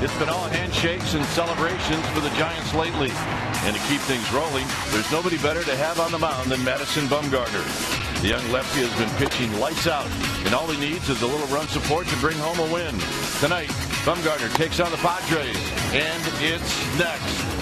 It's been all handshakes and celebrations for the Giants lately. And to keep things rolling, there's nobody better to have on the mound than Madison Bumgarner. The young lefty has been pitching lights out, and all he needs is a little run support to bring home a win. Tonight, Bumgarner takes on the Padres, and it's next.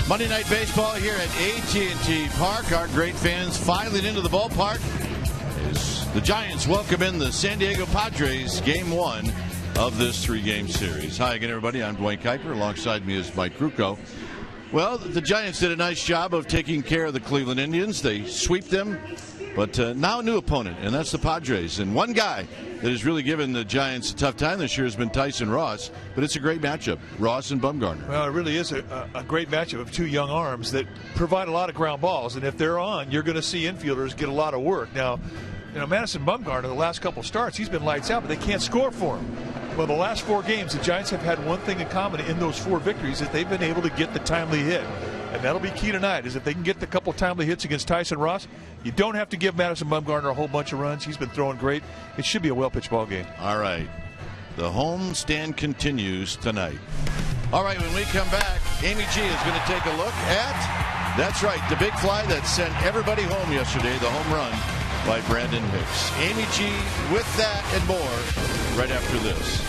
Monday Night Baseball here at AT&T Park. Our great fans filing into the ballpark as the Giants welcome in the San Diego Padres, Game 1 of this 3-game series. Hi again, everybody. I'm Dwayne Kuiper. Alongside me is Mike Krukow. Well, the Giants did a nice job of taking care of the Cleveland Indians. They sweep them, but now a new opponent, and that's the Padres. And one guy that has really given the Giants a tough time this year has been Tyson Ross, but it's a great matchup, Ross and Bumgarner. Well, it really is a great matchup of two young arms that provide a lot of ground balls, and if they're on, you're going to see infielders get a lot of work. Now, Madison Bumgarner, the last couple starts, he's been lights out, but they can't score for him. Well, the last 4 games, the Giants have had one thing in common in those 4 victories, that they've been able to get the timely hit. And that'll be key tonight, is if they can get the couple timely hits against Tyson Ross. You don't have to give Madison Bumgarner a whole bunch of runs. He's been throwing great. It should be a well-pitched ball game. All right. The home stand continues tonight. All right, when we come back, Amy G is going to take a look at, that's right, the big fly that sent everybody home yesterday, the home run by Brandon Hicks. Amy G with that and more right after this.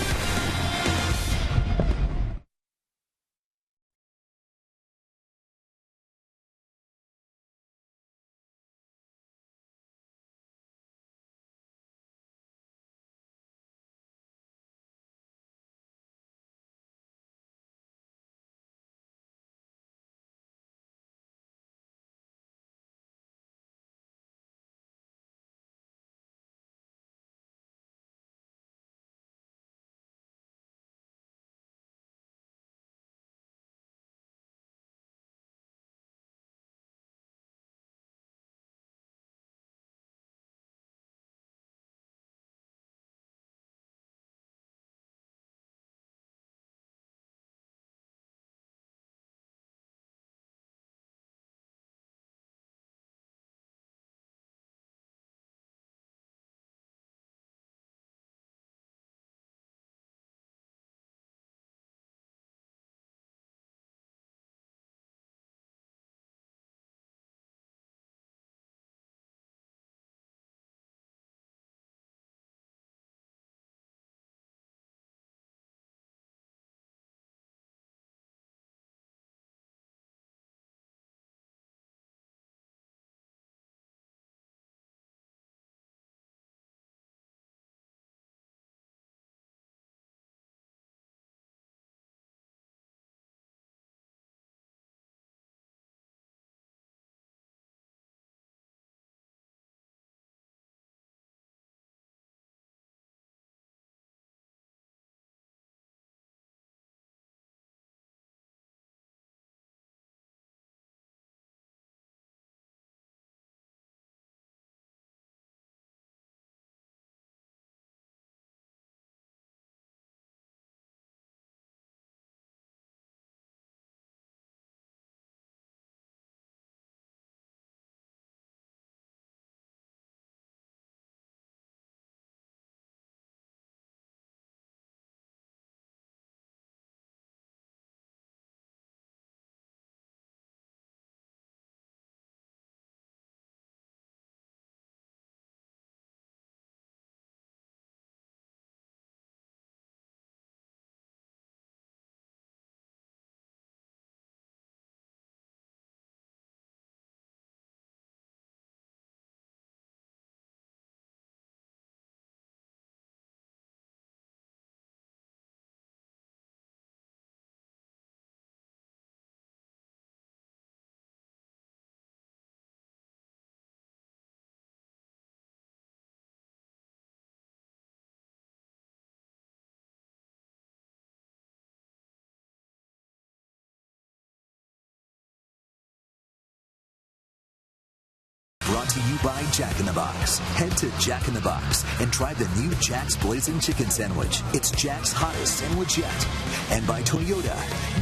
brought to you by Jack in the Box. Head to Jack in the Box and try the new Jack's Blazing Chicken Sandwich. It's Jack's hottest sandwich yet. And by Toyota,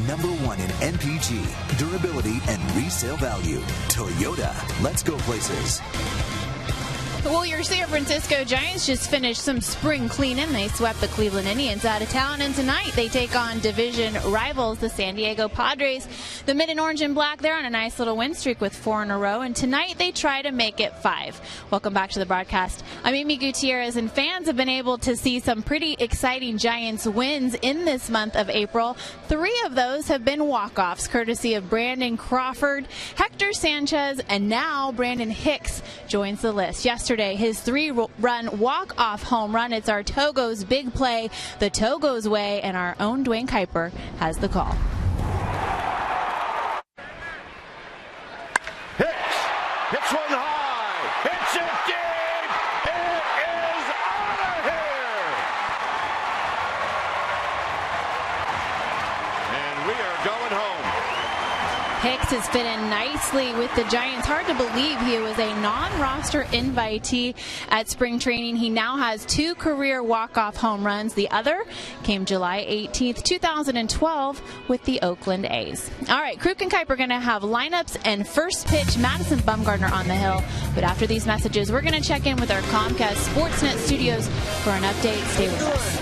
#1 in NPG, durability, and resale value. Toyota, let's go places. Well, your San Francisco Giants just finished some spring cleaning. They swept the Cleveland Indians out of town, and tonight they take on division rivals, the San Diego Padres. The mid and orange and black, they're on a nice little win streak with 4 in a row, and tonight they try to make it 5. Welcome back to the broadcast. I'm Amy Gutierrez, and fans have been able to see some pretty exciting Giants wins in this month of April. 3 of those have been walk-offs, courtesy of Brandon Crawford, Hector Sanchez, and now Brandon Hicks joins the list. Yesterday, his 3-run walk-off home run. It's our Togo's big play, the Togo's way, and our own Dwayne Kuiper has the call. Hits one high. Hits it deep. It is out of here. And we are going home. Hicks has fit in nicely with the Giants. Hard to believe he was a non-roster invitee at spring training. He now has 2 career walk-off home runs. The other came July 18th, 2012 with the Oakland A's. All right, Kruk and Kuiper are going to have lineups and first pitch. Madison Bumgarner on the hill. But after these messages, we're going to check in with our Comcast Sportsnet studios for an update. Stay with us.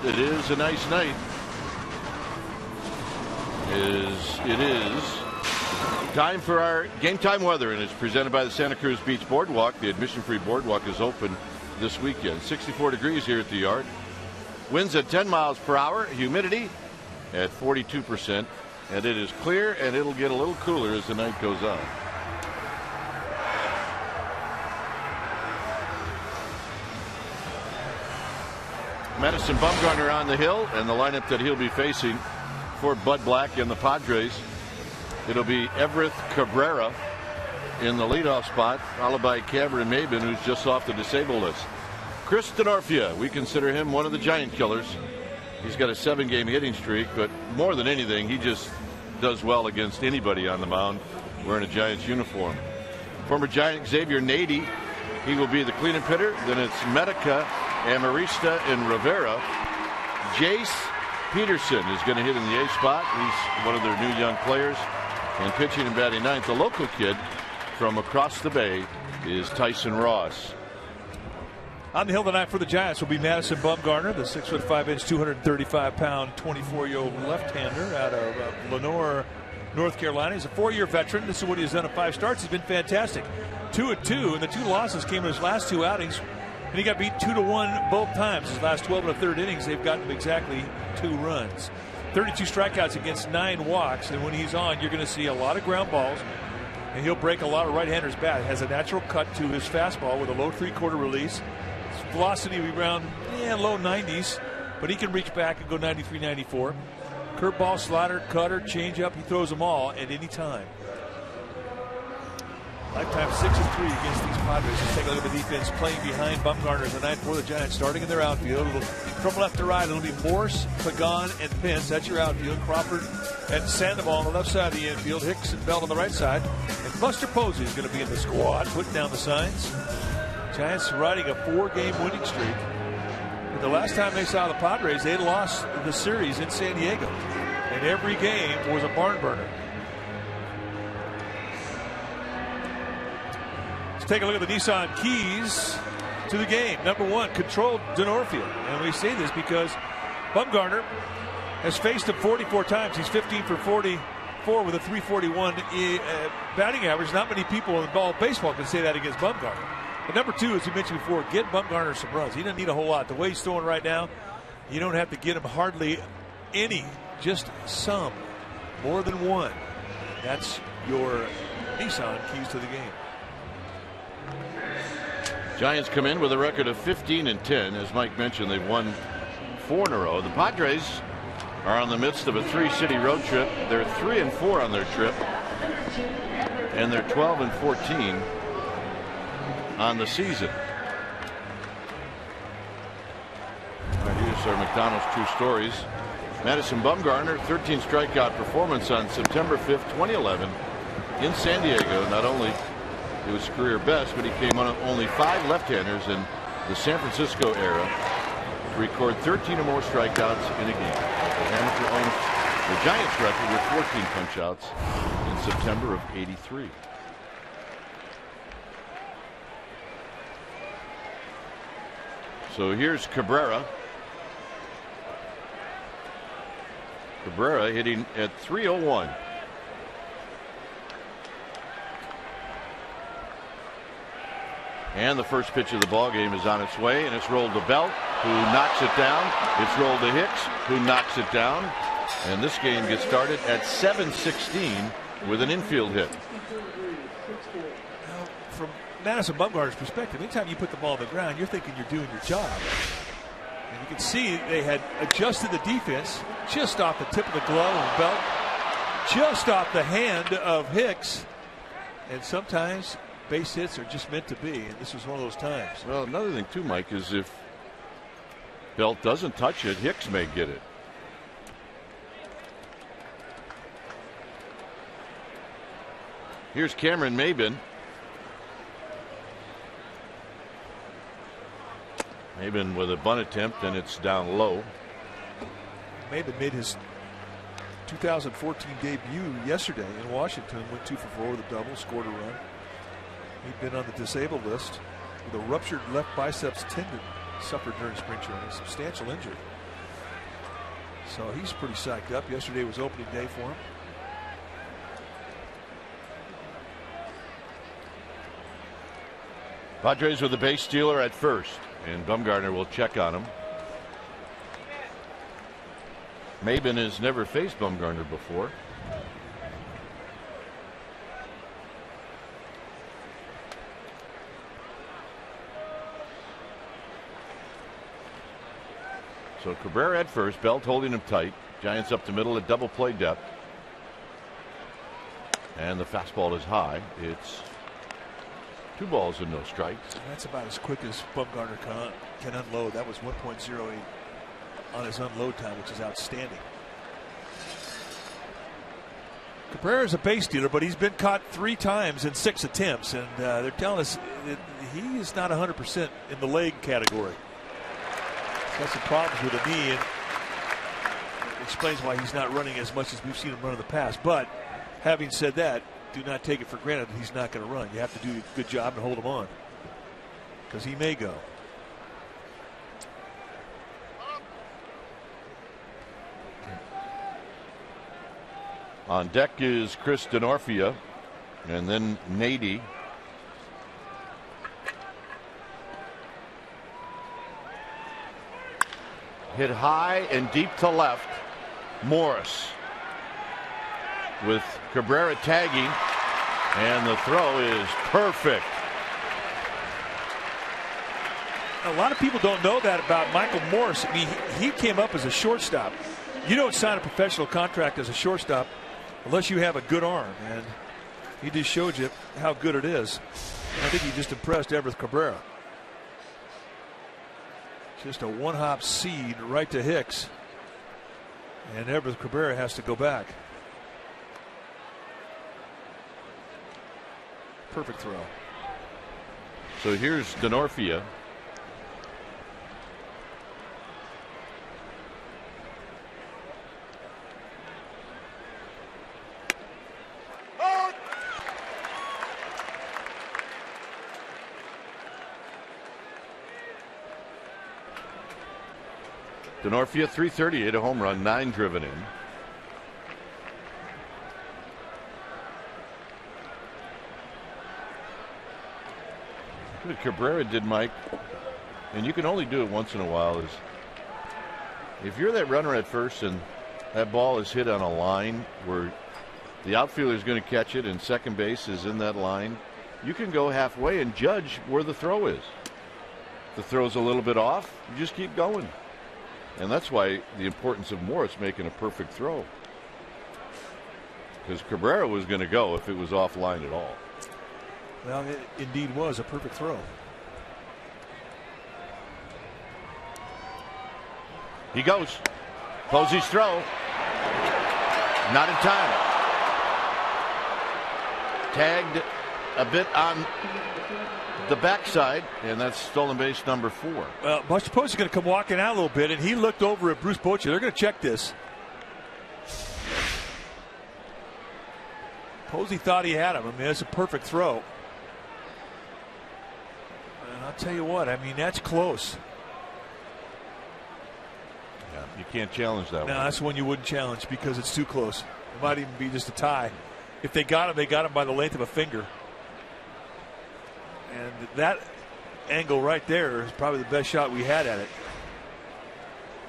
It is a nice night. It is time for our game time weather, and it's presented by the Santa Cruz Beach Boardwalk. The admission-free boardwalk is open this weekend. 64 degrees here at the yard. Winds at 10 miles per hour. Humidity at 42%. And it is clear, and it'll get a little cooler as the night goes on. Madison Bumgarner on the hill, and the lineup that he'll be facing for Bud Black and the Padres. It'll be Everett Cabrera in the leadoff spot, followed by Cameron Maybin, who's just off the disabled list. Chris Denorfia, we consider him one of the giant killers. He's got a 7-game hitting streak, but more than anything, he just does well against anybody on the mound wearing a Giants uniform. Former Giant Xavier Nady, he will be the cleanup hitter. Then it's Medica, Amarista, and Rivera. Jace Peterson is going to hit in the A spot. He's one of their new young players. And pitching and batting ninth, the local kid from across the bay is Tyson Ross. On the hill tonight for the Giants will be Madison Bumgarner, the 6'5", 235-pound, 24-year-old left-hander out of Lenoir, North Carolina. He's a 4-year veteran. This is what he's done at 5 starts. He's been fantastic. 2-2, and the 2 losses came in his last 2 outings, and he got beat 2-1 both times. His last 12 and a third innings, they've gotten him exactly 2 runs. 32 strikeouts against 9 walks, and when he's on, you're going to see a lot of ground balls, and he'll break a lot of right-handers' bat. Has a natural cut to his fastball with a low 3/4 release. His velocity will be around low 90s, but he can reach back and go 93, 94. Curveball, slider, cutter, changeup, he throws them all at any time. Lifetime 6-3 against these Padres. Let's take a look at the defense playing behind Bumgarner tonight for the Giants, starting in their outfield. From left to right, it'll be Morse, Pagan, and Pence. That's your outfield. Crawford and Sandoval on the left side of the infield. Hicks and Bell on the right side. And Buster Posey is going to be in the squad, putting down the signs. Giants riding a 4-game winning streak. But the last time they saw the Padres, they lost the series in San Diego. And every game was a barn burner. Take a look at the Nissan keys to the game. Number 1, controlled Denorfia. And we say this because Bumgarner has faced him 44 times. He's 15 for 44 with a 341 batting average. Not many people in baseball can say that against Bumgarner. But number 2, as you mentioned before, get Bumgarner some runs. He doesn't need a whole lot. The way he's throwing right now, you don't have to get him hardly any, just some. More than 1. That's your Nissan keys to the game. Giants come in with a record of 15-10. As Mike mentioned, they've won 4 in a row. The Padres are in the midst of a 3-city road trip. They're 3-4 on their trip, and they're 12-14 on the season. All right, here's our McDonald's True Stories. Madison Bumgarner, 13 strikeout performance on September 5th, 2011 in San Diego. Not only it was career best, but he came on only 5 left-handers in the San Francisco era to record 13 or more strikeouts in a game. The Hamilton owns the Giants record with 14 punch-outs in September of '83. So here's Cabrera. Cabrera hitting at .301. And the first pitch of the ball game is on its way, and it's rolled to Belt, who knocks it down. It's rolled to Hicks, who knocks it down. And this game gets started at 7:16 with an infield hit. Now, from Madison Bumgarner's perspective, anytime you put the ball on the ground, you're thinking you're doing your job. And you can see they had adjusted the defense just off the tip of the glove of Belt, just off the hand of Hicks. And sometimes base hits are just meant to be, and this was one of those times. Well, another thing too, Mike, is if Belt doesn't touch it, Hicks may get it. Here's Cameron Maybin. Maybin with a bunt attempt, and it's down low. Maybin made his 2014 debut yesterday in Washington, went 2 for 4 with a double, scored a run. He'd been on the disabled list with a ruptured left biceps tendon suffered during spring training, substantial injury. So he's pretty psyched up. Yesterday was opening day for him. Padres with a base stealer at first, and Bumgarner will check on him. Maben has never faced Bumgarner before. So Cabrera at first, Belt holding him tight. Giants up the middle at double play depth. And the fastball is high. It's 2 balls and no strikes. That's about as quick as Bumgarner can unload. That was 1.08 on his unload time, which is outstanding. Cabrera is a base stealer, but he's been caught 3 times in 6 attempts, and they're telling us that he is not 100% in the leg category. He's got some problems with the knee, and it explains why he's not running as much as we've seen him run in the past. But having said that, do not take it for granted that he's not going to run. You have to do a good job and hold him on, because he may go. On deck is Chris Denorfia, and then Nady. Hit high and deep to left. Morris with Cabrera tagging, and the throw is perfect. A lot of people don't know that about Michael Morris. I mean, he came up as a shortstop. You don't sign a professional contract as a shortstop unless you have a good arm, and he just showed you how good it is. And I think he just impressed Everett Cabrera. Just a one-hop seed right to Hicks, and Everett Cabrera has to go back. Perfect throw. So here's Denorfia. Denorfia, 338, a home run, 9 driven in. What Cabrera did, Mike, and you can only do it once in a while, is if you're that runner at first and that ball is hit on a line where the outfielder is going to catch it and second base is in that line, you can go halfway and judge where the throw is. If the throw's a little bit off, you just keep going. And that's why the importance of Morris making a perfect throw. Because Cabrera was going to go if it was offline at all. Well, it indeed was a perfect throw. He goes. Posey's throw. Not in time. Tagged a bit on the backside, and that's stolen base number 4. Well, Buster Posey's going to come walking out a little bit, and he looked over at Bruce Bochy. They're going to check this. Posey thought he had him. I mean, that's a perfect throw. And I'll tell you what, I mean, that's close. Yeah, you can't challenge that one. No, that's one you wouldn't challenge because it's too close. It might even be just a tie. If they got him, they got him by the length of a finger. And that angle right there is probably the best shot we had at it.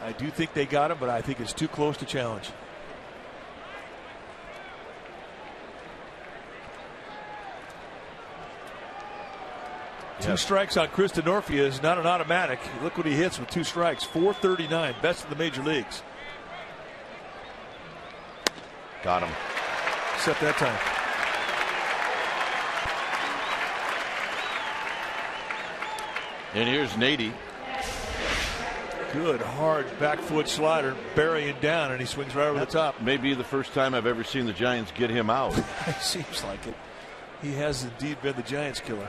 I do think they got him, but I think it's too close to challenge. Yes. 2 strikes on Chris Denorfia is not an automatic. Look what he hits with 2 strikes. 439, best in the major leagues. Got him. Except that time. And here's Nady. Good hard back foot slider, burying down, and he swings right over the top. May be the first time I've ever seen the Giants get him out. It seems like it. He has indeed been the Giants killer.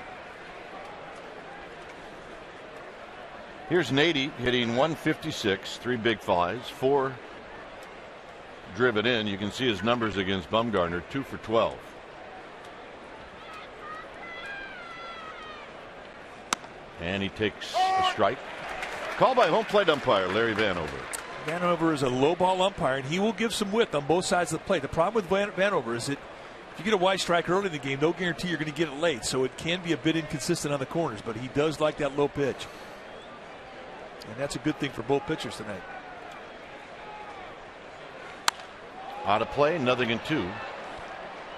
Here's Nady hitting 156, 3 big flies, 4 driven in. You can see his numbers against Bumgarner, 2 for 12. And he takes a strike. Called by home plate umpire Larry Vanover. Vanover is a low ball umpire, and he will give some width on both sides of the plate. The problem with Vanover is that if you get a wide strike early in the game, no guarantee you're going to get it late, so it can be a bit inconsistent on the corners, but he does like that low pitch. And that's a good thing for both pitchers tonight. Out of play, 0-2.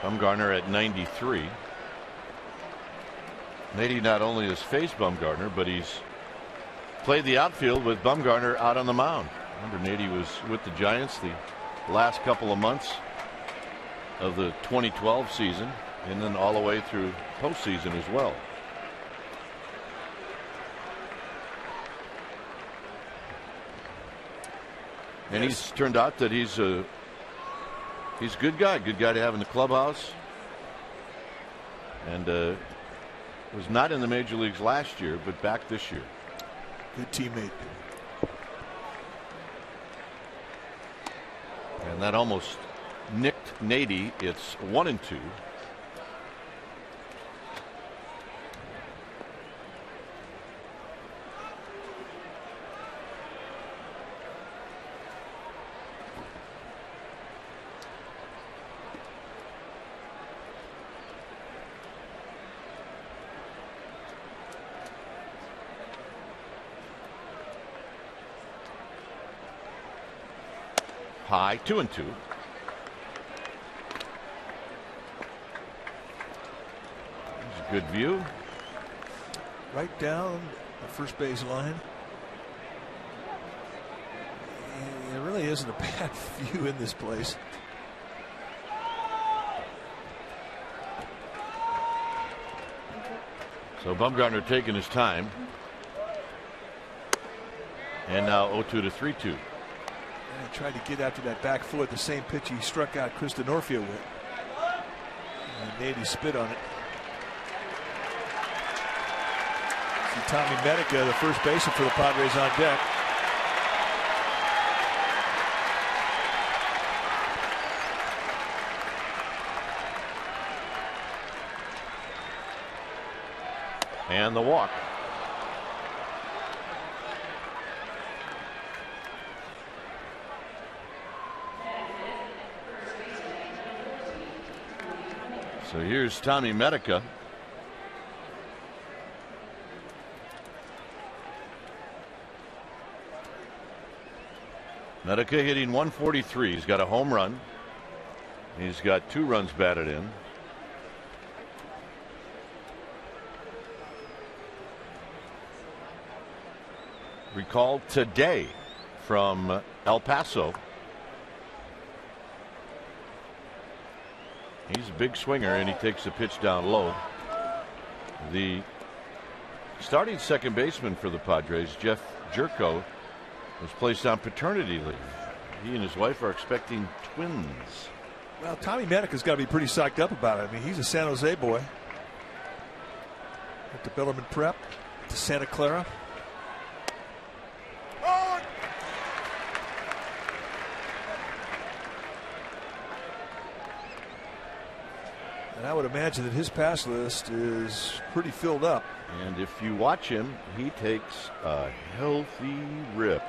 Bumgarner at 93. Nady not only has faced Bumgarner, but he's played the outfield with Bumgarner out on the mound. Remember, Nady was with the Giants the last couple of months of the 2012 season, and then all the way through postseason as well. And he's turned out that he's a good guy to have in the clubhouse, and was not in the major leagues last year, but back this year. Good teammate. And that almost nicked Nady. It's 1-2. High, 2-2. Good view. Right down the first base line. There really isn't a bad view in this place. So Bumgarner taking his time. And now 0-2 to 3-2. And he tried to get after that back foot, the same pitch he struck out Chris D'Onofrio with. And Nady spit on it. See Tommy Medica, the first baseman for the Padres, on deck. And the walk. So here's Tommy Medica. Medica hitting 143. He's got a home run. He's got 2 runs batted in. Recalled today from El Paso. He's a big swinger, and he takes the pitch down low. The starting second baseman for the Padres, Jeff Jerko, was placed on paternity leave. He and his wife are expecting twins. Well, Tommy Medica's got to be pretty psyched up about it. I mean, he's a San Jose boy. At the Bellarmine Prep, to Santa Clara. And I would imagine that his pass list is pretty filled up. And if you watch him, he takes a healthy rip.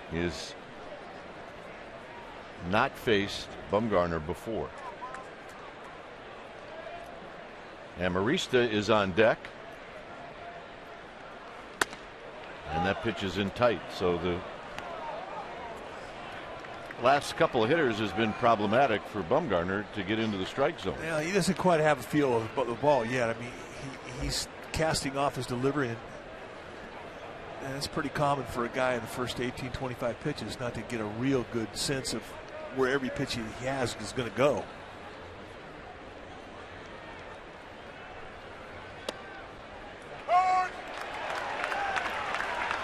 He has not faced Bumgarner before. And Marista is on deck. And that pitch is in tight. So the last couple of hitters has been problematic for Bumgarner to get into the strike zone. Yeah, he doesn't quite have a feel of the ball yet. I mean, he's casting off his delivery, and it's pretty common for a guy in the first 18, 25 pitches not to get a real good sense of where every pitch he has is going to go.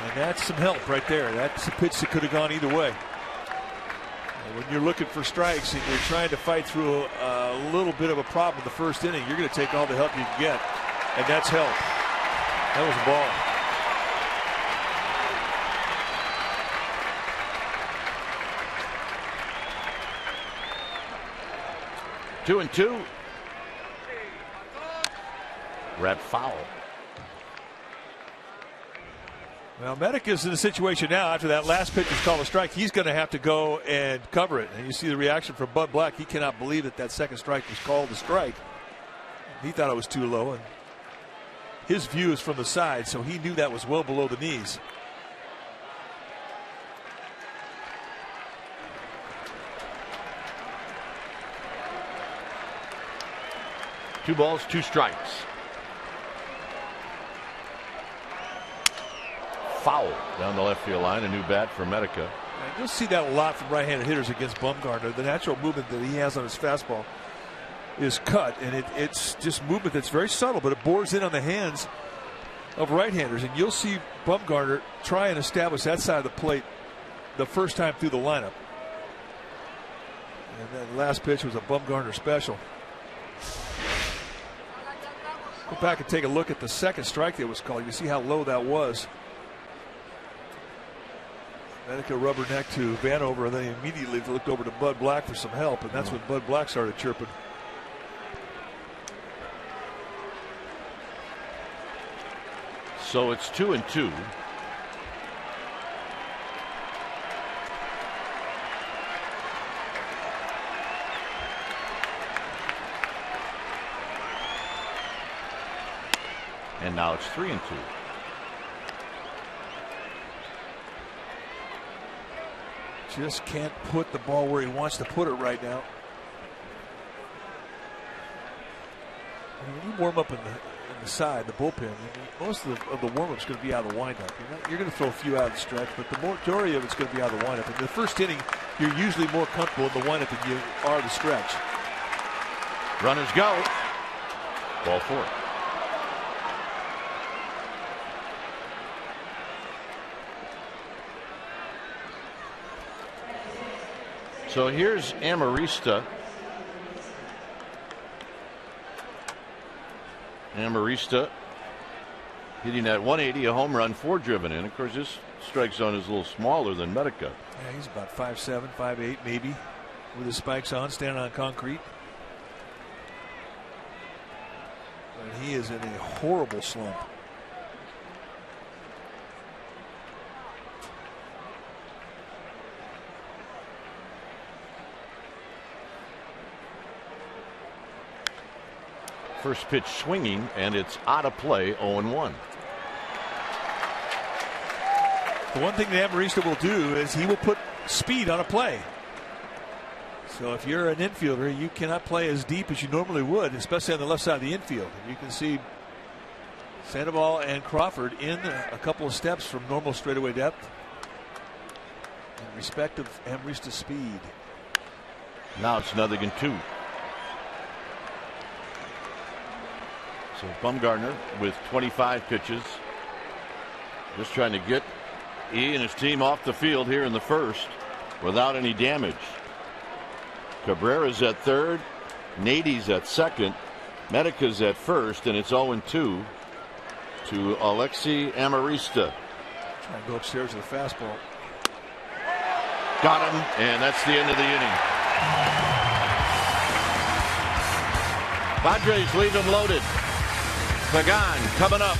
And that's some help right there. That's a pitch that could have gone either way. When you're looking for strikes and you're trying to fight through a little bit of a problem in the first inning, you're going to take all the help you can get, and that's help. That was a ball. Two and two. Red foul. Well, Medica's in a situation now after that last pitch was called a strike. He's going to have to go and cover it. And you see the reaction from Bud Black. He cannot believe that that second strike was called a strike. He thought it was too low. And his view is from the side, so he knew that was well below the knees. Two balls, two strikes. Foul down the left field line. A new bat for Medica. And you'll see that a lot from right-handed hitters against Bumgarner. The natural movement that he has on his fastball is cut, and it's just movement that's very subtle, but it bores in on the hands of right-handers. And you'll see Bumgarner try and establish that side of the plate the first time through the lineup. And that last pitch was a Bumgarner special. Go back and take a look at the second strike that was called. You see how low that was. Medica rubbernecked to Vanover, and then he immediately looked over to Bud Black for some help, and that's when Bud Black started chirping. So it's 2-2. And now it's 3-2. Just can't put the ball where he wants to put it right now. When you warm up in the side, the bullpen, most of the warm-up is going to be out of the windup. You're going to throw a few out of the stretch, but the majority of it's going to be out of the windup. In the first inning, you're usually more comfortable in the windup than you are the stretch. Runners go. Ball four. So here's Amarista. Amarista hitting at 180, a home run, 4 driven in. Of course, this strike zone is a little smaller than Medica. Yeah, he's about 5'7", 5'8", maybe, with his spikes on, standing on concrete. And he is in a horrible slump. First pitch swinging, and it's out of play, 0-1. The one thing that Amarista will do is he will put speed on a play. So if you're an infielder, you cannot play as deep as you normally would, especially on the left side of the infield. You can see Sandoval and Crawford in a couple of steps from normal straightaway depth in respect of Amarista's speed. Now it's 0-2. So Bumgarner with 25 pitches, just trying to get he and his team off the field here in the first without any damage. Cabrera's at third, Nady's at second, Medica's at first, and it's 0-2 to Alexi Amarista. Trying to go upstairs with a fastball. Got him, and that's the end of the inning. Padres leave him loaded. Pagan coming up.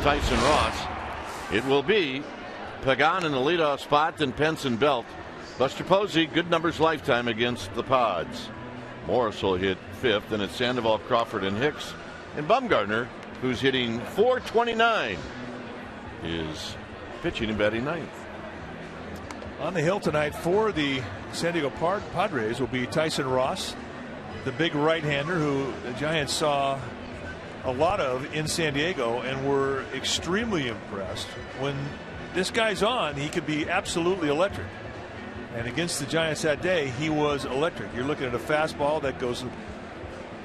Tyson Ross. It will be Pagan in the leadoff spot, then Pence and Belt. Buster Posey, good numbers lifetime against the Pods. Morris will hit 5th, and it's Sandoval, Crawford, and Hicks. And Bumgarner, who's hitting .429, is pitching and batting 9th. On the hill tonight for the San Diego Padres will be Tyson Ross, the big right-hander who the Giants saw a lot of in San Diego and were extremely impressed. When this guy's on, he could be absolutely electric. And against the Giants that day, he was electric. You're looking at a fastball that goes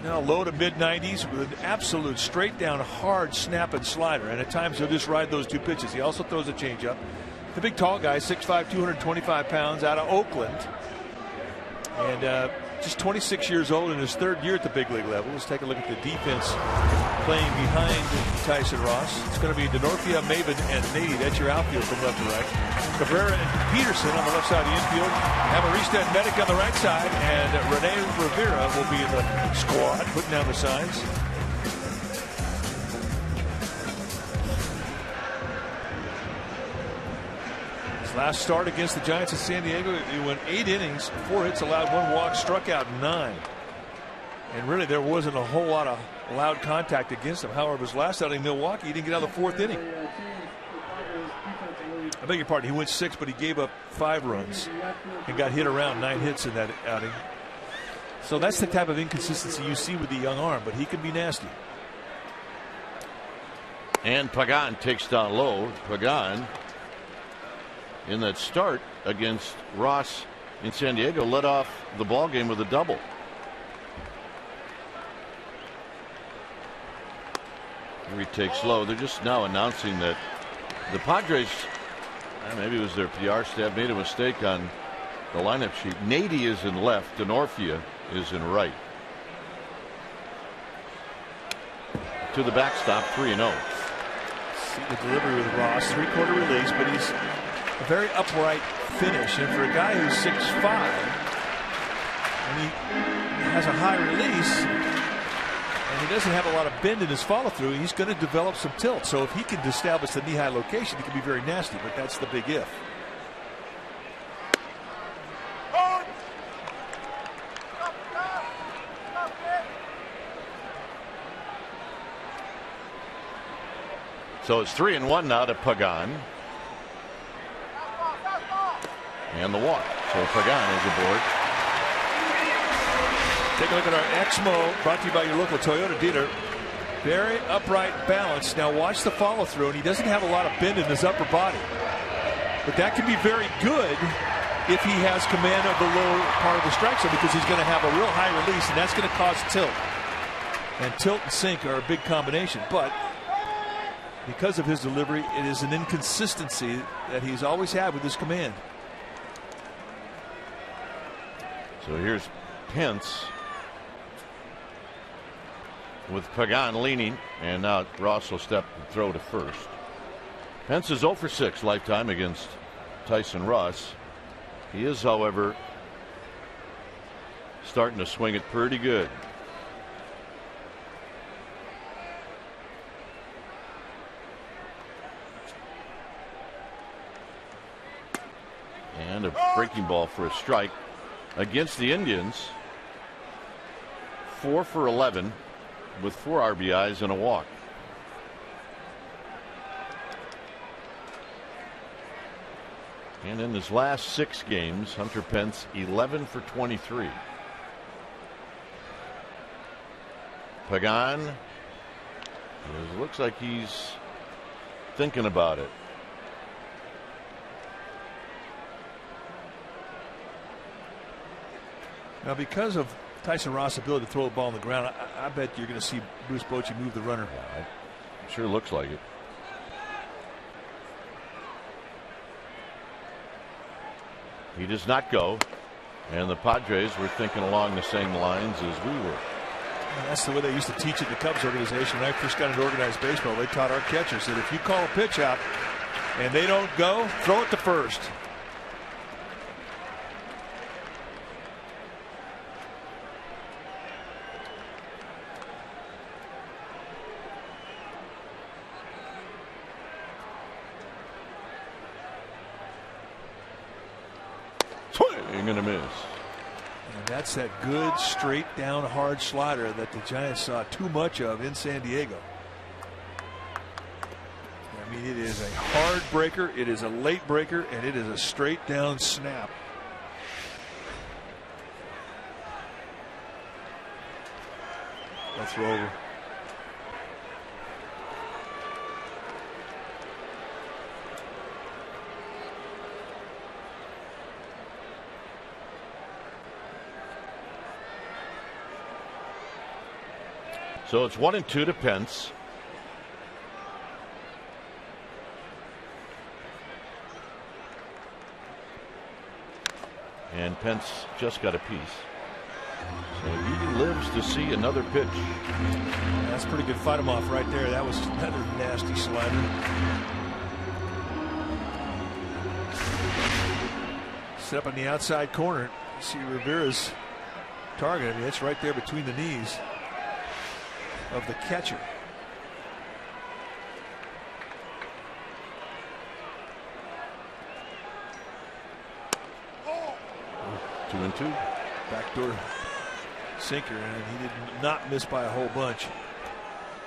low to mid-90s with an absolute straight-down, hard snapping slider. And at times he'll just ride those 2 pitches. He also throws a changeup. The big tall guy, 6'5", 225 pounds, out of Oakland. And just 26 years old in his 3rd year at the big league level. Let's take a look at the defense playing behind Tyson Ross. It's going to be Denorfia, Maven, and Nady. That's your outfield from left to right. Cabrera and Peterson on the left side of the infield. Amarista and Medic on the right side. And Rene Rivera will be in the squad, putting down the signs. Last start against the Giants in San Diego, he went 8 innings, 4 hits allowed, 1 walk, struck out 9. And really there wasn't a whole lot of loud contact against him. However, his last outing in Milwaukee, he didn't get out of the 4th inning. I beg your pardon, he went 6, but he gave up 5 runs and got hit around 9 hits in that outing. So that's the type of inconsistency you see with the young arm, but he can be nasty. And Pagan takes down low. Pagan, in that start against Ross in San Diego, led off the ball game with a double. Here he takes low. They're just now announcing that the Padres, maybe it was their PR staff, made a mistake on the lineup sheet. Nady is in left, Denorfia is in right. To the backstop, 3-0. See the delivery with Ross, 3/4 release, but he's a very upright finish, and for a guy who's 6'5", and he has a high release, and he doesn't have a lot of bend in his follow-through, he's going to develop some tilt. So if he can establish the knee-high location, he can be very nasty, but that's the big if. So it's 3-1 now to Pagan. And the walk. So Pagan is aboard. Take a look at our Exmo, brought to you by your local Toyota dealer. Very upright balance. Now watch the follow through, and he doesn't have a lot of bend in his upper body. But that can be very good if he has command of the lower part of the strike zone, because he's going to have a real high release, and that's going to cause tilt. And tilt and sink are a big combination. But because of his delivery, it is an inconsistency that he's always had with his command. So here's Pence with Pagan leaning, and now Ross will step and throw to first. Pence is 0 for 6 lifetime against Tyson Ross. He is, however, starting to swing it pretty good. And a breaking ball for a strike. Against the Indians, 4 for 11 with 4 RBIs and a walk. And in his last 6 games, Hunter Pence 11 for 23. Pagan, it looks like he's thinking about it. Now, because of Tyson Ross' ability to throw the ball on the ground, I bet you're going to see Bruce Bochy move the runner. Yeah, it sure looks like it. He does not go, and the Padres were thinking along the same lines as we were. And that's the way they used to teach it in the Cubs organization. When I first got into organized baseball, they taught our catchers that if you call a pitch out and they don't go, throw it to first. and a miss. And that's that good straight down hard slider that the Giants saw too much of in San Diego. I mean, it is a hard breaker, it is a late breaker, and it is a straight down snap. That's over. So it's 1-2 to Pence. And Pence just got a piece. So he lives to see another pitch. That's pretty good. Fight him off right there. That was another nasty slider. Set up on the outside corner. See Rivera's target. I mean, it's right there between the knees of the catcher. Two and two. Backdoor sinker, and he did not miss by a whole bunch.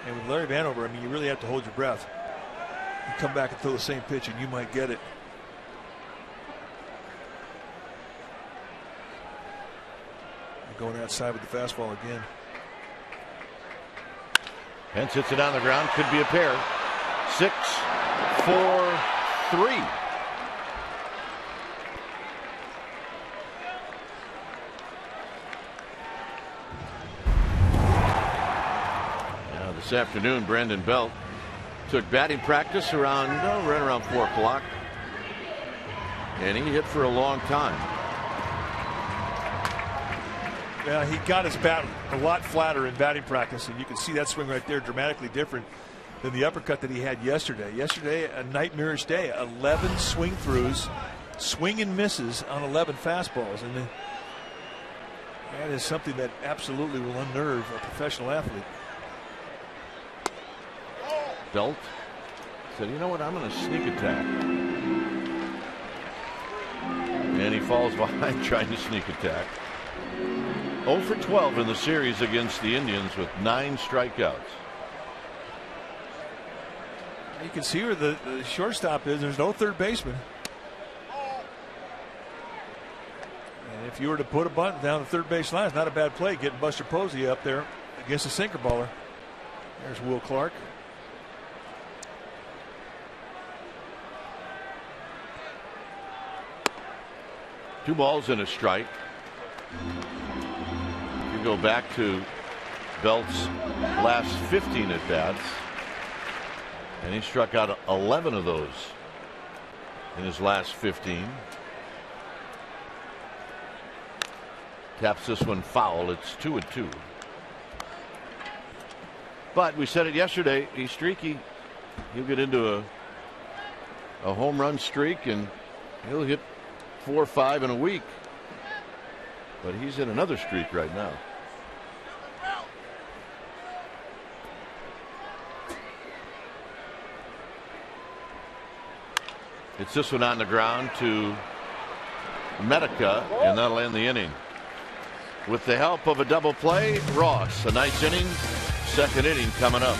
And with Larry Vanover, I mean, you really have to hold your breath. You come back and throw the same pitch, and you might get it. Going outside with the fastball again. Pence hits it on the ground. Could be a pair. 6, 4, 3. Now this afternoon, Brandon Belt took batting practice around right around 4 o'clock, and he hit for a long time. Yeah, he got his bat a lot flatter in batting practice, and you can see that swing right there dramatically different than the uppercut that he had yesterday. Yesterday, a nightmarish day. 11 swing throughs, swing and misses on 11 fastballs, and that is something that absolutely will unnerve a professional athlete. Belt said, "You know what? I'm going to sneak attack," and he falls behind trying to sneak attack. 0 for 12 in the series against the Indians with 9 strikeouts. You can see where the shortstop is. There's no third baseman. And if you were to put a bunt down the third base line, it's not a bad play getting Buster Posey up there against a sinker baller. There's Will Clark. Two balls and a strike. Go back to Belt's last 15 at bats, and he struck out 11 of those in his last 15. Taps this one foul. It's 2-2. But we said it yesterday, he's streaky. He'll get into a home run streak, and he'll hit 4 or 5 in a week. But he's in another streak right now. It's this one on the ground to Medica, and that'll end the inning. With the help of a double play, Ross. A nice inning. Second inning coming up.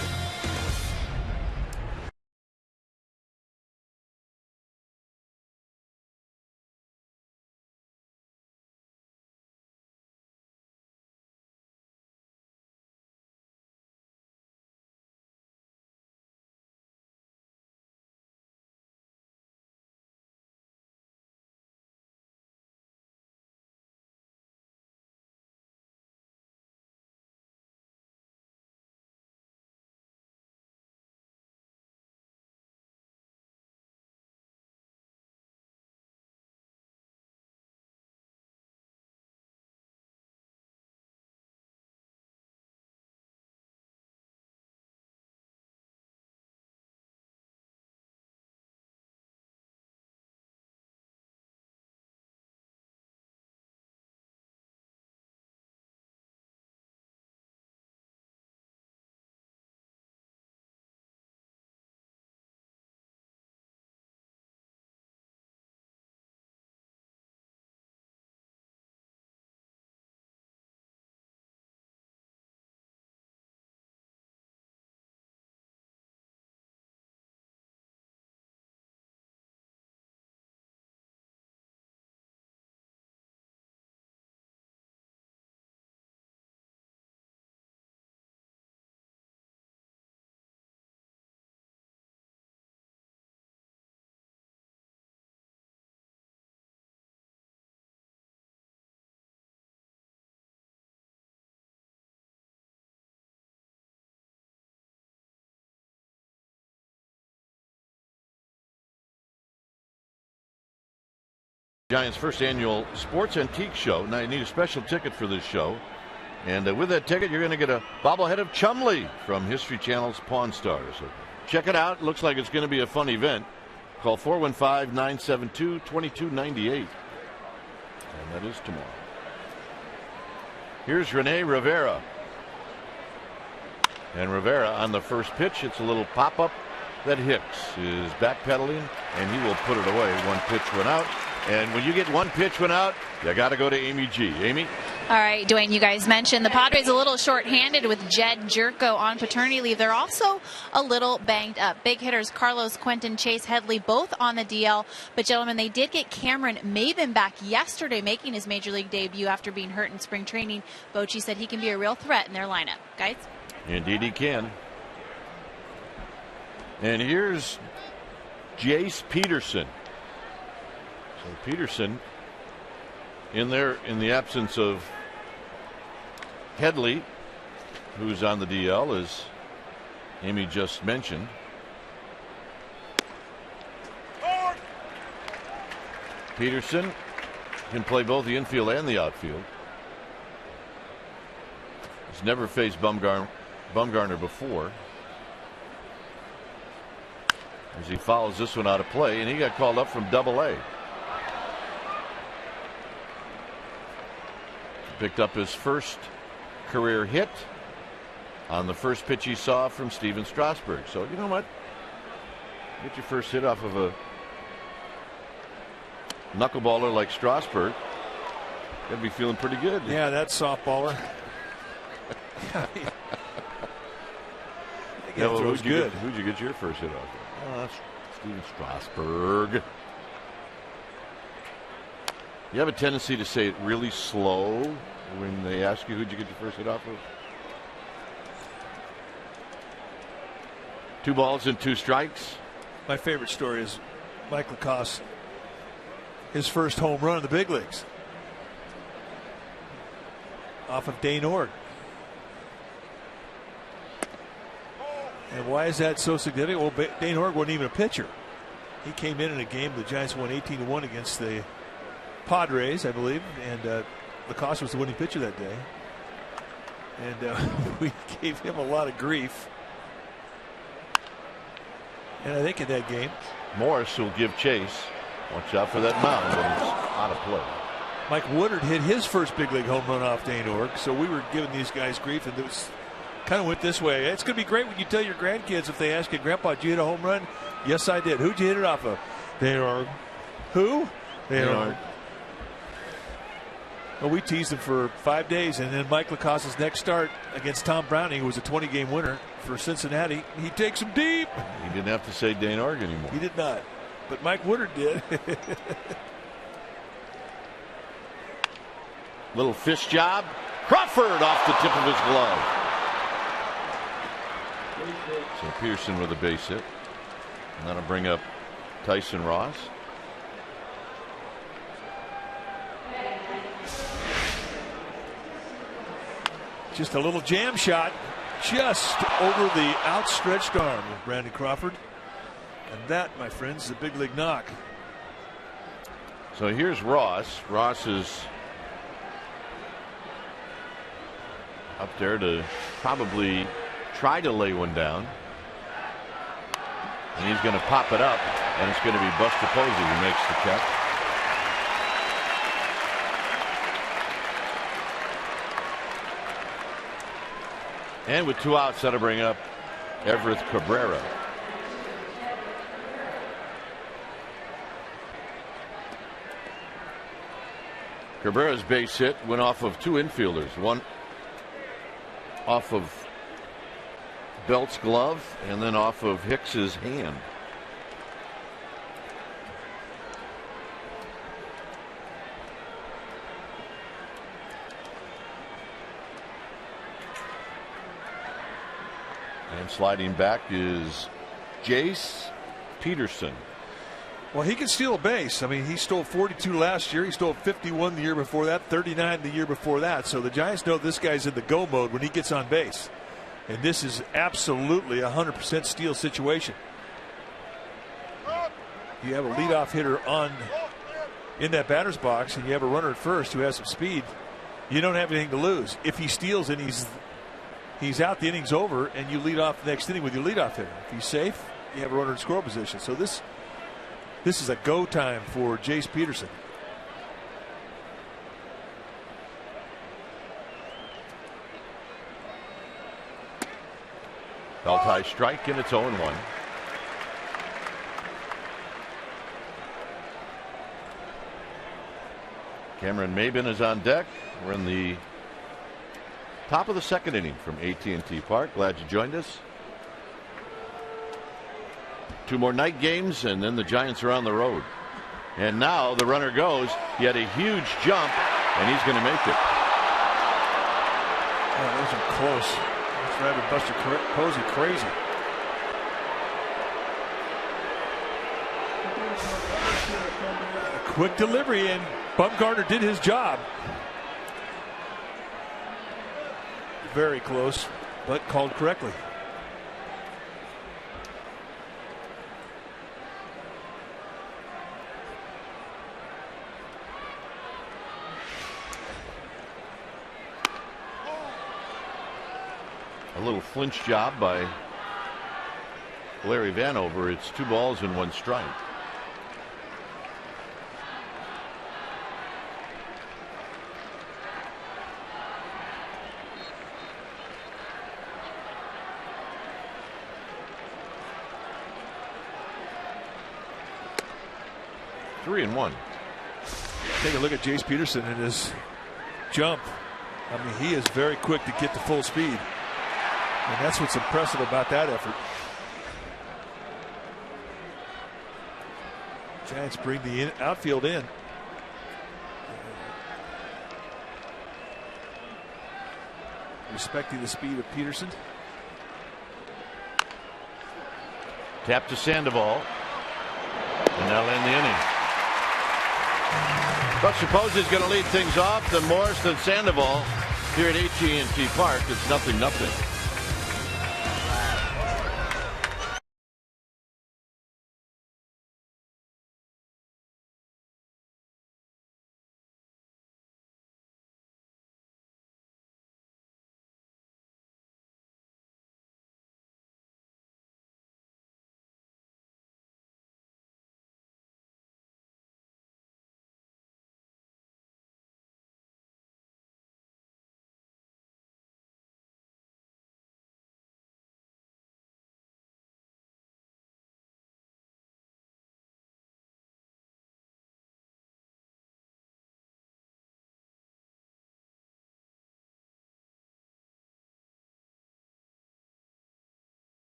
Giants' first annual Sports Antique Show. Now you need a special ticket for this show. And with that ticket, you're going to get a bobblehead of Chumley from History Channel's Pawn Stars. So check it out. Looks like it's going to be a fun event. Call 415-972-2298. And that is tomorrow. Here's Rene Rivera. And Rivera on the first pitch, it's a little pop-up that Hicks is backpedaling, and he will put it away. One pitch went out. And when you get one pitch went out, you got to go to Amy G. Amy? All right, Dwayne, you guys mentioned the Padres a little short-handed with Jed Jerko on paternity leave. They're also a little banged up. Big hitters Carlos Quentin, Chase Headley, both on the DL. But, gentlemen, they did get Cameron Maben back yesterday, making his Major League debut after being hurt in spring training. Bochy said he can be a real threat in their lineup. Guys? Indeed he can. And here's Jace Peterson. So Peterson in the absence of Headley, who's on the DL, as Amy just mentioned. Peterson can play both the infield and the outfield. He's never faced Bumgarner before, as he follows this one out of play, and he got called up from Double-A. Picked up his first career hit on the first pitch he saw from Steven Strasburg. So you know what? Get your first hit off of a knuckleballer like Strasburg. Gotta be feeling pretty good. Yeah, that's softballer. Yeah, well, who'd you get your first hit off of? Oh, that's Steven Strasburg. You have a tendency to say it really slow when they ask you who'd you get your first hit off of? 2 balls and 2 strikes. My favorite story is Mike Lacoste, his first home run in the big leagues off of Dane Org. And why is that so significant? Well, Dane Org wasn't even a pitcher. He came in a game the Giants won 18-1 against the Padres, I believe, and Lacoste was the winning pitcher that day. And we gave him a lot of grief. And I think in that game, Morris will give chase. Watch out for that mound when it's out of play. Mike Woodard hit his first big league home run off Dane Org, so we were giving these guys grief, and it was kind of went this way. It's going to be great when you tell your grandkids if they ask you, Grandpa, did you hit a home run? Yes, I did. Who'd you hit it off of? Dane Org. Who? Dane Org. Well, we teased him for 5 days, and then Mike Lacoste's next start against Tom Browning, who was a 20-game winner for Cincinnati, he takes him deep. He didn't have to say Dane Org anymore. He did not, but Mike Woodard did. Little fist job. Crawford off the tip of his glove. So Pearson with a base hit. And that'll bring up Tyson Ross. Just a little jam shot just over the outstretched arm of Brandon Crawford. And that, my friends, is a big league knock. So here's Ross. Ross is up there to probably try to lay one down. And he's going to pop it up, and it's going to be Buster Posey who makes the catch. And with 2 outs, that'll bring up Everett Cabrera. Cabrera's base hit went off of 2 infielders. One off of Belt's glove, and then off of Hicks's hand. And sliding back is Jace Peterson. Well, he can steal a base. I mean, he stole 42 last year. He stole 51 the year before that, 39 the year before that. So the Giants know this guy's in the go mode when he gets on base. And this is absolutely a 100% steal situation. You have a leadoff hitter on in that batter's box and you have a runner at first who has some speed, you don't have anything to lose. If he steals and he's out, the inning's over, and you lead off the next inning with your leadoff hitter. If he's safe, you have a runner in score position. So this is a go time for Jace Peterson. Belt high strike, and it's 0-1. Cameron Maben is on deck. We're in the top of the second inning from AT&T Park. Glad you joined us. 2 more night games, and then the Giants are on the road. And now the runner goes. He had a huge jump, and he's going to make it. Oh, those are close. It's driving Buster Posey crazy. A quick delivery, and Bumgarner did his job. Very close, but called correctly. A little flinch job by Larry Vanover. It's 2 balls and 1 strike. Three and 1. Take a look at Jace Peterson and his jump. I mean, he is very quick to get to full speed. And that's what's impressive about that effort. Giants bring the outfield in. Respecting the speed of Peterson. Tap to Sandoval. And that'll end the inning. Buster Posey is going to lead things off. Then Morris, then Sandoval here at AT&T Park. It's 0-0.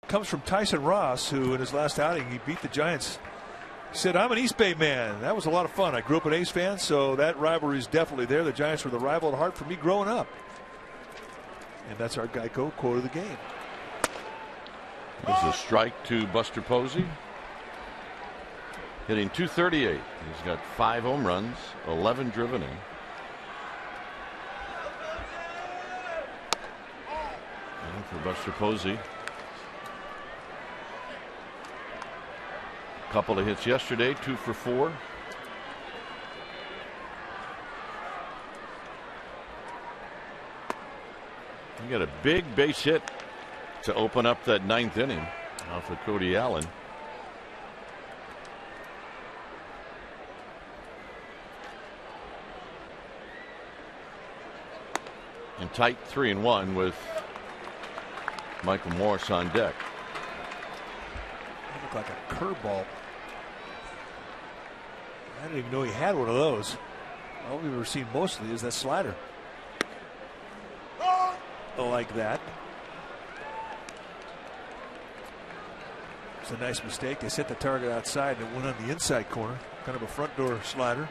Comes from Tyson Ross, who in his last outing he beat the Giants. He said, "I'm an East Bay man. That was a lot of fun. I grew up an A's fan, so that rivalry is definitely there. The Giants were the rival at heart for me growing up." And that's our Geico quote of the game. This is a strike to Buster Posey. Hitting .238. He's got 5 home runs, 11 driven in. And for Buster Posey, a couple of hits yesterday, 2 for 4. He got a big base hit to open up that 9th inning off of Cody Allen. And tight 3-1 with Michael Morse on deck. That looked like a curveball. I didn't even know he had one of those. All we've ever seen mostly is that slider. Like that. It's a nice mistake. They set the target outside and it went on the inside corner. Kind of a front door slider.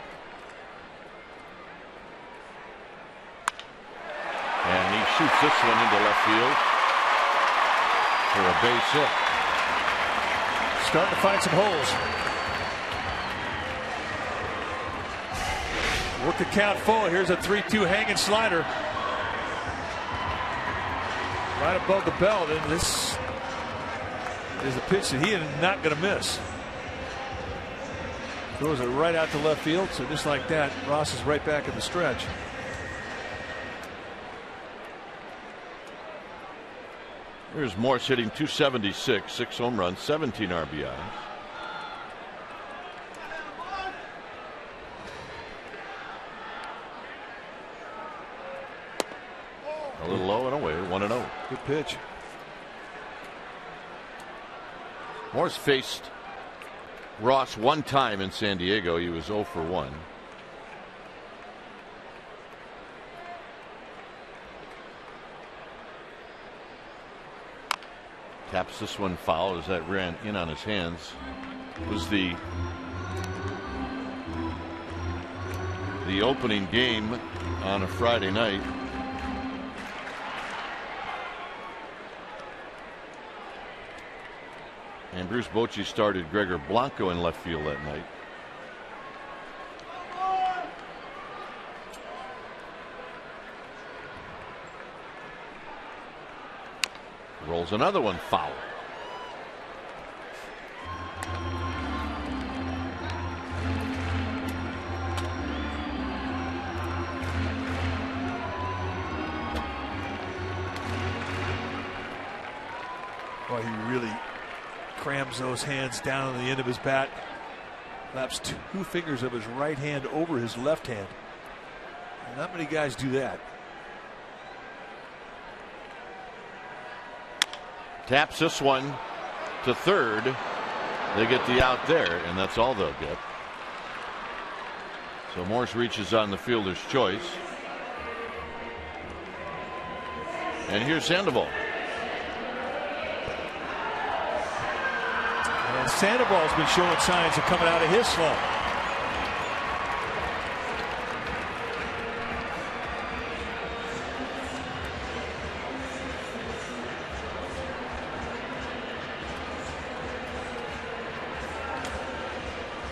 And he shoots this one into left field for a base hit. Starting to find some holes. Work the count full. Here's a 3-2 hanging slider. Right above the belt, and this is a pitch that he is not going to miss. Throws it right out to left field, so just like that, Ross is right back in the stretch. Here's Morse hitting .276, 6 home runs, 17 RBIs. A little low and away, 1-0. Good pitch. Morse faced Ross one time in San Diego. He was 0 for 1. Taps this one foul as that ran in on his hands. It was the opening game on a Friday night. And Bruce Bochy started Gregor Blanco in left field that night. Rolls another one foul. Well, he really crams those hands down on the end of his bat. Laps 2 fingers of his right hand over his left hand. Not many guys do that. Taps this one to third. They get the out there, and that's all they'll get. So Morse reaches on the fielder's choice. And here's Sandoval. And Sandoval's been showing signs of coming out of his slump.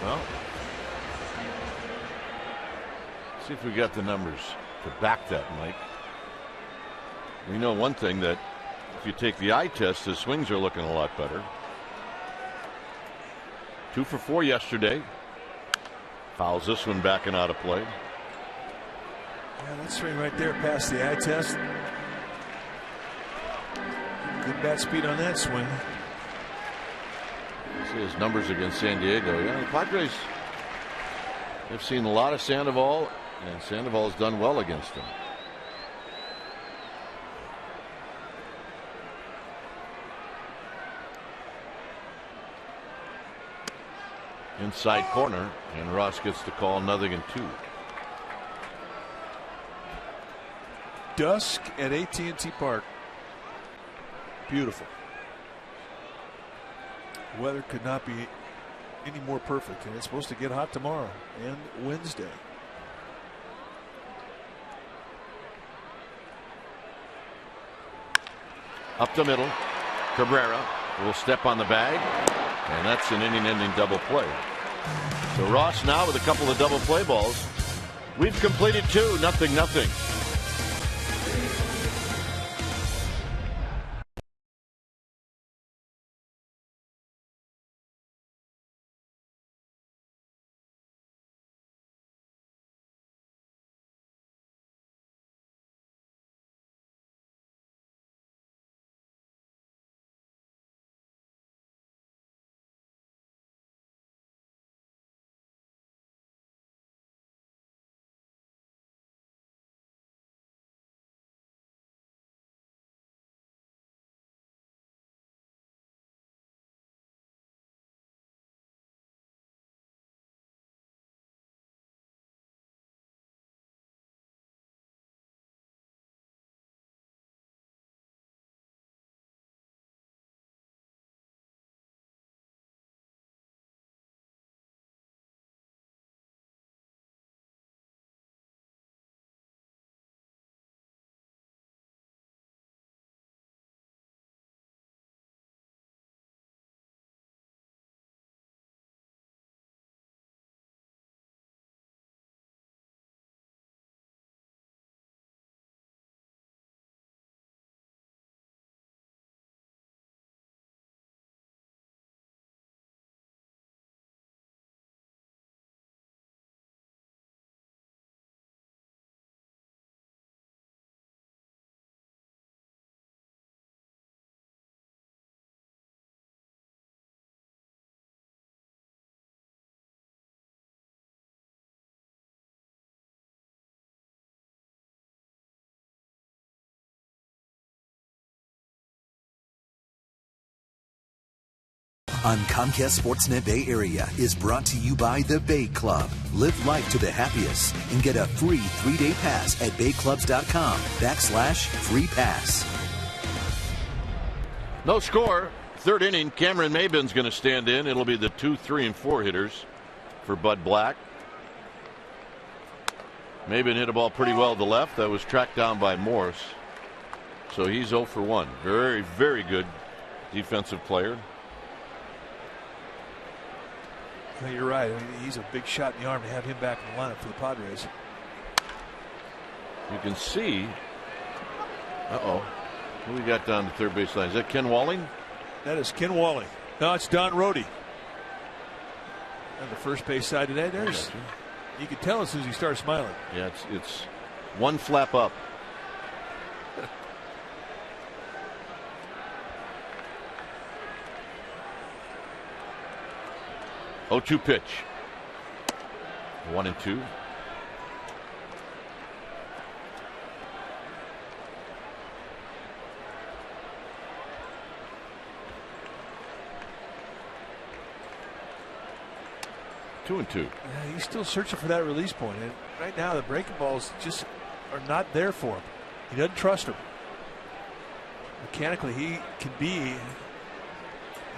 Well, see if we got the numbers to back that, Mike. We know one thing, that if you take the eye test, his swings are looking a lot better. 2 for 4 yesterday. Fouls this one back and out of play. Yeah, that swing right there past the eye test. Good bat speed on that swing. See his numbers against San Diego. Yeah, the Padres have seen a lot of Sandoval, and Sandoval has done well against them. Inside corner, and Ross gets the call, 0-2. Dusk at AT&T Park. Beautiful. Weather could not be any more perfect, and it's supposed to get hot tomorrow and Wednesday. Up the middle, Cabrera will step on the bag, and that's an inning-ending double play. So Ross now with a couple of double play balls. We've completed 2, 0-0. on Comcast Sportsnet Bay Area is brought to you by the Bay Club. Live life to the happiest and get a free 3-day pass at bayclubs.com/free pass. No score. Third inning. Cameron Maybin's going to stand in. It'll be the 2, 3, and 4 hitters for Bud Black. Maybin hit a ball pretty well to the left. That was tracked down by Morse. So he's 0 for 1. Very, very good defensive player. Well, you're right. I mean, he's a big shot in the arm to have him back in the lineup for the Padres. You can see. Who we got down the third base line? Is that Ken Walling? That is Ken Walling. No, it's Don Rohde. On the first base side today, there's. You can tell as soon as he starts smiling. Yeah, it's one flap up. 0-2 pitch. 1-2. Two and two. Yeah, he's still searching for that release point, and right now the breaking balls just are not there for him. He doesn't trust them. Mechanically, he can be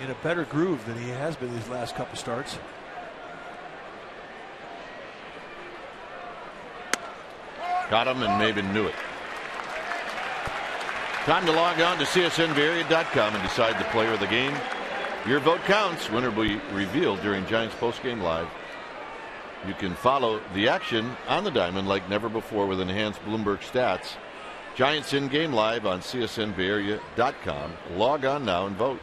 in a better groove than he has been these last couple starts. Got him, and Maybin knew it. Time to log on to csnbarea.com and decide the player of the game. Your vote counts. Winner will be revealed during Giants postgame live. You can follow the action on the diamond like never before with enhanced Bloomberg stats. Giants in-game live on csnbarea.com. Log on now and vote.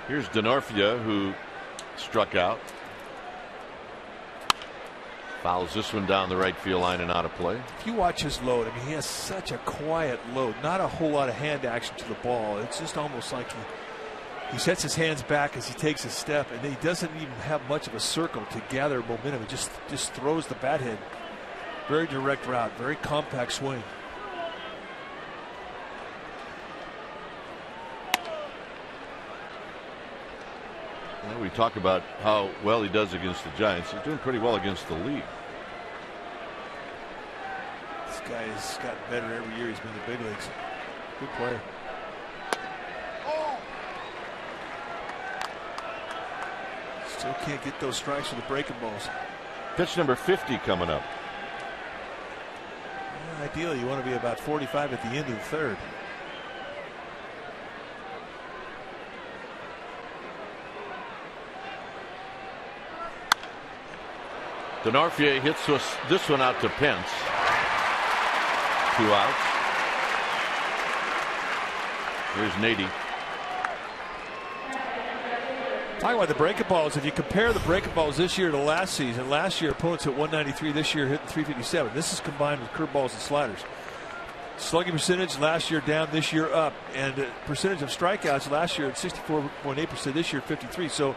Here's Denorfia, who struck out. Fouls this one down the right field line and out of play. If you watch his load, I mean, he has such a quiet load. Not a whole lot of hand action to the ball. It's just almost like he sets his hands back as he takes a step, and he doesn't even have much of a circle to gather momentum. He just throws the bat head. Very direct route, very compact swing. Well, we talk about how well he does against the Giants. He's doing pretty well against the league. This guy has gotten better every year he's been in the big leagues. Good player. Still can't get those strikes with the breaking balls. Pitch number 50 coming up. Well, ideally, you want to be about 45 at the end of the third. Denorfia hits this one out to Pence. 2 outs. Here's Nady. Talking about the breaking balls, if you compare the breaking balls this year to last season, last year opponents hit 193, this year hitting 357. This is combined with curveballs and sliders. Slugging percentage last year down, this year up, and percentage of strikeouts last year at 64.8%, this year 53. So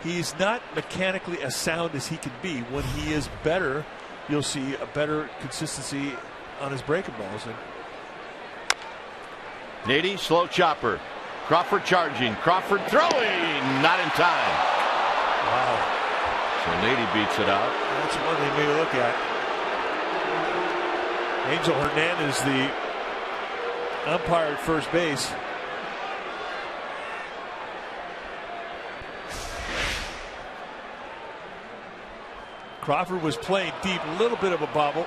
he's not mechanically as sound as he can be. When he is better, you'll see a better consistency on his breaking balls. Nady, slow chopper. Crawford charging. Crawford throwing. Not in time. Wow. So Nady beats it out. That's one they may look at. Angel Hernandez, the umpire at first base. Crawford was playing deep, a little bit of a bobble.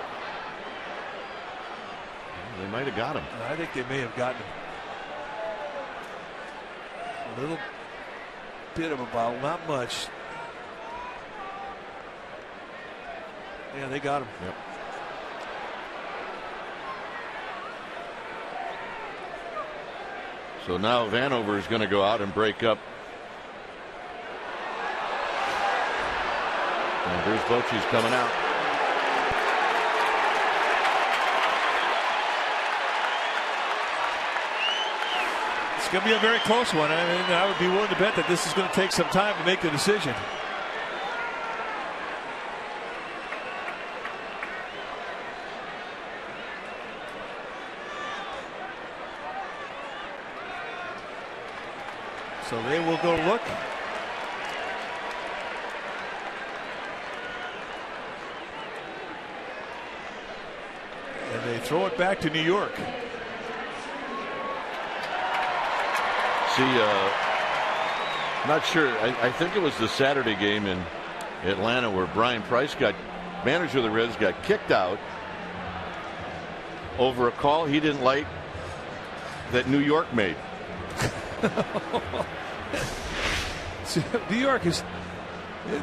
They might have got him. I think they may have gotten him. A little bit of a bobble, not much. Yeah, they got him. Yep. So now Vanover is going to go out and break up. And Bruce Bochy's coming out. It's going to be a very close one. I mean, I would be willing to bet that this is going to take some time to make the decision. So they will go look. And they throw it back to New York. See, not sure. I think it was the Saturday game in Atlanta where Brian Price, manager of the Reds, got kicked out over a call he didn't like that New York made. See, New York is,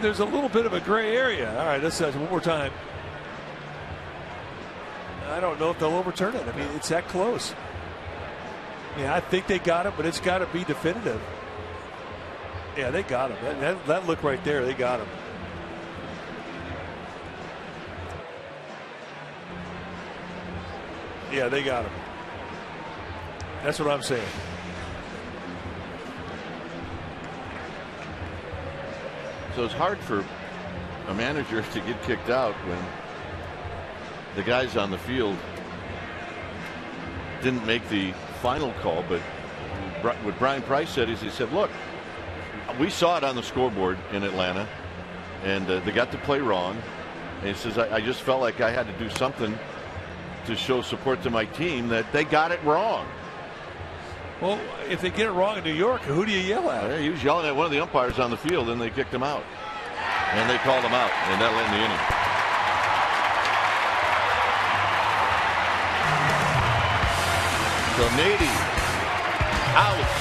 there's a little bit of a gray area. All right, let's one more time. I don't know if they'll overturn it. I mean, it's that close. Yeah, I think they got it, but it's got to be definitive. Yeah, they got him. That look right there, they got him. Yeah, they got him. That's what I'm saying. So it's hard for a manager to get kicked out when the guys on the field didn't make the final call. But what Brian Price said is, he said, look, we saw it on the scoreboard in Atlanta, and they got to play wrong. And he says, I just felt like I had to do something to show support to my team that they got it wrong. Well, if they get it wrong in New York, who do you yell at? He was yelling at one of the umpires on the field, and they kicked him out. And they called him out, and that'll end the inning. So Nady out.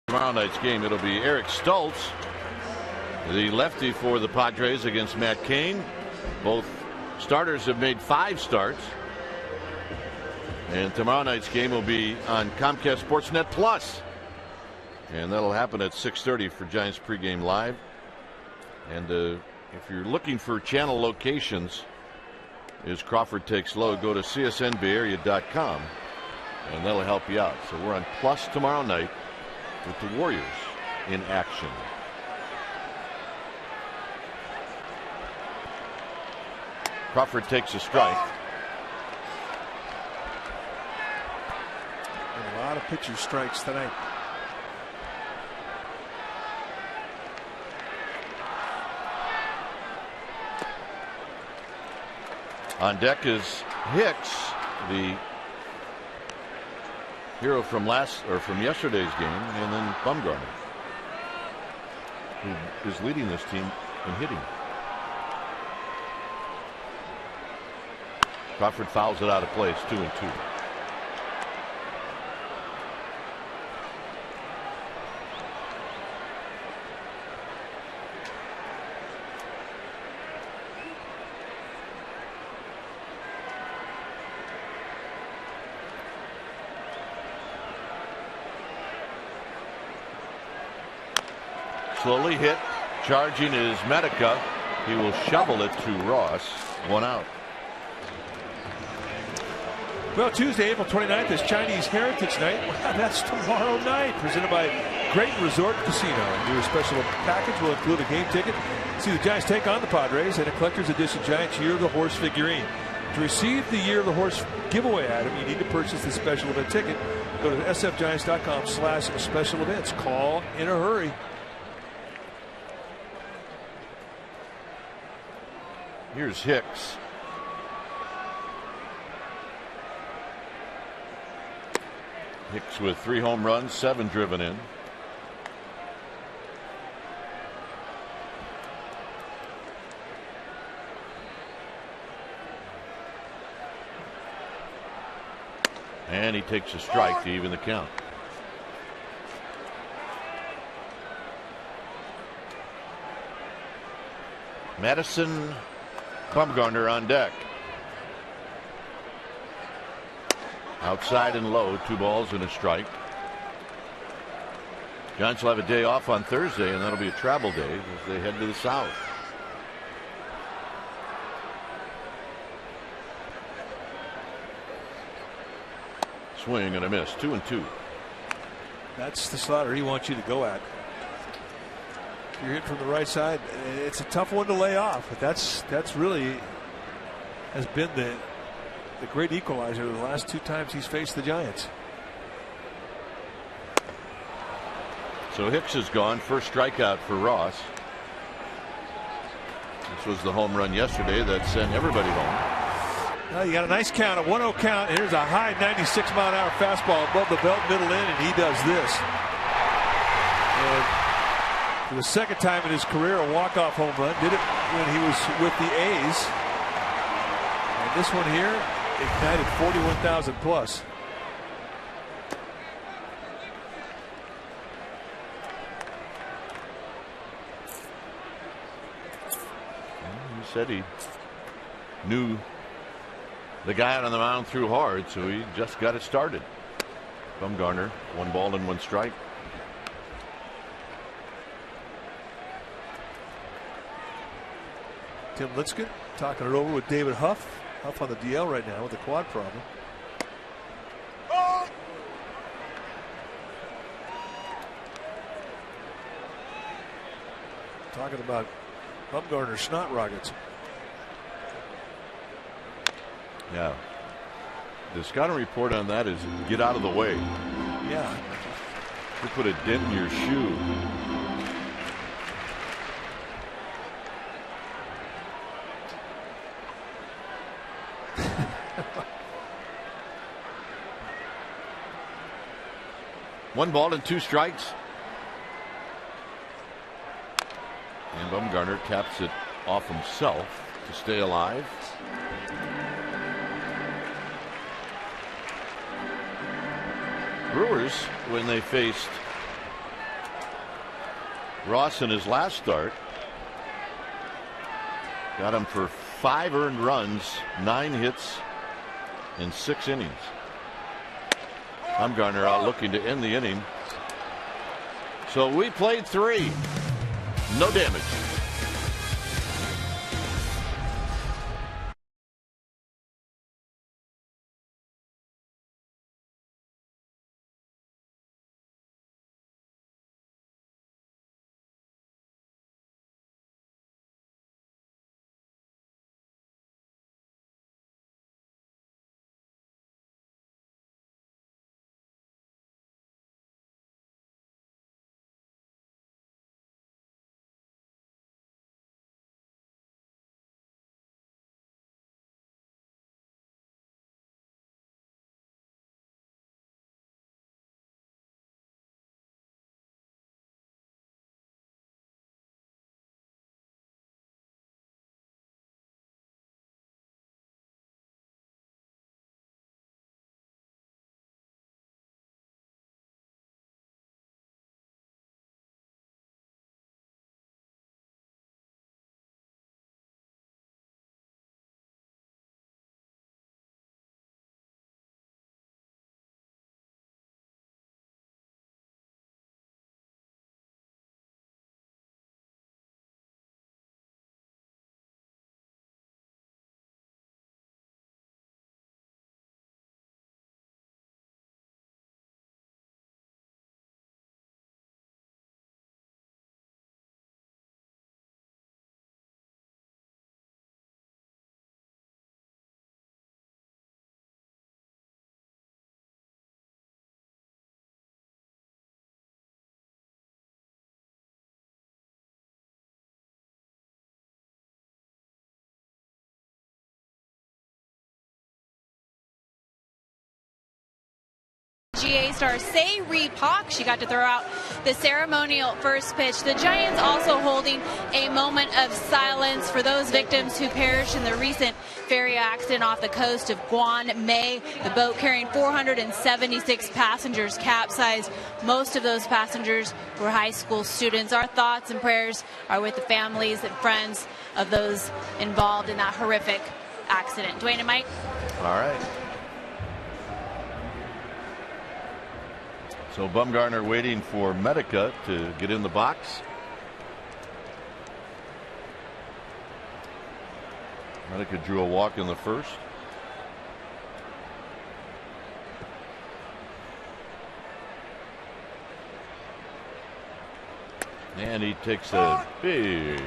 Tomorrow night's game, it'll be Eric Stultz, the lefty for the Padres, against Matt Cain. Both starters have made 5 starts. And tomorrow night's game will be on Comcast Sportsnet Plus. And that'll happen at 6:30 for Giants pregame live. And if you're looking for channel locations as Crawford takes low, go to csnbayarea.com and that'll help you out. So we're on Plus tomorrow night with the Warriors in action. Crawford takes a strike. And a lot of pitcher strikes tonight. On deck is Hicks, the hero from yesterday's game, and then Bumgarner, who is leading this team in hitting. Crawford fouls it out of place, 2-2. Slowly hit. Charging is Medica. He will shovel it to Ross. 1 out. Well, Tuesday, April 29th is Chinese Heritage Night. Wow, that's tomorrow night. Presented by Great Resort Casino. Your special package will include a game ticket. See the Giants take on the Padres and a collector's edition Giants Year of the Horse figurine. To receive the Year of the Horse giveaway item, you need to purchase the special event ticket. Go to sfgiants.com/special events. Call in a hurry. Here's Hicks. Hicks with 3 home runs, 7 driven in. And he takes a strike to even the count. Madison Bumgarner on deck. Outside and low, 2 balls and a strike. Giants will have a day off on Thursday, and that'll be a travel day as they head to the south. Swing and a miss. 2-2. That's the slaughter he wants you to go at. If you're hitting from the right side, it's a tough one to lay off, but that's really has been the great equalizer the last 2 times he's faced the Giants. So Hicks is gone. First strikeout for Ross. This was the home run yesterday that sent everybody home. Well, you got a nice count, a 1-0 count. Here's a high 96-mile-an-hour fastball above the belt, middle in, and he does this. And for the second time in his career, a walk-off home run. Did it when he was with the A's. And this one here ignited 41,000 plus. He said he knew the guy out on the mound threw hard, so he just got it started. Bumgarner, 1 ball and 1 strike. Tim Lincecum talking it over with David Huff. Huff on the DL right now with a quad problem. Talking about Bumgarner snot rockets. Yeah. The scouting report on that is get out of the way. Yeah. You put a dent in your shoe. One ball and 2 strikes. And Bumgarner taps it off himself to stay alive. Brewers, when they faced Ross in his last start, got him for 5 earned runs, 9 hits, in 6 innings. Bumgarner out looking to end the inning. So we played 3. No damage. PGA star Say-Ri Pak. She got to throw out the ceremonial first pitch. The Giants also holding a moment of silence for those victims who perished in the recent ferry accident off the coast of Guam, May. The boat carrying 476 passengers capsized. Most of those passengers were high school students. Our thoughts and prayers are with the families and friends of those involved in that horrific accident. Dwayne and Mike. All right. So Bumgarner waiting for Medica to get in the box. Medica drew a walk in the first. And he takes a big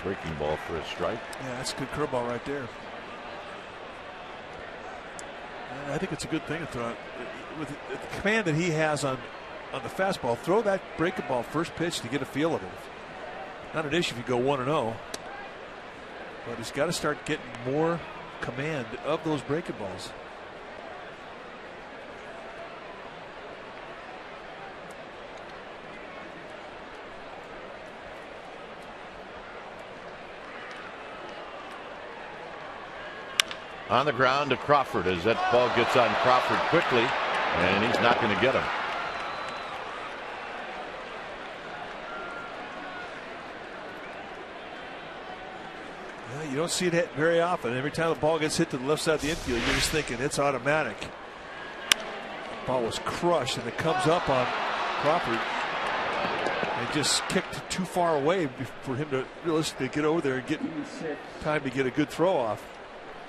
breaking ball for a strike. Yeah, that's a good curveball right there. I think it's a good thing to throw it. With the command that he has on the fastball, throw that breaking ball first pitch to get a feel of it. Not an issue if you go 1-0. But he's got to start getting more command of those breaking balls. On the ground to Crawford as that ball gets on Crawford quickly, and he's not going to get him. You don't see it hit very often. Every time the ball gets hit to the left side of the infield, you're just thinking it's automatic. The ball was crushed, and it comes up on Crawford. And just kicked too far away for him to realistically get over there and get time to get a good throw off.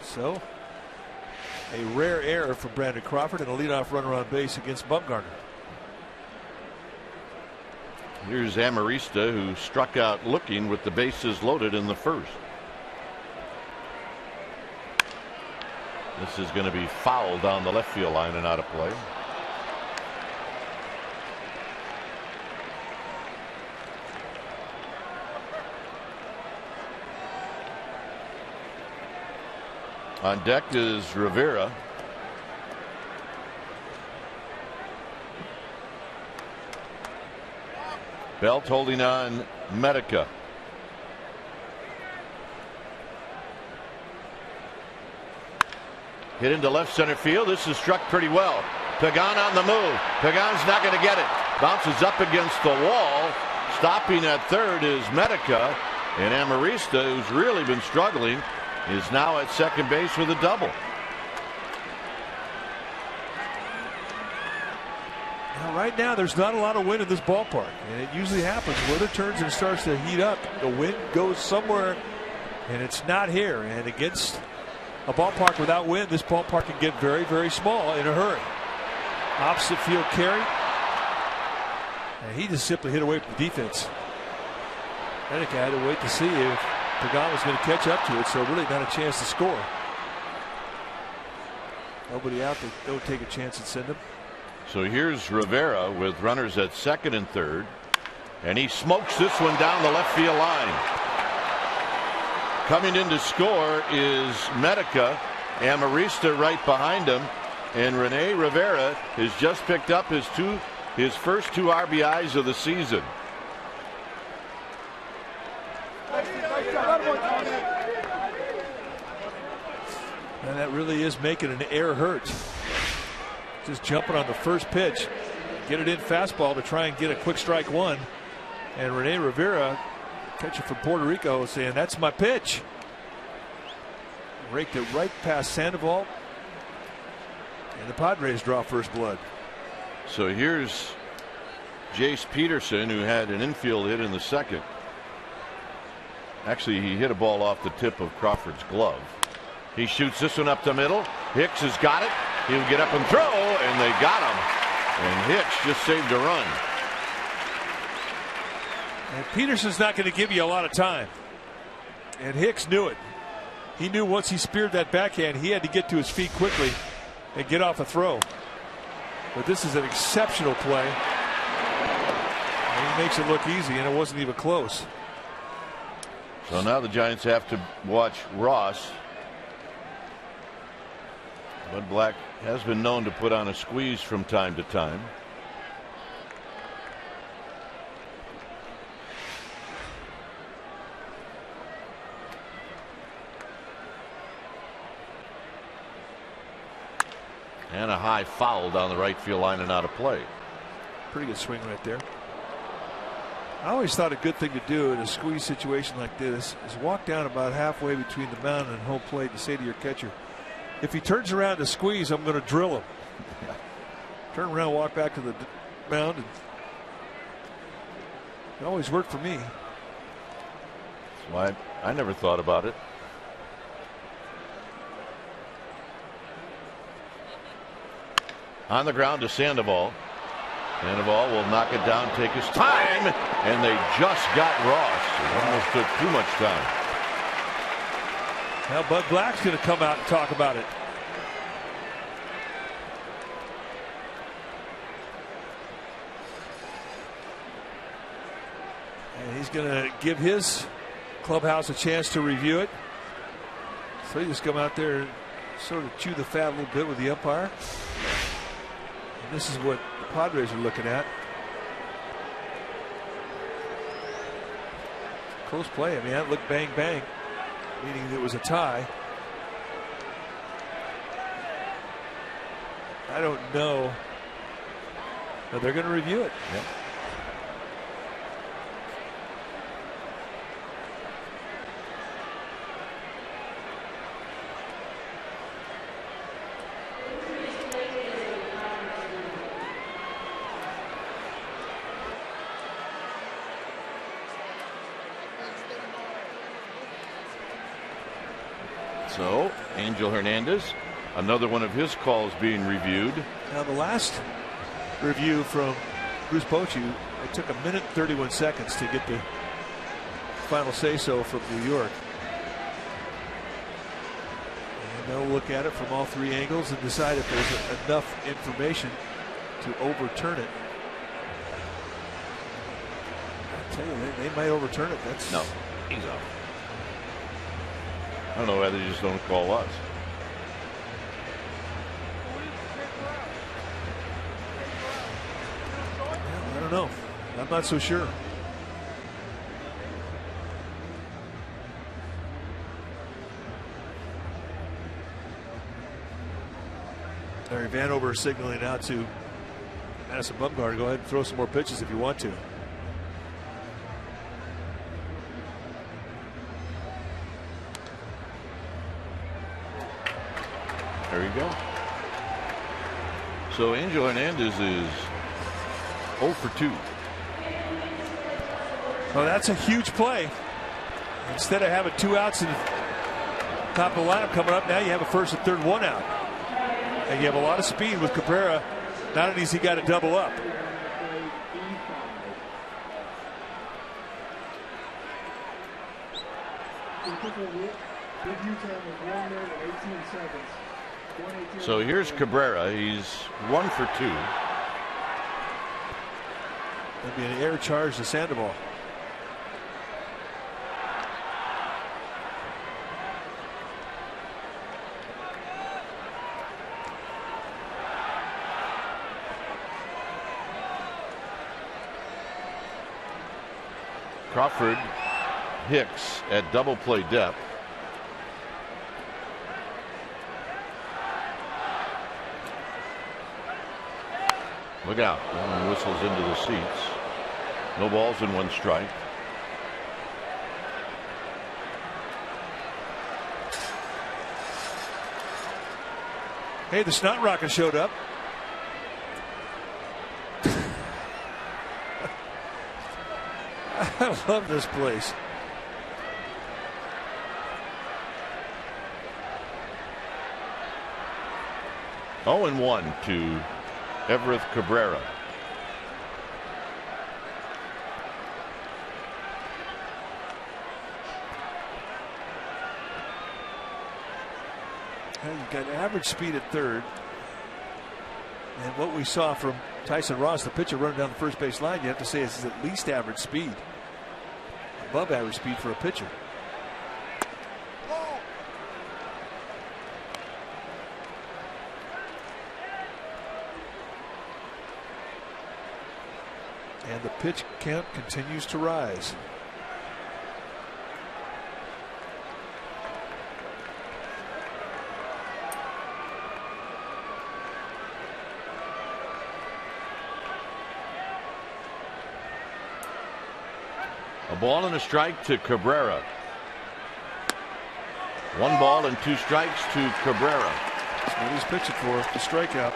So, a rare error for Brandon Crawford and a leadoff runner on base against Bumgarner. Here's Amarista, who struck out looking with the bases loaded in the first. This is going to be foul down the left field line and out of play. On deck is Rivera. Belt holding on Medica. Hit into left center field. This is struck pretty well. Pagan on the move. Pagan's not going to get it. Bounces up against the wall. Stopping at third is Medica. And Amarista, who's really been struggling, is now at second base with a double. Now, right now, there's not a lot of wind in this ballpark, and it usually happens. Weather turns and starts to heat up. The wind goes somewhere, and it's not here. And against a ballpark without wind, this ballpark can get very, very small in a hurry. Opposite field carry, and he just simply hit away from the defense. Medica had to wait to see if Pagan was going to catch up to it, so really not a chance to score. Nobody out there, don't take a chance and send him. So here's Rivera with runners at second and third, and he smokes this one down the left field line. Coming in to score is Medica. Amarista right behind him, and Rene Rivera has just picked up his first two RBIs of the season. And that really is making an error hurt. Just jumping on the first pitch, get it in fastball to try and get a quick strike one. And Rene Rivera, catcher from Puerto Rico, saying that's my pitch. Raked it right past Sandoval, and the Padres draw first blood. So here's Jace Peterson, who had an infield hit in the second. Actually, he hit a ball off the tip of Crawford's glove. He shoots this one up the middle. Hicks has got it. He'll get up and throw, and they got him. And Hicks just saved a run. And Peterson's not going to give you a lot of time. And Hicks knew it. He knew once he speared that backhand, he had to get to his feet quickly and get off a throw. But this is an exceptional play. And he makes it look easy, and it wasn't even close. So now the Giants have to watch Ross. Bud Black Has been known to put on a squeeze from time to time. And a high foul down the right field line and out of play. Pretty good swing right there. I always thought a good thing to do in a squeeze situation like this is walk down about halfway between the mound and home plate and say to your catcher, if he turns around to squeeze, I'm going to drill him. Turn around, walk back to the mound. And it always worked for me. That's why I never thought about it. On the ground to Sandoval. Sandoval will knock it down, take his time, and they just got Ross. It almost took too much time. Now Bud Black's going to come out and talk about it. And he's going to give his clubhouse a chance to review it. So he just come out there and sort of chew the fat a little bit with the umpire. And this is what the Padres are looking at. Close play. I mean, that looked bang bang, meaning it was a tie. I don't know. But they're going to review it. Yep. So, Angel Hernandez, another one of his calls being reviewed. Now, the last review from Bruce Bochy, it took 1 minute 31 seconds to get the final say-so from New York. And they'll look at it from all three angles and decide if there's enough information to overturn it. I'll tell you, they might overturn it. That's no, he's out. I don't know why they just don't call us. I don't know. I'm not so sure. Larry Vanover signaling out to Madison Bumgarner. Go ahead and throw some more pitches if you want to. There you go. So Angel Hernandez is 0 for 2. Well, that's a huge play. Instead of having 2 outs in the top of the lineup coming up, now you have a first and third 1 out. And you have a lot of speed with Cabrera. Not only has he got to double up. So here's Cabrera. He's 1 for 2. That'd be an air charge to Sandoval. Crawford, Hicks at double play depth. Look out. One whistles into the seats. No balls and 1 strike. Hey, the Snot Rocket showed up. I love this place. Oh, and 1 to Everett Cabrera. You've got average speed at third. And what we saw from Tyson Ross, the pitcher running down the first base line, you have to say it's at least average speed. Above average speed for a pitcher. And the pitch count continues to rise. A ball and a strike to Cabrera. 1 ball and 2 strikes to Cabrera. That's what he's pitching for, the strikeout.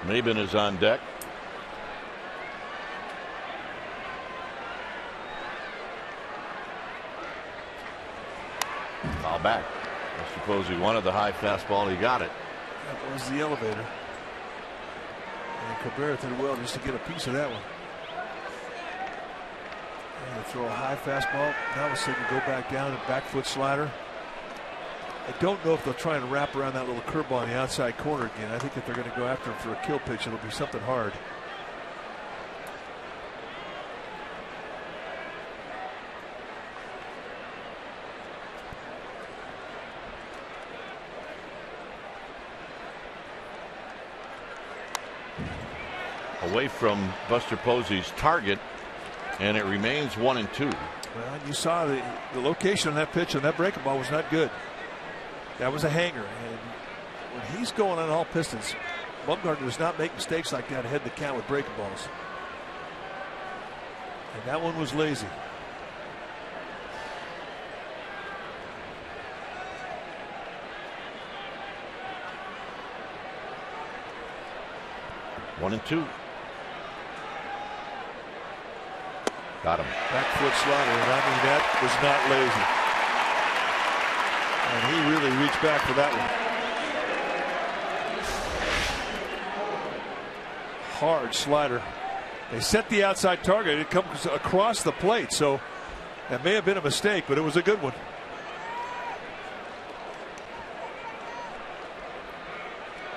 Maben is on deck. Foul back. I suppose he wanted the high fastball. He got it. That was the elevator. And Cabrera did well just to get a piece of that one. And to throw a high fastball. Now it's going to go back down and back foot slider. I don't know if they'll try and wrap around that little curveball on the outside corner again. I think if they're going to go after him for a kill pitch, it'll be something hard. Away from Buster Posey's target, and it remains 1-2. Well, you saw the location on that pitch on that breaking ball was not good. That was a hanger, and when he's going on all pistons, Bumgarner does not make mistakes like that ahead of the count with breaking balls. And that one was lazy. One and two. Got him. Back foot slider, and I mean that was not lazy. And he really reached back for that one. Hard slider. They set the outside target. It comes across the plate, so that may have been a mistake, but it was a good one.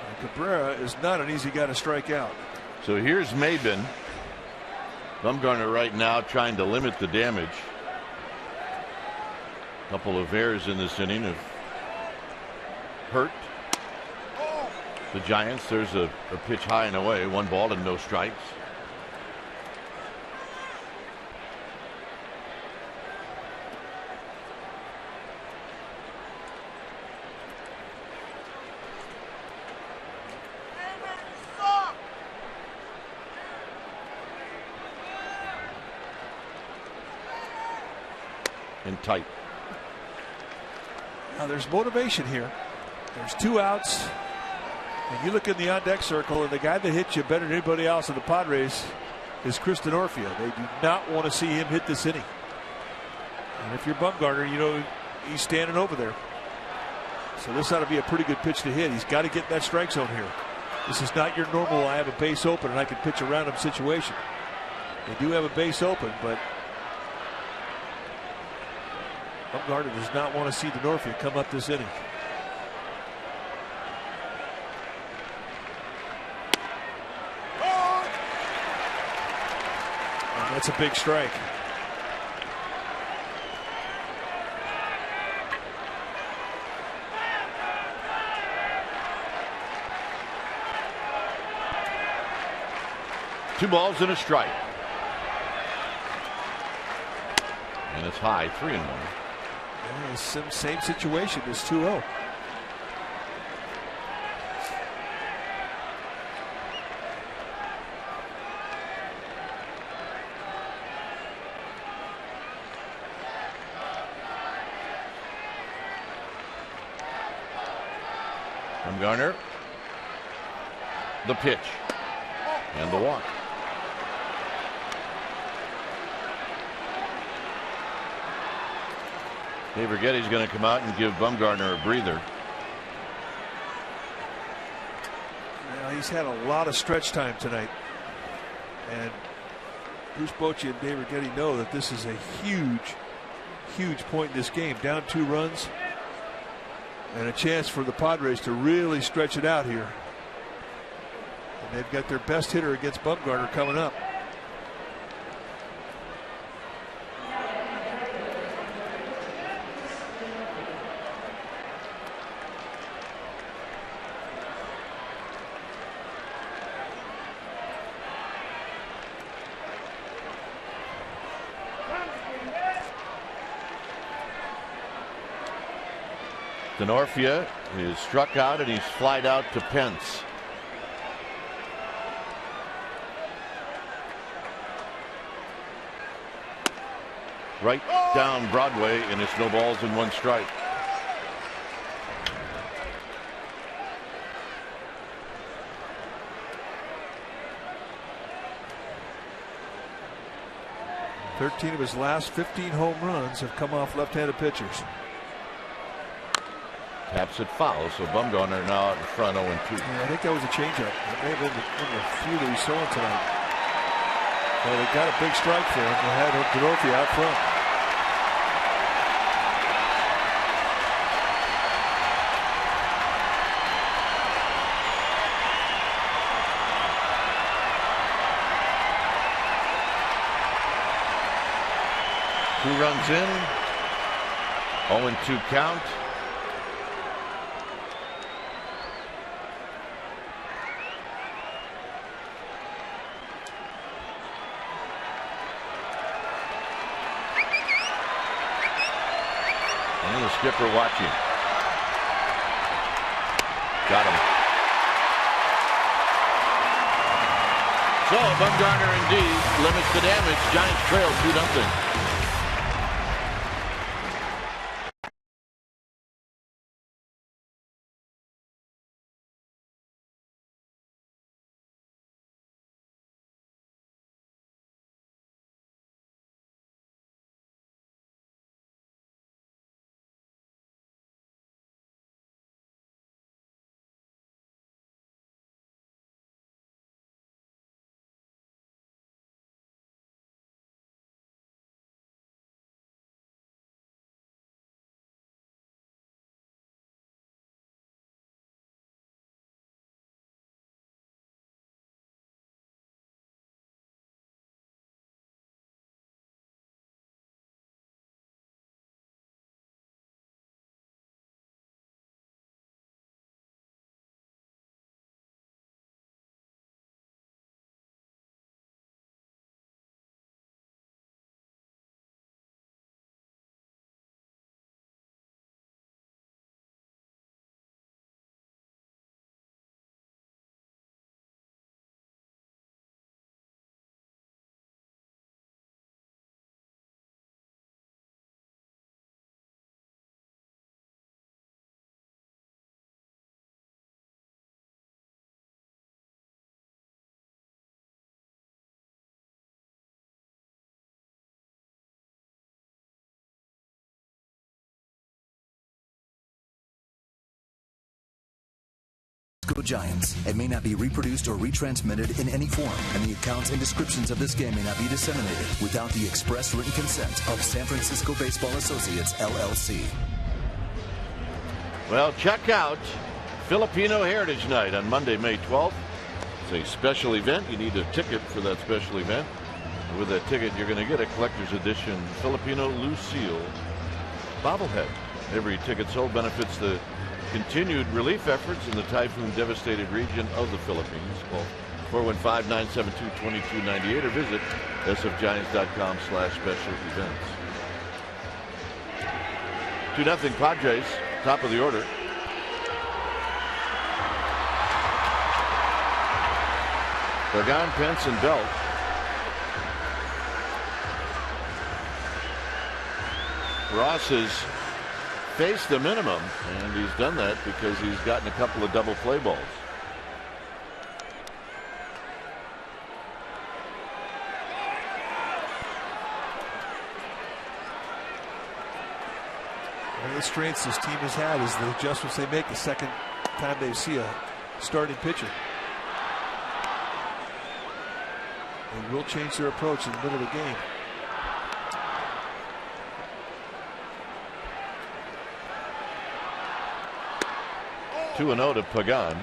And Cabrera is not an easy guy to strike out. So here's Maben. Bumgarner right now trying to limit the damage. A couple of errors in this inning have hurt the Giants. There's a pitch high and away. 1 ball and no strikes. And tight. Now there's motivation here. There's 2 outs. And you look in the on-deck circle, and the guy that hits you better than anybody else in the Padres is Kristen Orfia. They do not want to see him hit this inning. And if you're Bumgarner, you know he's standing over there. So this ought to be a pretty good pitch to hit. He's got to get in that strike zone here. This is not your normal, I have a base open and I can pitch around him situation. They do have a base open, but Bumgarner does not want to see the Norfolk come up this inning. And that's a big strike. Two balls and a strike. And it's high, 3-1. Yeah, same situation as 2-0. Bumgarner. The pitch. And the walk. Dave Righetti's going to come out and give Bumgarner a breather. Well, he's had a lot of stretch time tonight. And Bruce Bochy and Dave Righetti know that this is a huge point in this game. Down 2 runs. And a chance for the Padres to really stretch it out here. And they've got their best hitter against Bumgarner coming up. Denorfia is struck out and he's flied out to Pence. Right down Broadway, and it's no balls and one strike. Of his last 15 home runs have come off left-handed pitchers. Taps it foul, so Bumgarner now out in front 0-2. Yeah, I think that was a changeup. It may have been the few that we saw tonight. Well, they got a big strike for him. They had Denorfia out front. Two runs in, 0-2 count. And the skipper watching. Got him. So Bumgarner indeed limits the damage. Giants trail 2-0. Go Giants and may not be reproduced or retransmitted in any form, and the accounts and descriptions of this game may not be disseminated without the express written consent of San Francisco Baseball Associates, LLC. Well, check out Filipino Heritage Night on Monday, May 12th. It's a special event. You need a ticket for that special event. And with that ticket, you're going to get a collector's edition Filipino Lucille bobblehead. Every ticket sold benefits the continued relief efforts in the typhoon-devastated region of the Philippines. Call 415-972-2298 or visit sfgiants.com/special events. 2-0 Padres, top of the order. Pagan, Pence, and Belt. Ross has faced the minimum, and he's done that because he's gotten a couple of double play balls. One of the strengths this team has had is the adjustments they make the second time they see a starting pitcher. They will change their approach in the middle of the game. Two 2-0 to Pagan.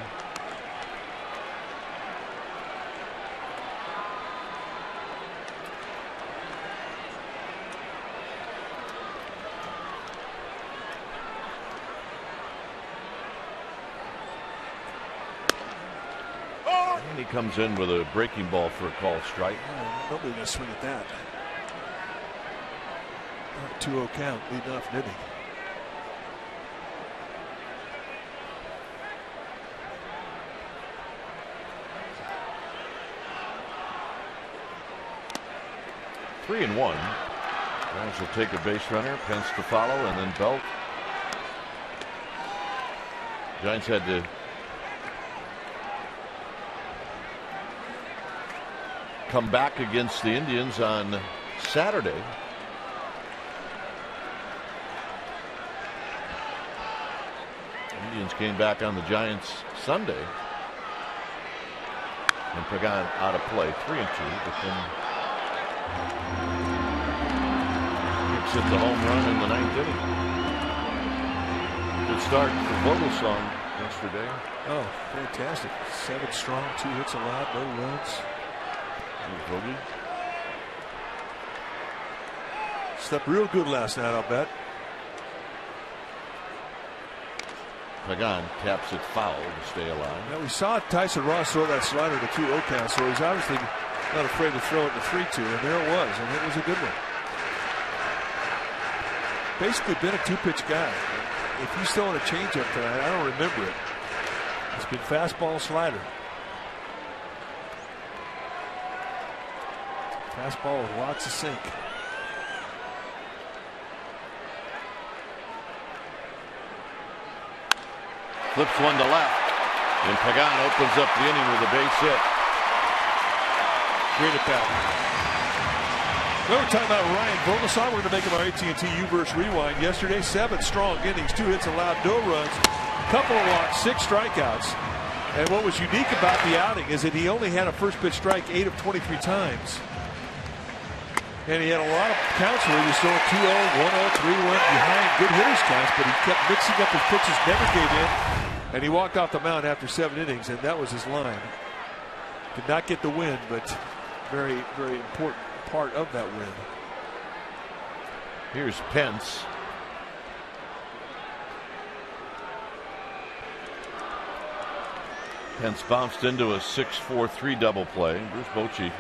And he comes in with a breaking ball for a call strike. Oh, nobody gonna swing at that. 2-0 count, leading off an inning. 3-1. Giants will take a base runner, Pence to follow, and then Belt. Giants had to come back against the Indians on Saturday. Indians came back on the Giants Sunday. And Pagan out of play, 3-2, but then Hicks hit the home run in the 9th inning. Good start for Vogelsong yesterday. Oh, fantastic. 7 strong, 2 hits allowed, no runs. Vogel. Slept real good last night, I'll bet. Pagan taps it foul to stay alive. Now we saw Tyson Ross throw that slider to 2-0 count, so he's obviously not afraid to throw it to 3-2, and there it was, and it was a good one. Basically been a 2-pitch guy. If he's throwing a changeup tonight, I don't remember it. It's been fastball, slider. Fastball with lots of sink. Flips one to left, and Pagan opens up the inning with a base hit. Great at bat. Well, we're talking about Ryan Vogelsong. We're going to make him our AT&T U-verse rewind. Yesterday, 7 strong innings, 2 hits allowed, no runs, couple of walks, 6 strikeouts. And what was unique about the outing is that he only had a first pitch strike 8 of 23 times. And he had a lot of counts where he was throwing 2-0, 1-0, 3-1 behind good hitters counts, but he kept mixing up his pitches, never gave in, and he walked off the mound after 7 innings, and that was his line. Did not get the win, but very, very important part of that win. Here's Pence. Pence bounced into a 6-4-3 double play. Bruce Bochy.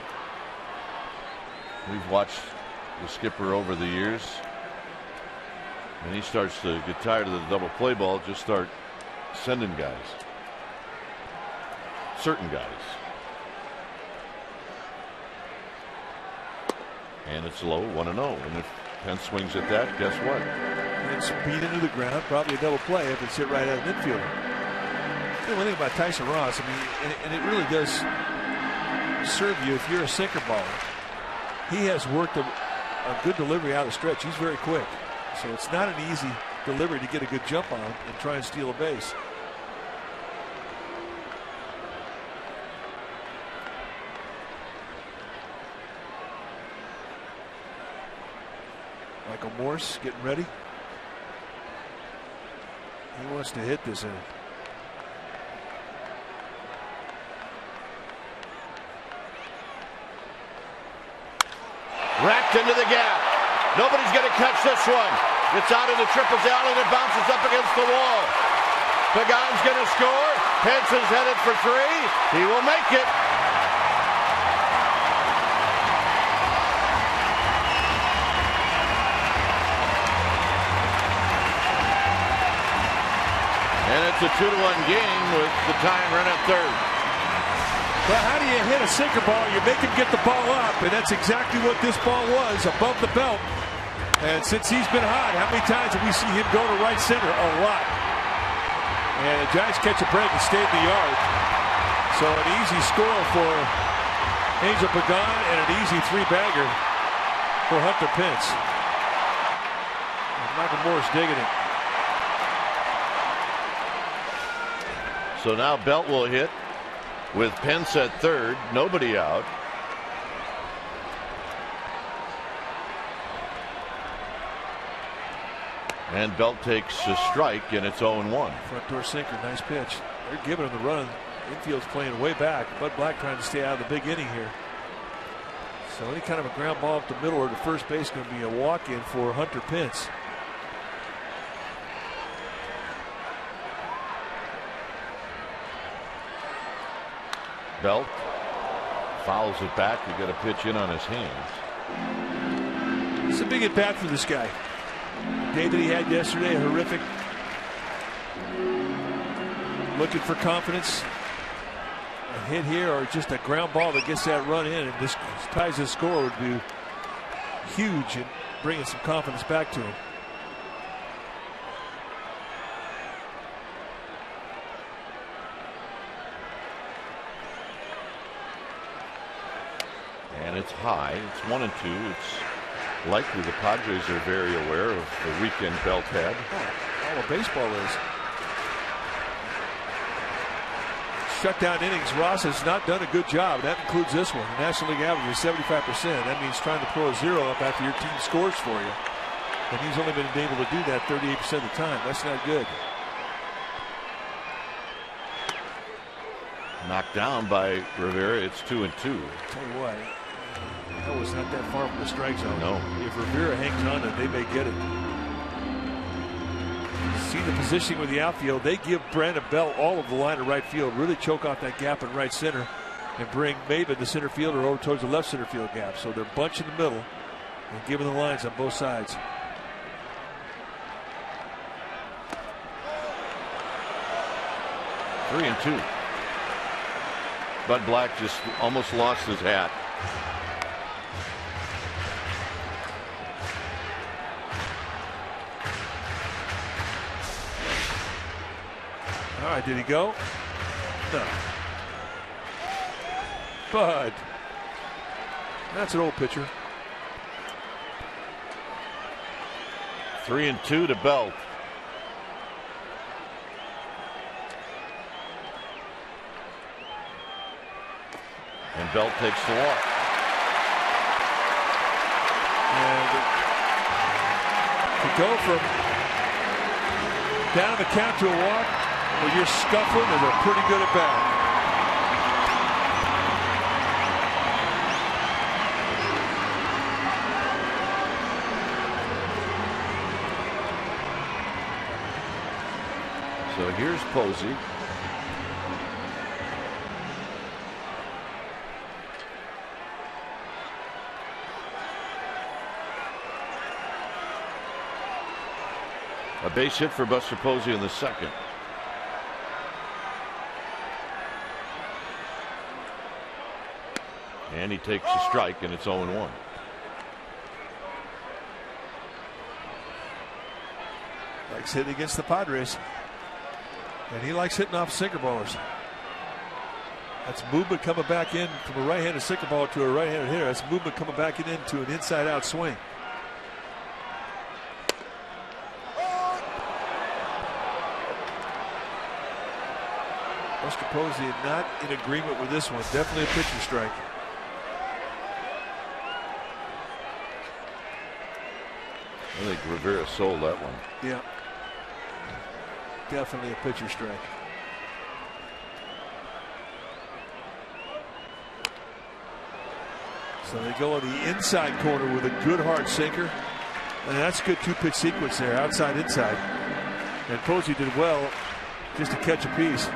We've watched the skipper over the years, and he starts to get tired of the double play ball, just start sending guys, certain guys. And it's low, 1-0. And if Pence swings at that, guess what? It's beat into the ground, probably a double play if it's hit right out of midfielder. The one thing about Tyson Ross, I mean, and it really does serve you if you're a sinker baller. He has worked a good delivery out of stretch. He's very quick. So it's not an easy delivery to get a good jump on and try and steal a base. Michael Morse getting ready. He wants to hit this in. Racked into the gap. Nobody's going to catch this one. It's out in the triple down and it bounces up against the wall. Pagan's going to score. Pence is headed for 3. He will make it. And it's a 2-1 game with the tying run at third. Well, how do you hit a sinker ball? You make him get the ball up, and that's exactly what this ball was, above the belt. And since he's been hot, how many times have we seen him go to right center? A lot. And the Giants catch a break and stay in the yard. So an easy score for Angel Pagan and an easy 3-bagger for Hunter Pence. And Michael Morse digging it. So now Belt will hit with Pence at third, nobody out. And Belt takes a strike, and it's 0-1. Front door sinker, nice pitch. They're giving him the run. Infield's playing way back. Bud Black trying to stay out of the big inning here. So any kind of a ground ball up the middle or to first base is going to be a walk-in for Hunter Pence. Belt fouls it back. You got a pitch in on his hands. It's a big at bat for this guy. The day that he had yesterday, horrific. Looking for confidence. A hit here or just a ground ball that gets that run in and this ties his score would be huge in bringing some confidence back to him. And it's high. It's 1-2. It's likely the Padres are very aware of the weekend Belt had. All of baseball is. Shutdown innings, Ross has not done a good job. That includes this one. The National League average is 75%. That means trying to throw a zero up after your team scores for you. And he's only been able to do that 38% of the time. That's not good. Knocked down by Rivera. It's 2-2. Tell you what, that was not that far from the strike zone. No. If Rivera hangs on to it, they may get it. See the positioning with the outfield. They give Brandon Belt all of the line of right field. Really choke off that gap in right center and bring Maven, the center fielder, over towards the left center field gap. So they're bunched in the middle and giving the lines on both sides. Three and two. Bud Black just almost lost his hat. All right, did he go? No. Bud. That's an old pitcher. 3-2 to Belt. And Belt takes the walk. And to go from down the count to a walk, when you're scuffling, they're pretty good at bat. So here's Posey. A base hit for Buster Posey in the second. And he takes a strike, and it's 0-1. Likes hitting against the Padres. And he likes hitting off sinker ballers. That's movement coming back in from a right-handed sinker ball to a right-handed hitter. That's movement coming back into an inside-out swing. Buster Posey not in agreement with this one. Definitely a pitcher strike. I think Rivera sold that one. Yeah. Definitely a pitcher strike. So they go on the inside corner with a good hard sinker. And that's a good two-pitch sequence there, outside, inside. And Posey did well just to catch a piece.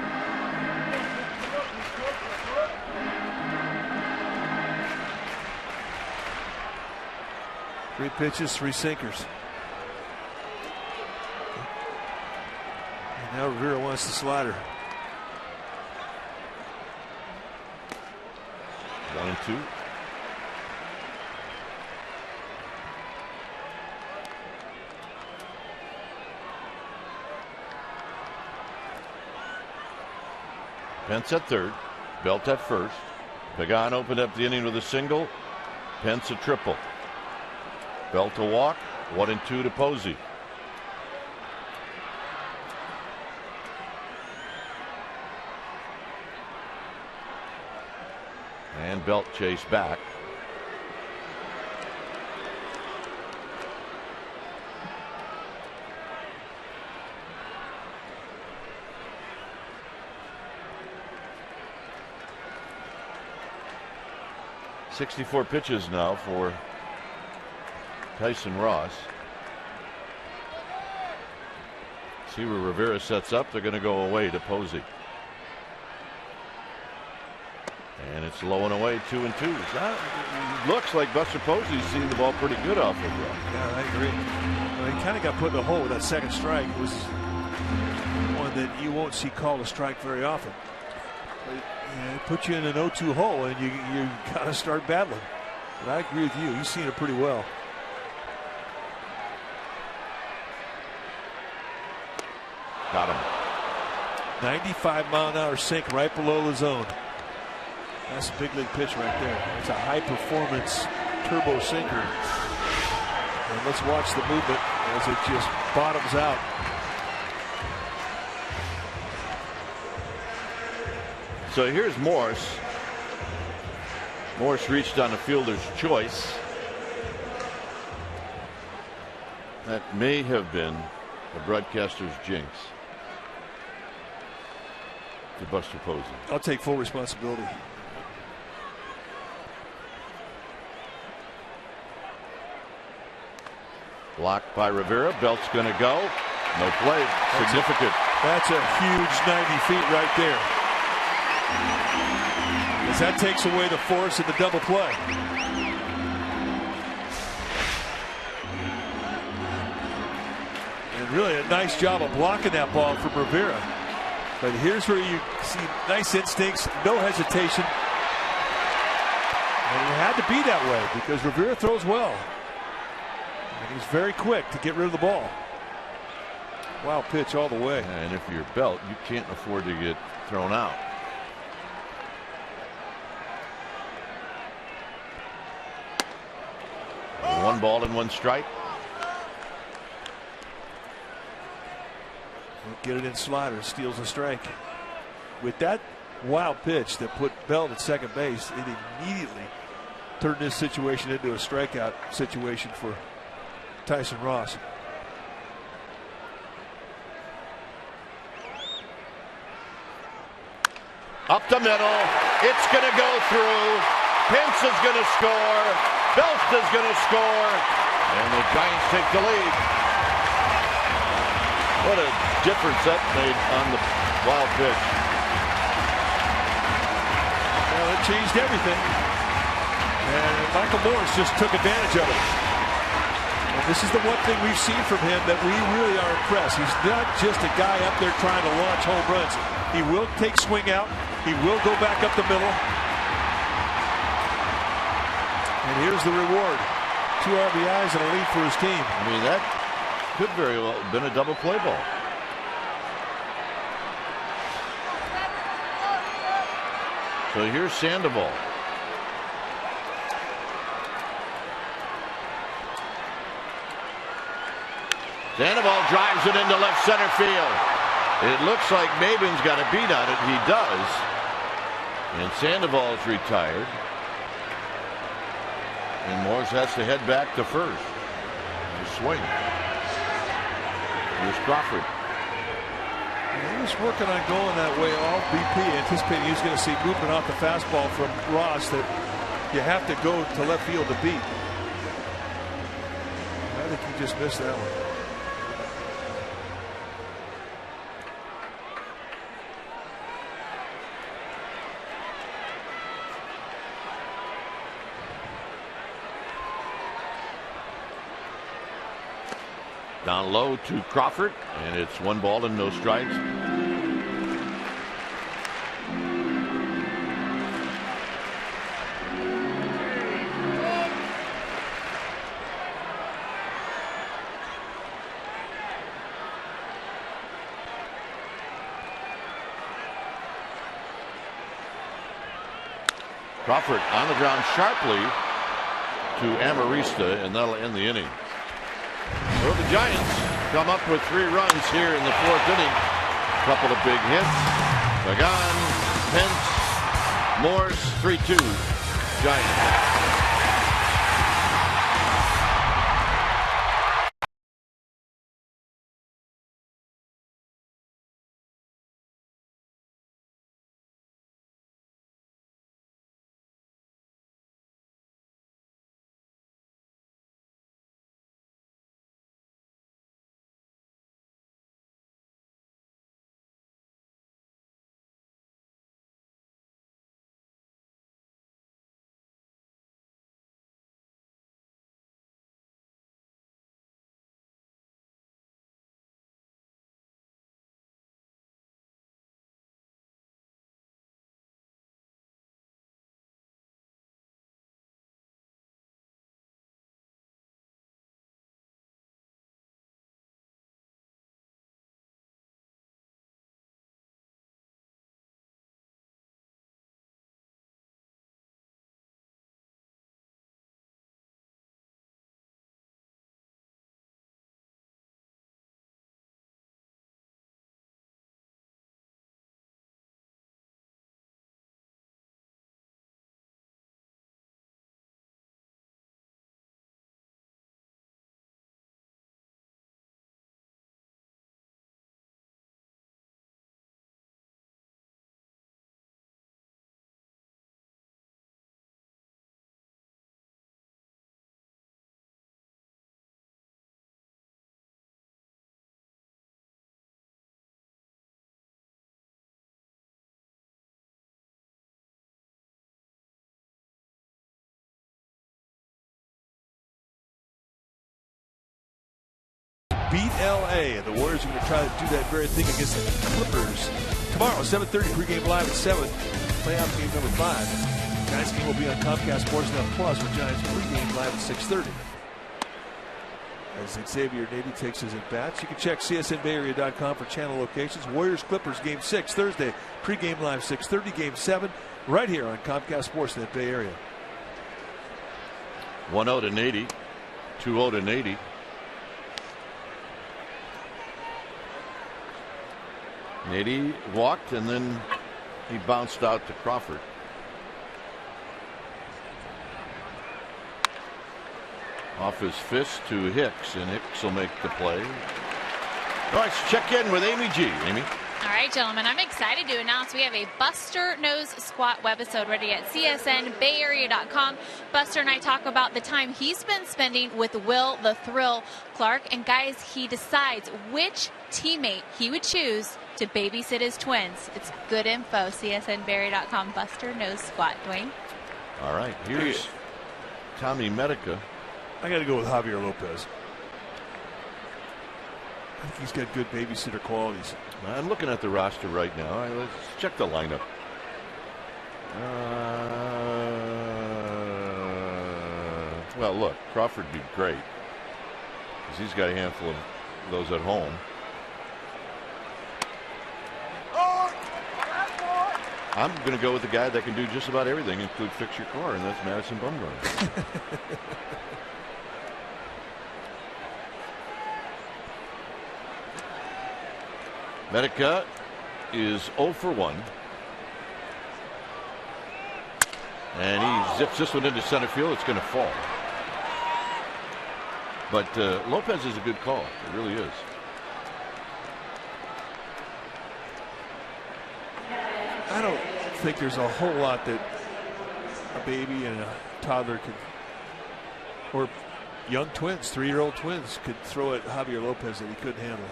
Three pitches, three sinkers. And now Rivera wants the slider. 1-2. Pence at third, Belt at first. Pagan opened up the inning with a single. Pence a triple. Belt a walk. 1-2 to Posey. And Belt chased back. .64 pitches now for Tyson Ross. See where Rivera sets up. They're going to go away to Posey. And it's low and away, 2-2. It looks like Buster Posey's seeing the ball pretty good off of him. Yeah, I agree. Well, he kind of got put in a hole with that second strike. It was one that you won't see called a strike very often. It puts you in an 0-2 hole, and you got to start battling. But I agree with you. He's seen it pretty well. Got him. 95-mile-an-hour sink right below the zone. That's a big league pitch right there. It's a high-performance turbo sinker. And let's watch the movement as it just bottoms out. So here's Morse. Morse reached on a fielder's choice. That may have been the broadcaster's jinx to Buster Posey. I'll take full responsibility. Blocked by Rivera. Belt's going to go. No play. Significant. That's a huge 90 feet right there. As that takes away the force of the double play. And really a nice job of blocking that ball from Rivera. But here's where you see nice instincts, no hesitation. And it had to be that way because Rivera throws well. And he's very quick to get rid of the ball. Wild pitch all the way. And if you're Belt, you can't afford to get thrown out. One ball and one strike. Get it in slider, steals a strike. With that wild pitch that put Belt at second base, it immediately turned this situation into a strikeout situation for Tyson Ross. Up the middle. It's going to go through. Pence is going to score. Belt is going to score. And the Giants take the lead. What a difference that made on the wild pitch. Well, it changed everything. And Michael Morris just took advantage of it. And this is the one thing we've seen from him that we really are impressed. He's not just a guy up there trying to launch home runs. He will take swing out. He will go back up the middle. And here's the reward. 2 RBIs and a lead for his team. I mean, that could very well have been a double play ball. So here's Sandoval. Sandoval drives it into left center field. It looks like Maben's got a beat on it. He does. And Sandoval's retired. And Morris has to head back to first. To swing. Here's Crawford. He was working on going that way all BP, anticipating he was going to see movement off the fastball from Ross that you have to go to left field to beat. I think he just missed that one. Down low to Crawford, and it's 1 ball and no strikes. Crawford on the ground sharply to Amarista, and that'll end the inning. Well, the Giants come up with 3 runs here in the 4th inning. Couple of big hits. Pagan, Pence, Morse, 3-2 Giants. beat L.A. And the Warriors are going to try to do that very thing against the Clippers tomorrow, 7:30 pregame live at 7. Playoff game number 5. Giants game will be on Comcast Sportsnet Plus with Giants pregame live at 6:30. As Xavier Nady takes his at-bats. You can check csnbayarea.com for channel locations. Warriors-Clippers game 6 Thursday. Pregame live 6:30. Game 7 right here on Comcast Sportsnet Bay Area. 1-0 to Nady. 2-0 to Nady. Nady walked and then he bounced out to Crawford. Off his fist to Hicks, and Hicks will make the play. All right, let's check in with Amy G. Amy. All right, gentlemen, I'm excited to announce we have a Buster Knows Squat webisode ready at csnbayarea.com. Buster and I talk about the time he's been spending with Will the Thrill Clark. And guys, he decides which teammate he would choose to babysit his twins. It's good info. csnbayarea.com. Buster Knows Squat. Dwayne. All right, here's Tommy Medica. I got to go with Javier Lopez. I think he's got good babysitter qualities. I'm looking at the roster right now. Let's check the lineup. Well, look, Crawford would be great because he's got a handful of those at home. I'm going to go with the guy that can do just about everything, include fix your car, and that's Madison Bumgarner. Medica is 0 for 1. And he zips this one into center field. It's going to fall. But Lopez is a good call. It really is. I don't think there's a whole lot that a baby and a toddler could, or young twins, 3-year-old twins, could throw at Javier Lopez that he couldn't handle.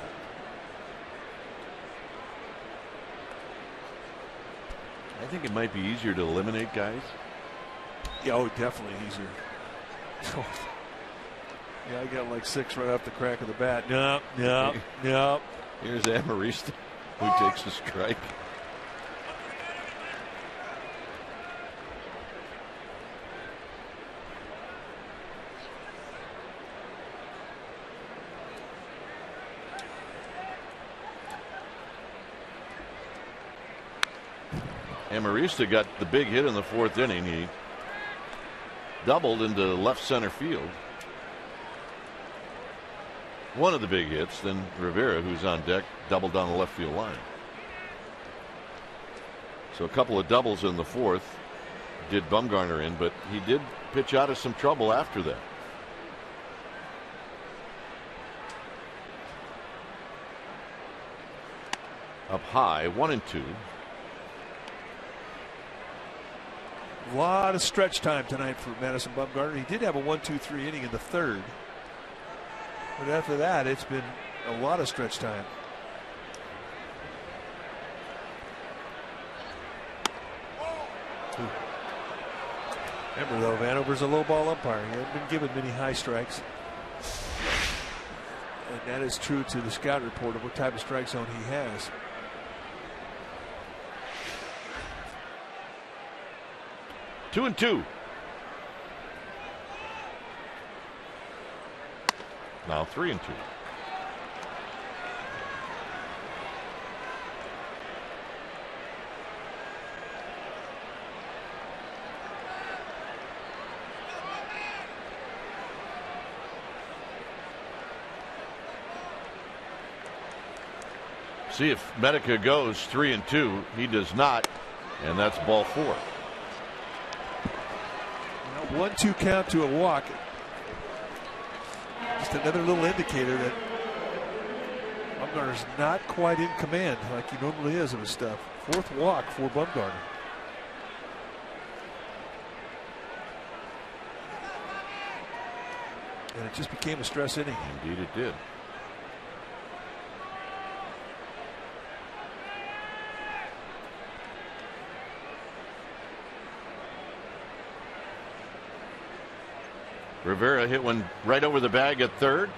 I think it might be easier to eliminate guys. Yeah, oh, definitely easier. Yeah, I got like 6 right off the crack of the bat. No. Here's Amarista, who takes the strike. Amarista got the big hit in the 4th inning. He doubled into left center field. One of the big hits. Then Rivera, who's on deck, doubled down the left field line. So a couple of doubles in the 4th did Bumgarner in, but he did pitch out of some trouble after that. Up high, 1-2. A lot of stretch time tonight for Madison Bumgarner. He did have a 1-2-3 inning in the 3rd. But after that, it's been a lot of stretch time. Remember, though, Vanover's a low ball umpire. He hasn't been given many high strikes. And that is true to the scout report of what type of strike zone he has. Two and two. Now 3-2. See if Medica goes 3-2. He does not, and that's ball 4. 1-2 count to a walk. Just another little indicator that Bumgarner's not quite in command like he normally is of his stuff. 4th walk for Bumgarner. And it just became a stress inning. Indeed it did. Rivera hit one right over the bag at 3rd.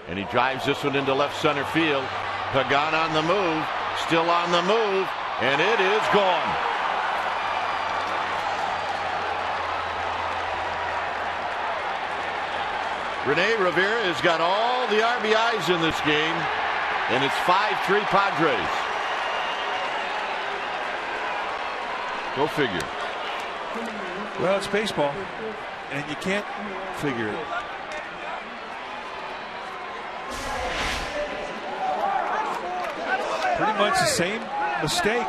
And he drives this one into left center field. Pagan on the move, still on the move, and it is gone. Rene Rivera has got all the RBIs in this game, and it's 5-3 Padres. Go figure. Well, it's baseball, and you can't figure it. Pretty much the same mistake.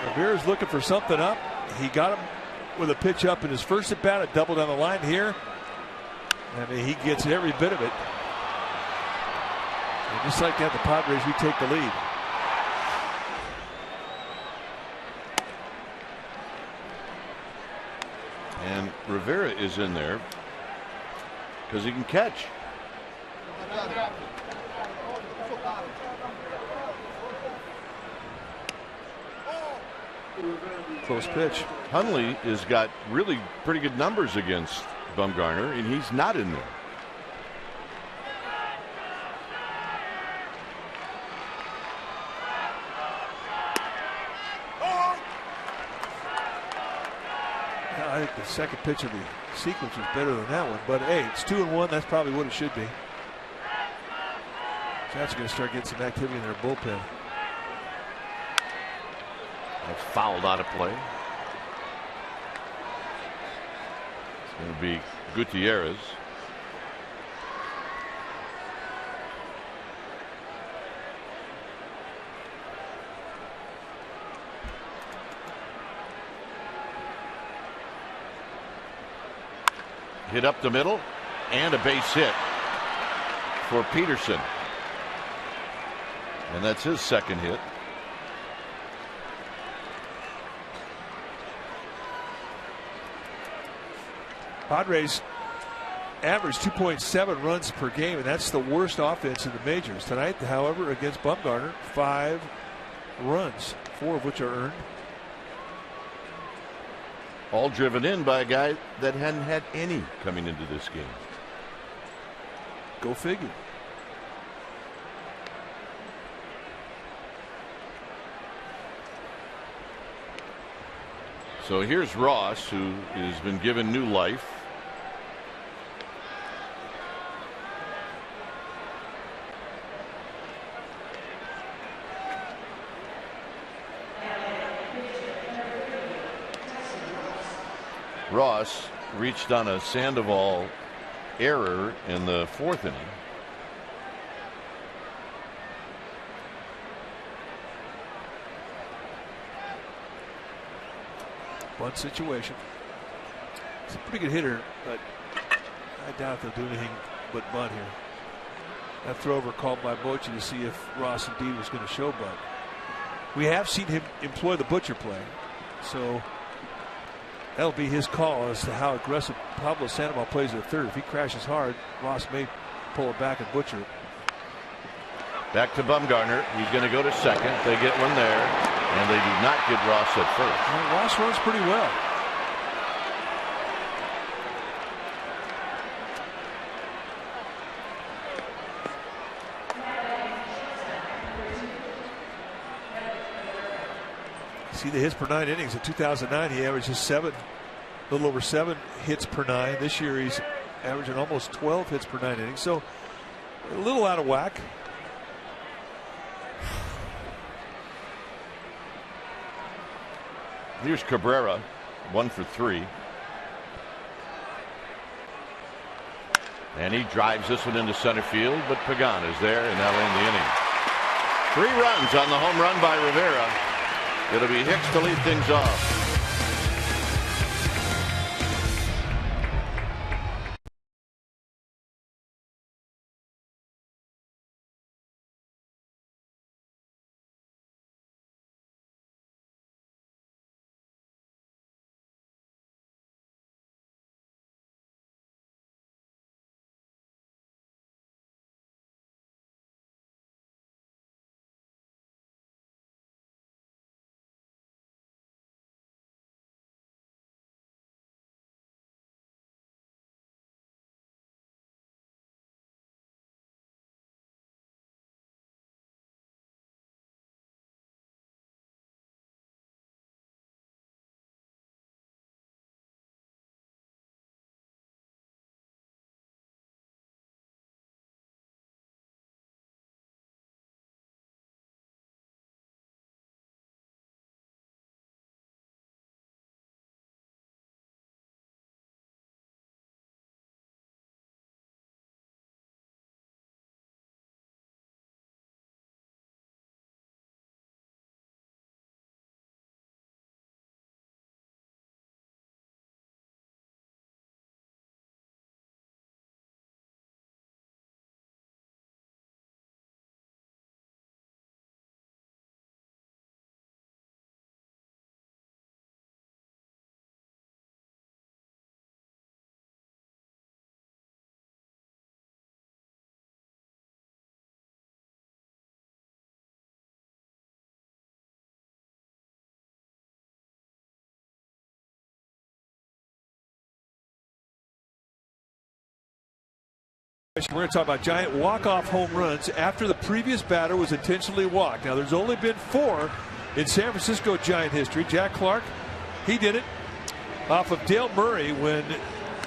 Rivera's looking for something up. He got him with a pitch up in his first at bat, a double down the line here. I mean, he gets every bit of it. And just like that, the Padres retake the lead. And Rivera is in there because he can catch. Close pitch. Hundley has got really pretty good numbers against Bumgarner, and he's not in there. I think the second pitch of the sequence was better than that one, but hey, it's 2-1. That's probably what it should be. Jets are going to start getting some activity in their bullpen. That's fouled out of play. It's going to be Gutierrez. Hit up the middle and a base hit for Peterson. And that's his second hit. Padres average 2.7 runs per game, and that's the worst offense in the majors. Tonight, however, against Bumgarner, 5 runs, 4 of which are earned. All driven in by a guy that hadn't had any coming into this game. Go figure. So here's Ross, who has been given new life. Ross reached on a Sandoval error in the 4th inning. Bunt situation. It's a pretty good hitter, but I doubt they'll do anything but bunt here. That throw over called by Bochy to see if Ross indeed was going to show bunt. We have seen him employ the butcher play, so that'll be his call as to how aggressive Pablo Sandoval plays at third. If he crashes hard, Ross may pull it back and butcher it. Back to Bumgarner. He's going to go to second. They get one there, and they do not get Ross at first. Well, Ross runs pretty well. See the hits per 9 innings. In 2009, he averages a little over 7 hits per 9. This year, he's averaging almost 12 hits per 9 innings. So a little out of whack. Here's Cabrera, 1 for 3. And he drives this one into center field, but Pagan is there, and that'll end the inning. 3 runs on the home run by Rivera. It'll be Hicks to lead things off. We're going to talk about Giant walk-off home runs after the previous batter was intentionally walked. Now, there's only been 4 in San Francisco Giant history. Jack Clark, he did it off of Dale Murray when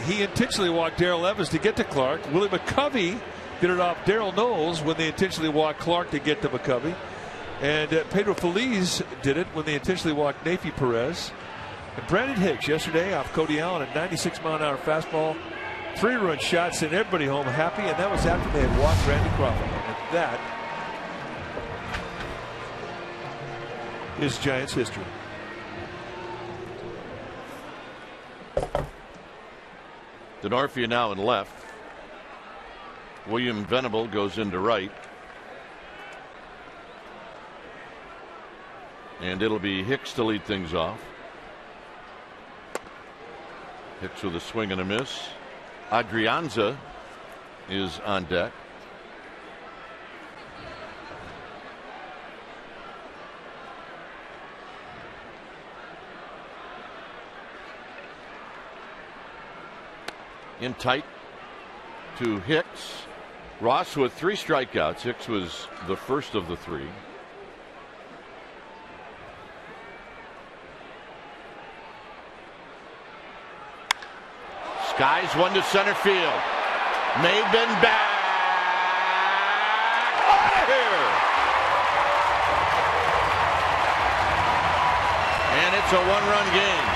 he intentionally walked Darrell Evans to get to Clark. Willie McCovey did it off Darrell Knowles when they intentionally walked Clark to get to McCovey. And Pedro Feliz did it when they intentionally walked Nafi Perez. And Brandon Hicks yesterday off Cody Allen, a 96-mile-an-hour fastball. 3-run shot, sent everybody home happy, and that was after they had walked Randy Crawford. And that is Giants history. Denorfia now in left. William Venable goes into right. And it'll be Hicks to lead things off. Hicks with a swing and a miss. Adrianza is on deck. In tight to Hicks. Ross with 3 strikeouts. Hicks was the first of the 3. Skies one to center field. Maben back. Out of here. And it's a 1-run game.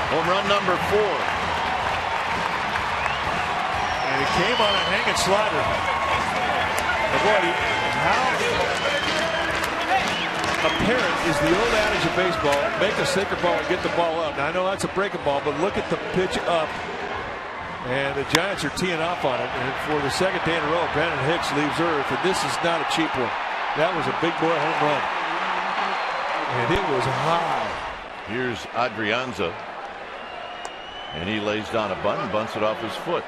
Home run number 4. And it came on a hanging slider. How apparent is the old adage of baseball: make a sinker ball and get the ball up. Now, I know that's a breaking ball, but look at the pitch up. And the Giants are teeing off on it. And for the second day in a row, Brandon Hicks leaves earth. And this is not a cheap one. That was a big boy home run. And it was high. Here's Adrianza. And he lays down a bunt and bunts it off his foot.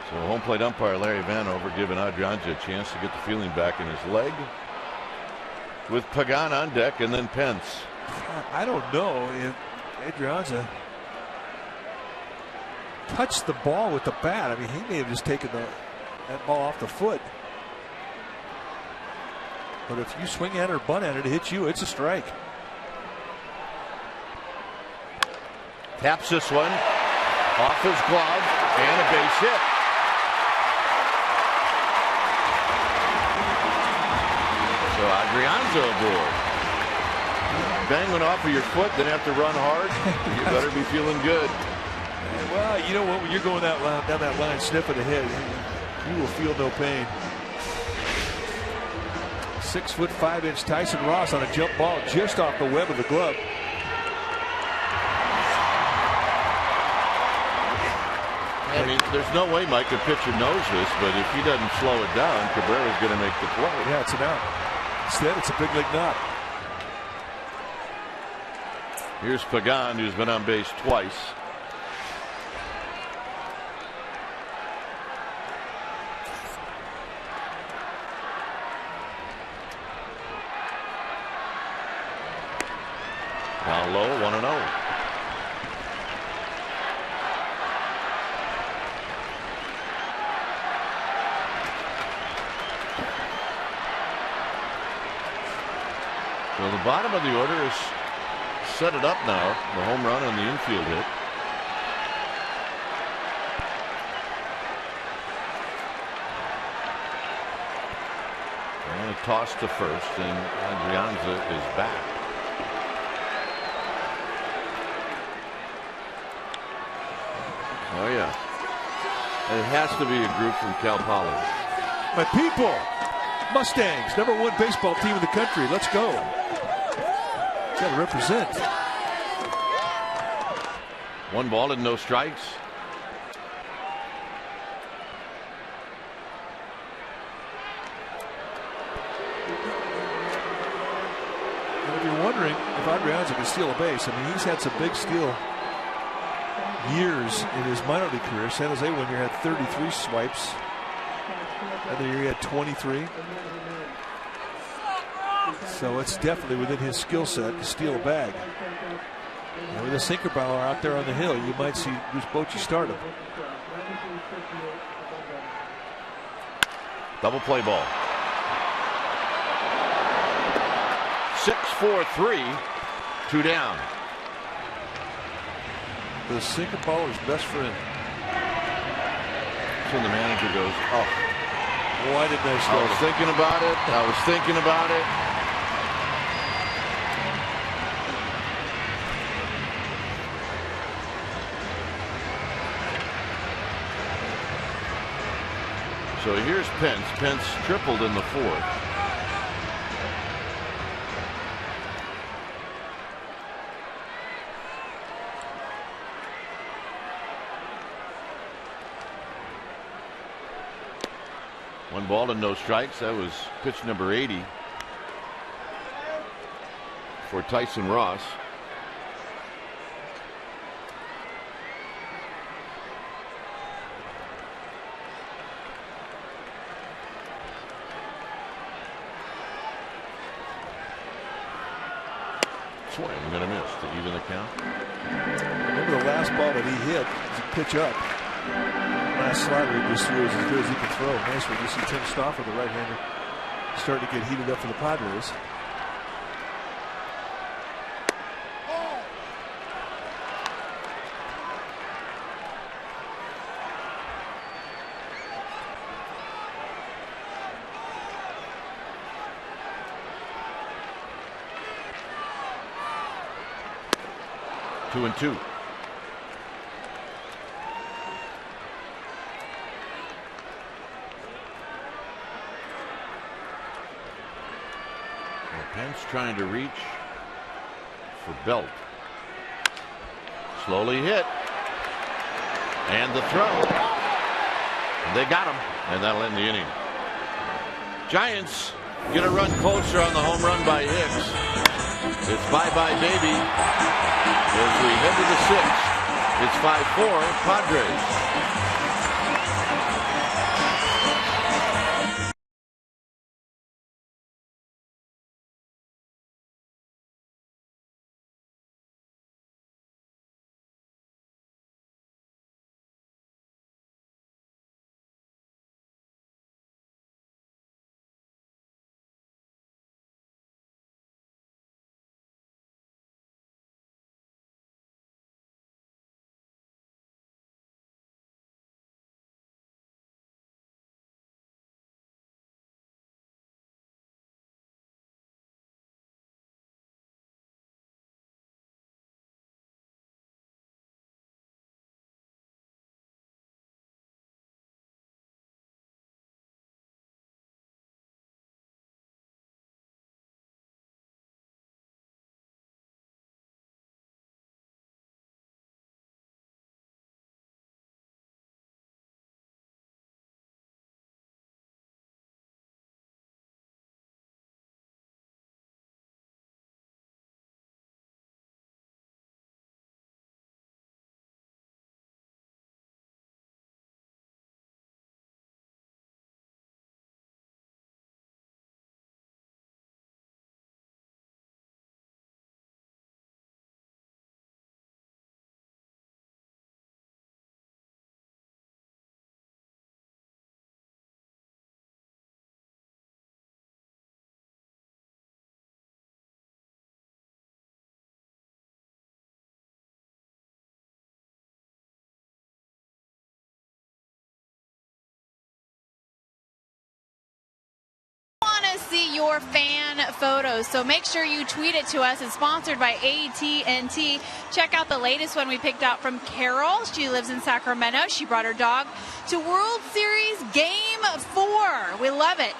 So home plate umpire Larry Vanover giving Adrianza a chance to get the feeling back in his leg. With Pagan on deck and then Pence. I don't know if Adrianza touched the ball with the bat. I mean, he may have just taken that ball off the foot. But if you swing at it or bunt at it, it hits you, it's a strike. Taps this one off his glove and a base hit. So Adrianza aboard. Bang one off of your foot, then have to run hard. You better be feeling good. Well, you know what? When you're going down that line, sniffing ahead, you will feel no pain. 6'5" Tyson Ross on a jump ball just off the web of the glove. I mean, there's no way Mike, a pitcher knows this, but if he doesn't slow it down, Cabrera's going to make the play. Yeah, it's an out. Instead, it's a big league knock. Here's Pagan, who's been on base twice. Down low, 1-0. So the bottom of the order is set it up now. The home run and the infield hit. And a toss to first, and Adrianza is back. Oh yeah, it has to be a group from Cal Poly. My people, Mustangs, #1 baseball team in the country. Let's go. Got to represent. 1 ball and no strikes. And if you're wondering if 5 rounds, he can steal a base. I mean, he's had some big steal years in his minor league career. San Jose one year had 33 swipes. Another year he had 23. So it's definitely within his skill set to steal a bag. And with a sinker power out there on the hill, you might see Bruce Bochy start him. Double play ball. 6-4-3, 2 down. The sinker baller's best friend. That's when the manager goes, oh. Why didn't they start? I was thinking about it. I was thinking about it. So here's Pence. Pence tripled in the 4th. One ball and no strikes. That was pitch number 80 for Tyson Ross. Swing and a miss to even the count. Remember the last ball that he hit was a pitch up. Last slider he just threw as good as he could throw. Nice one. You see Tim Stauffer, the right-hander, starting to get heated up for the Padres. Two and two. Pence trying to reach for Belt. Slowly hit. And the throw. And they got him. And that'll end the inning. Giants get a run closer on the home run by Hicks. It's bye-bye baby. As we head to the 6th. It's 5-4 Padres. See your fan photos, so make sure you tweet it to us. It's sponsored by AT&T. Check out the latest one we picked out from Carol. She lives in Sacramento. She brought her dog to World Series Game 4. We love it.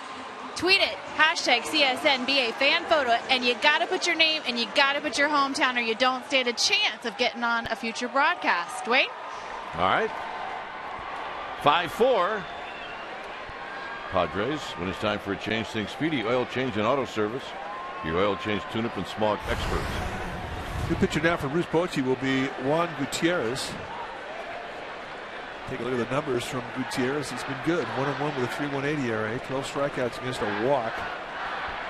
Tweet it, hashtag CSNBA fan photo, and you got to put your name and you got to put your hometown, or you don't stand a chance of getting on a future broadcast. Dwayne? All right. 5-4. Padres. When it's time for a change, think Speedy Oil Change and Auto Service. Your oil change tune-up and smog experts. New pitcher now for Bruce Bochy will be Juan Gutierrez. Take a look at the numbers from Gutierrez. He's been good. 1-1 with a 3.18 ERA. 12 strikeouts against a walk.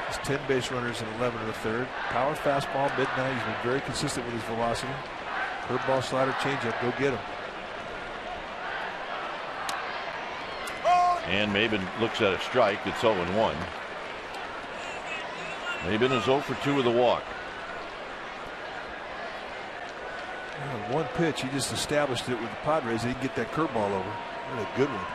He's 10 base runners and 11 in the third. Power fastball, midnight. He's been very consistent with his velocity. Curveball, slider, changeup. Go get him. And Maben looks at a strike. It's 0-1. Maben is 0 for 2 with a walk. One pitch, he just established it with the Padres. He can get that curveball over. What a good one.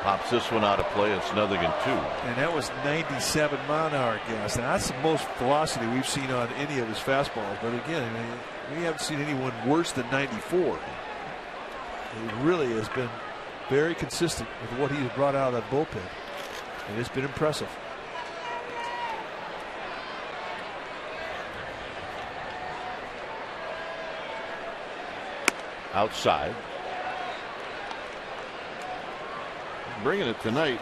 Pops this one out of play. It's 0-2. And that was 97 mile-an-hour gas. Now that's the most velocity we've seen on any of his fastballs. But again, we haven't seen anyone worse than 94. He really has been very consistent with what he's brought out of that bullpen. And it's been impressive. Outside. Bringing it tonight.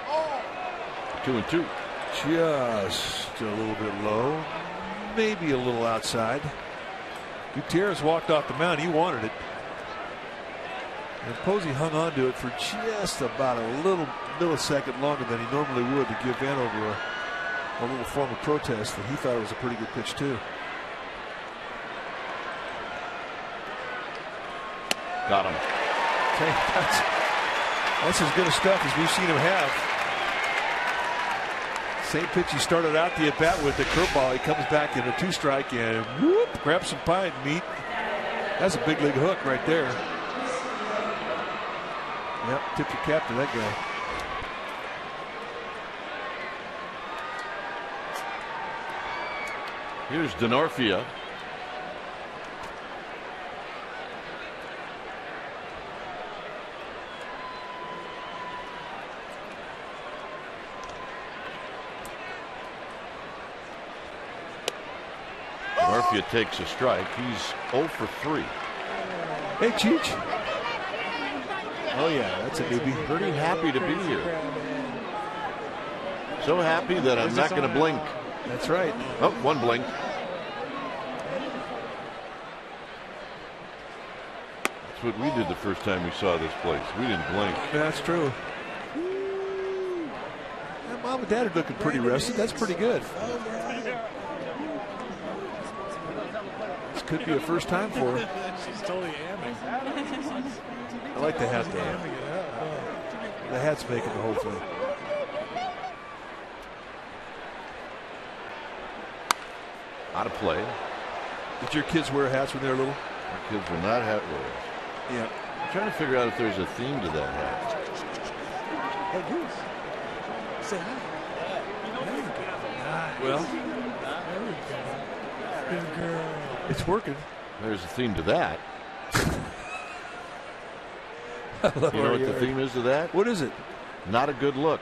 Oh. 2-2. Just a little bit low, maybe a little outside. Gutierrez walked off the mound. He wanted it. And Posey hung on to it for just about a little millisecond longer than he normally would to give Vanover a little form of protest that he thought it was a pretty good pitch too. Got him. Okay, that's as good a stuff as we've seen him have. Same pitch he started out the at-bat with, the curveball. He comes back in a 2-strike and whoop, grabs some pine meat. That's a big league hook right there. Yep, tip your cap to that guy. Here's Denorfia. Denorfia takes a strike. He's 0 for 3. Hey, Cheech. Oh, yeah, that's a newbie. Pretty happy to be here. So happy that I'm not going to blink. That's right. Oh, one blink. That's what we did the first time we saw this place. We didn't blink. That's true. Yeah, Mom and Dad are looking pretty rested. That's pretty good. This could be a first time for her. She's totally amming. I like the hat though. The hat's making the whole thing. Out of play. Did your kids wear hats when they were little? Our kids were not hat wearers. Yeah. I'm trying to figure out if there's a theme to that hat. Hey, Goose. Say hi. Well, Good girl. it's working. There's a theme to that. You know what the theme is to that? What is it? Not a good look.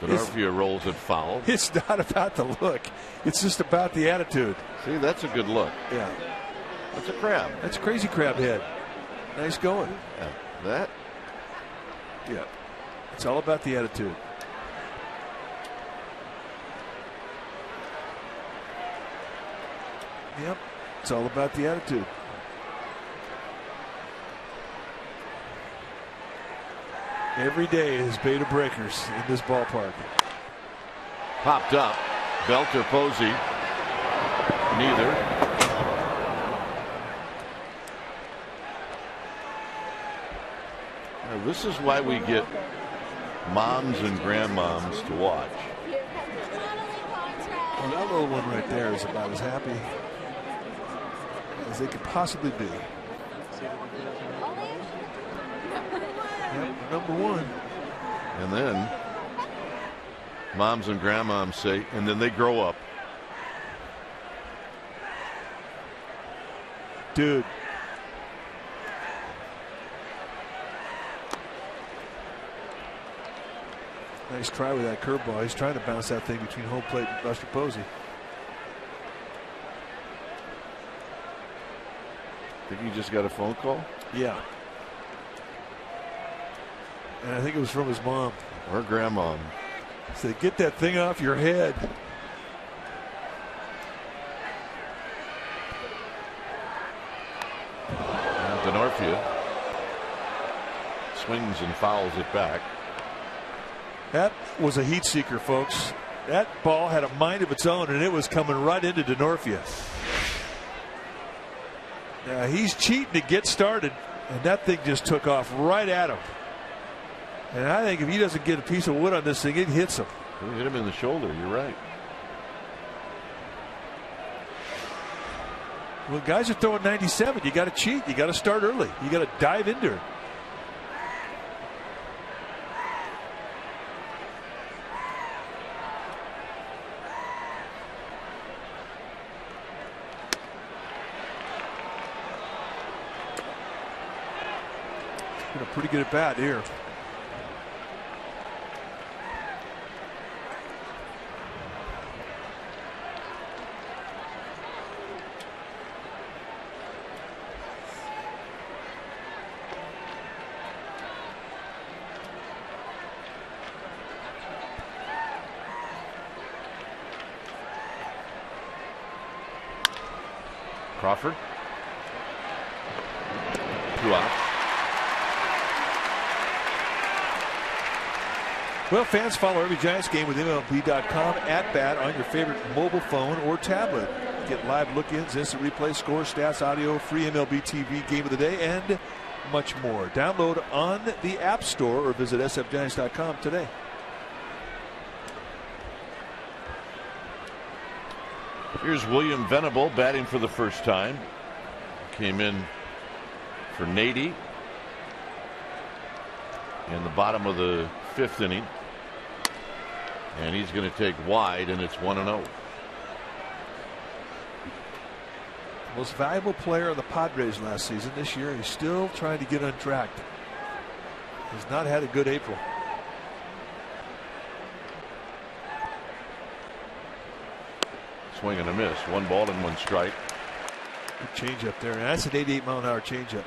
Denorfia rolls it foul. It's not about the look. It's just about the attitude. See, that's a good look. Yeah. That's a crab. That's a crazy crab head. Nice going. Yeah. That. Yeah. It's all about the attitude. Yep. It's all about the attitude. Every day is Beta Breakers in this ballpark. Popped up. Belter, Posey. Neither. Now, this is why we get moms and grandmoms to watch. Well, that little one right there is about as happy as they could possibly be. Yep, number one. And then moms and grandmoms say, and then they grow up. Dude, Nice try with that curveball. He's trying to bounce that thing between home plate and Buster Posey. Think he just got a phone call? Yeah. And I think it was from his mom. Or grandma. Said, get that thing off your head. And Denorfia swings and fouls it back. That was a heat seeker, folks. That ball had a mind of its own, and it was coming right into Denorfia. Now he's cheating to get started, and that thing just took off right at him. And I think if he doesn't get a piece of wood on this thing, it hits him. It hit him in the shoulder. You're right. When guys are throwing 97, you got to cheat. You got to start early. You got to dive into it. Been a pretty good at bat here. Crawford. 2 outs. Well, fans, follow every Giants game with MLB.com at bat on your favorite mobile phone or tablet. Get live look-ins, instant replay, score, stats, audio, free MLB TV game of the day, and much more. Download on the App Store or visit sfgiants.com today. Here's William Venable batting for the first time. Came in for Nady in the bottom of the 5th inning. And he's going to take wide, and it's 1-0. Most valuable player of the Padres last season. This year, he's still trying to get on track. He's not had a good April. Swing and a miss. 1 ball and 1 strike. Good change up there. And that's an 88-mile-an-hour changeup.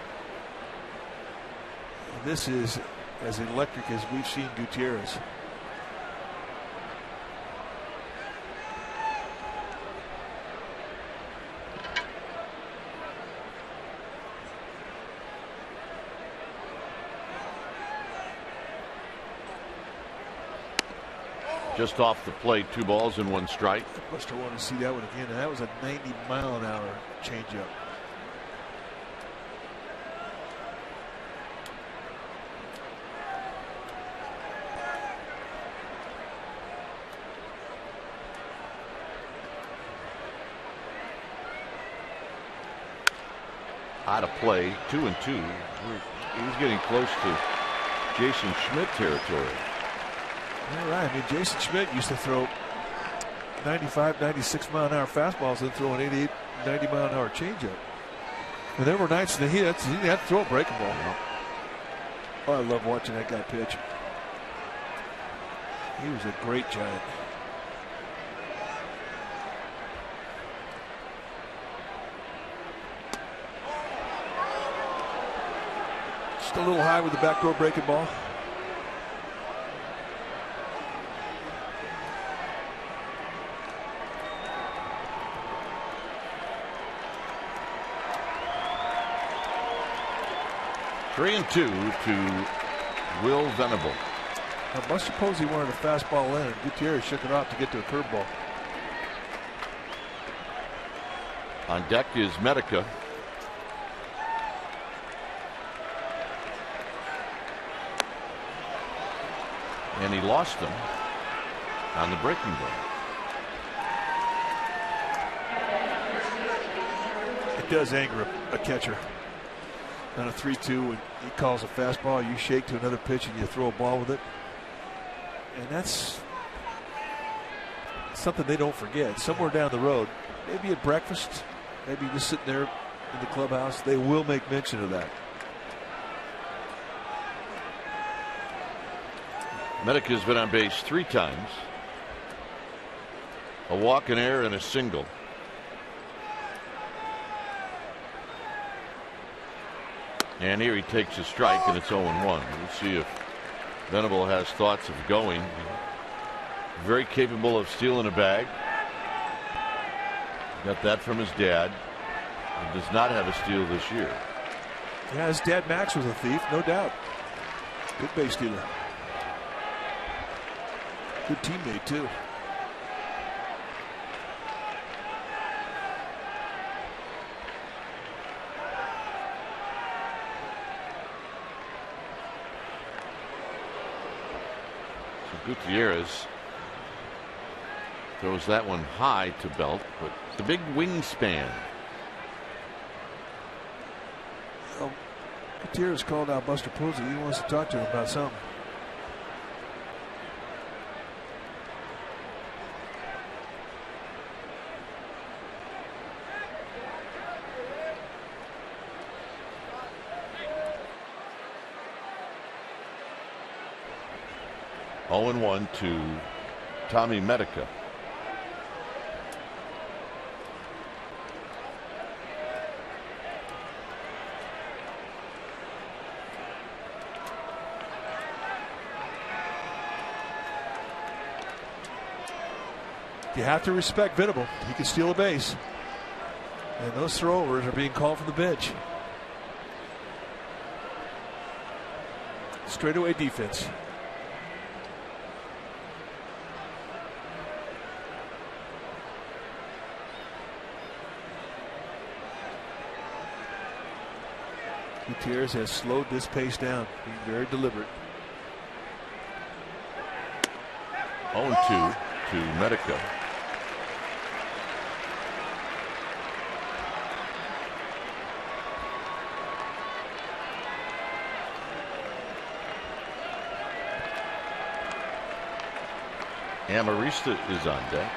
This is as electric as we've seen Gutierrez. Just off the plate, 2 balls and 1 strike. Buster wanted to see that one again, and that was a 90-mile-an-hour changeup. Out of play, 2-2. He's getting close to Jason Schmidt territory. All right. I mean, Jason Schmidt used to throw 95, 96-mile-an-hour fastballs and throw an 88, 90-mile-an-hour changeup. And there were nights that he had to throw a breaking ball. Oh, I love watching that guy pitch. He was a great Giant. Just a little high with the backdoor breaking ball. Three and 2 to Will Venable. Now, Buster Posey wanted a fastball in, and Gutierrez shook it off to get to a curveball. On deck is Medica. And he lost him on the breaking ball. It does anger a catcher. On a 3-2, when he calls a fastball, you shake to another pitch and you throw a ball with it. And that's something they don't forget. Somewhere down the road, maybe at breakfast, maybe just sitting there in the clubhouse, they will make mention of that. Medica's been on base 3 times. A walk, an error, and a single. And here he takes a strike, and it's 0-1. We'll see if Venable has thoughts of going. Very capable of stealing a bag. Got that from his dad. He does not have a steal this year. Yeah, his dad Max was a thief, no doubt. Good base stealer. Good teammate, too. So Gutierrez throws that one high to Belt, but the big wingspan. Gutierrez called out Buster Posey. He wants to talk to him about something. Oh, 0-1 to Tommy Medica. You have to respect Venable. He can steal a base. And those throwovers are being called from the bench. Straightaway defense. Gutierrez has slowed this pace down, being very deliberate. 0-2 to Medica. Amarista is on deck.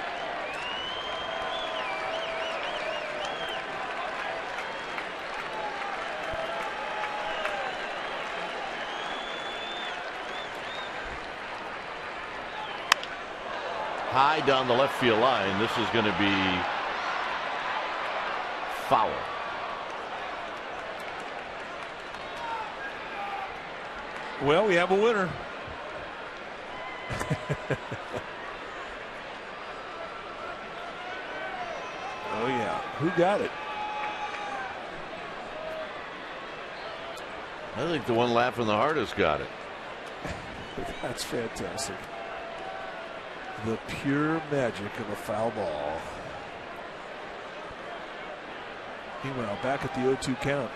High down the left field line. This is going to be foul. Well, we have a winner. Oh yeah, who got it? I think the one laughing the hardest got it. That's fantastic. The pure magic of a foul ball. Meanwhile, back at the 0-2 count.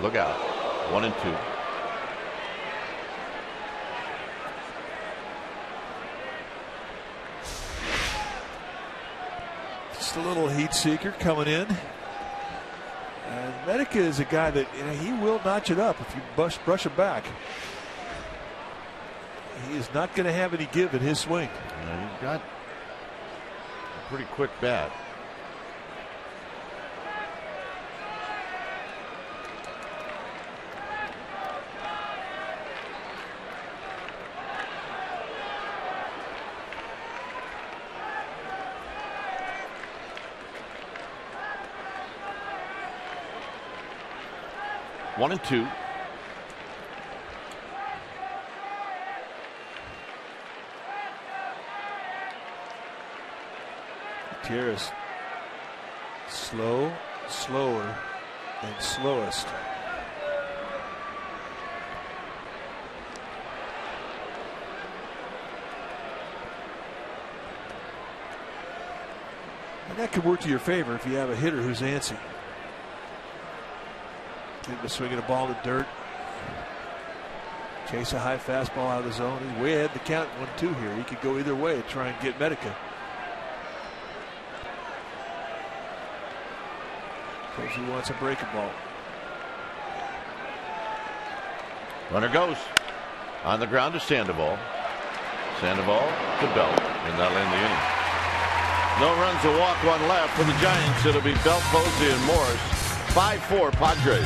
Look out. 1-2. Just a little heat seeker coming in. And Medica is a guy that he will notch it up if you brush it back. He is not going to have any give in his swing. Yeah, he's got a pretty quick bat. One and two. Gutierrez slow, slower, and slowest. And that could work to your favor if you have a hitter who's antsy. Get him swinging a ball in the dirt. Chase a high fastball out of the zone. He's way ahead of the count 1-2 here. He could go either way and try and get Medica. Because he wants a breaking ball. Runner goes on the ground to Sandoval. Sandoval to Belt, and that'll end the inning. No runs, a walk, one left for the Giants. It'll be Belt, Posey, and Morris. 5-4 Padres.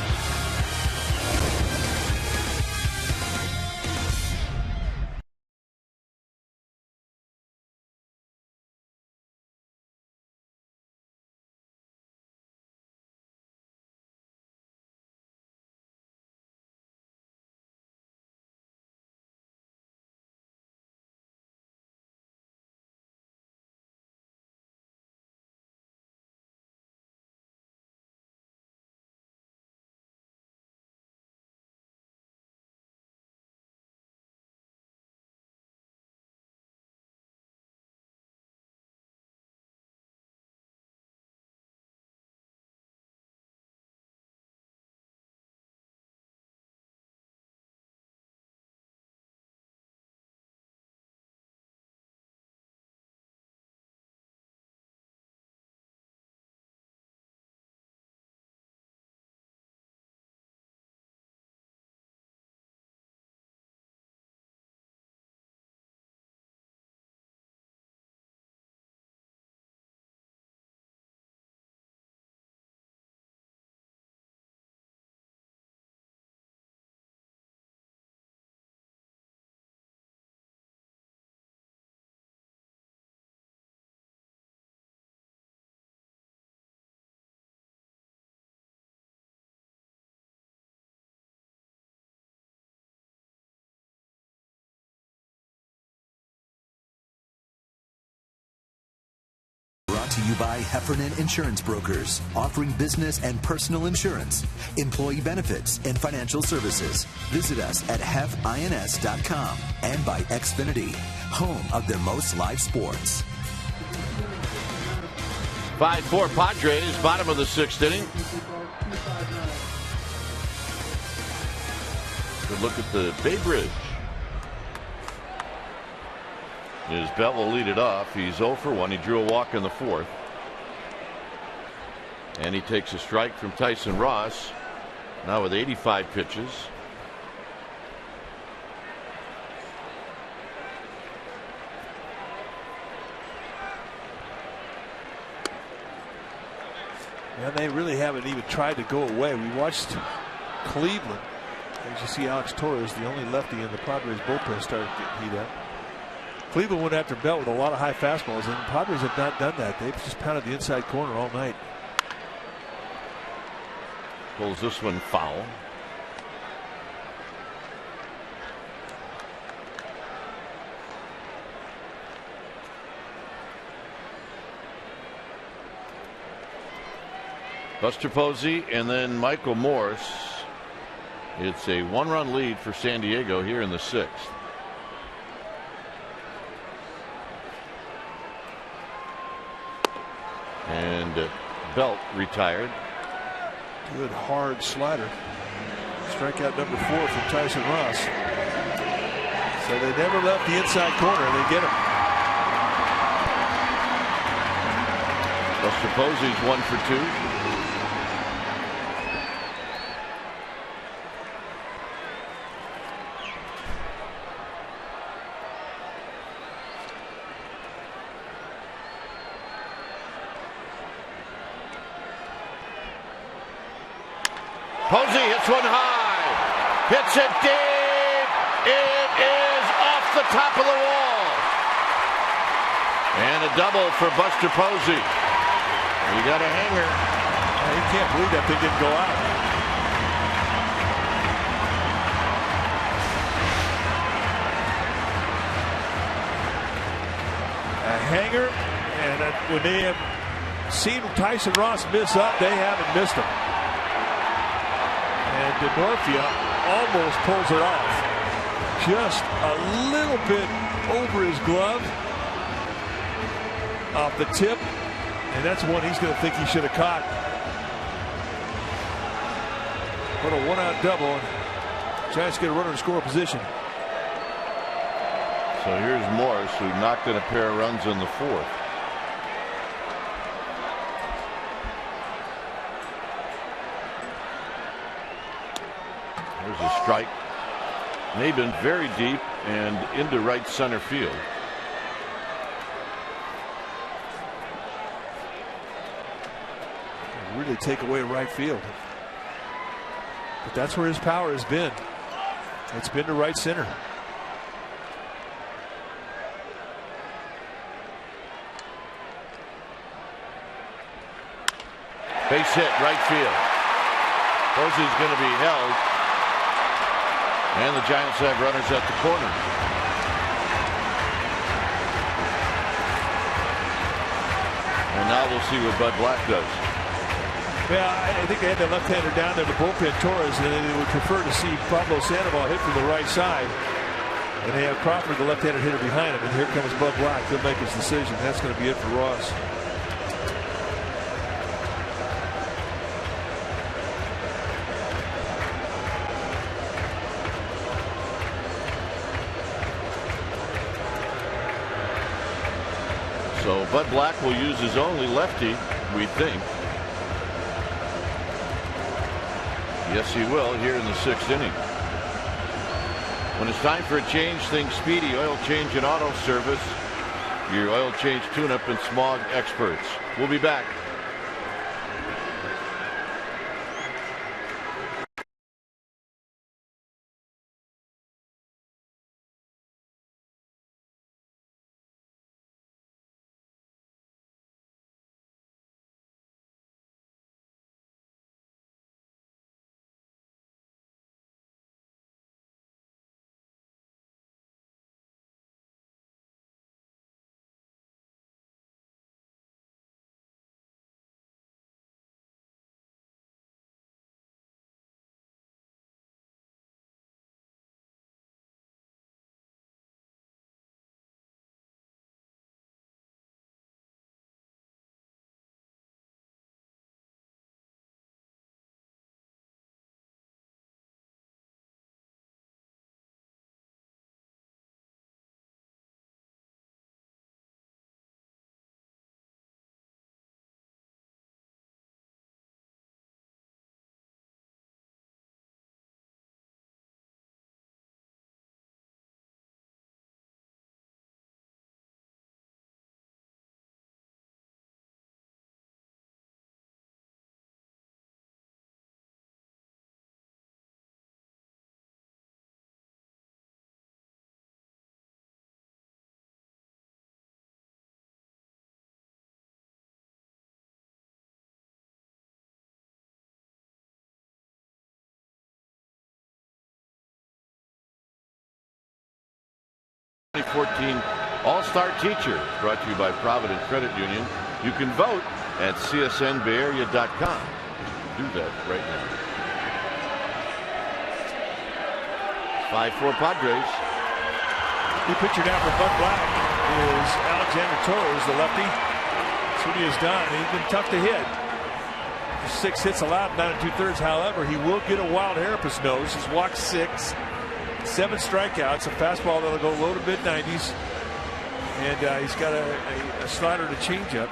Brought to you by Heffernan Insurance Brokers, offering business and personal insurance, employee benefits, and financial services. Visit us at hefins.com and by Xfinity, home of their most live sports. 5-4 Padres, bottom of the 6th inning. Good look at the Bay Bridge. His Belt will lead it off. He's 0 for 1. He drew a walk in the 4th. And he takes a strike from Tyson Ross. Now with 85 pitches. Yeah, they really haven't even tried to go away. We watched Cleveland. As you see, Alex Torres, the only lefty in the Padres bullpen, started getting heat up. Cleveland went after Belt with a lot of high fastballs, and the Padres have not done that. They've just pounded the inside corner all night. Pulls this one foul. Buster Posey and then Michael Morse. It's a 1-run lead for San Diego here in the 6th. And Belt retired. Good hard slider. Strikeout number 4 from Tyson Ross. So they never left the inside corner. They get him. Buster Posey's 1 for 2. Posey hits one high, hits it deep. It is off the top of the wall. And a double for Buster Posey. You got a hanger. You can't believe that thing didn't go out. A hanger, and when they have seen Tyson Ross miss up, they haven't missed him. And DeNorfia almost pulls it off. Just a little bit over his glove. Off the tip. And that's one he's going to think he should have caught. What a one-out double. Giants get a runner in score position. So here's Morris, who knocked in a pair of runs in the 4th. There's a strike. They've been very deep and into right center field. really take away right field. But that's where his power has been. It's been to right center. Base hit, right field. Posey's going to be held. And the Giants have runners at the corner. And now we'll see what Bud Black does. Yeah, I think they had the left-hander down there, the bullpen Torres, and they would prefer to see Pablo Sandoval hit from the right side. And they have Crawford, the left-handed hitter, behind him. And here comes Bud Black. He'll make his decision. That's going to be it for Ross. So Bud Black will use his only lefty, we think. Yes, he will here in the 6th inning. When it's time for a change, think Speedy Oil Change and Auto Service. Your oil change tune-up and smog experts. We'll be back. The 2014 All-Star Teacher, brought to you by Provident Credit Union. You can vote at csnbayarea.com. Do that right now. 5-4 Padres. The pitcher now for Bud Black is Alexander Torres, the lefty. That's what he has done. He's been tough to hit. 6 hits allowed, 9 2/3. However, he will get a wild hair up his nose. He's walked 6. 7 strikeouts, a fastball that'll go low to mid-90s, and he's got a slider to change up.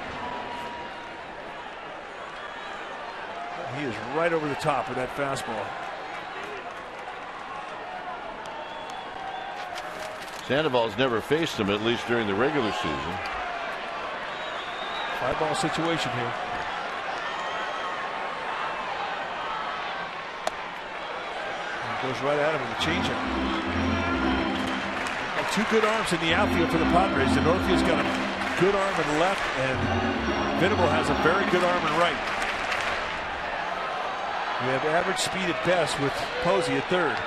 He is right over the top with that fastball. Sandoval's never faced him, at least during the regular season. 5-ball situation here. Goes right at him with a changeup. Two good arms in the outfield for the Padres. The Northfield's got a good arm in left, and Venable has a very good arm in right. We have average speed at best with Posey at third.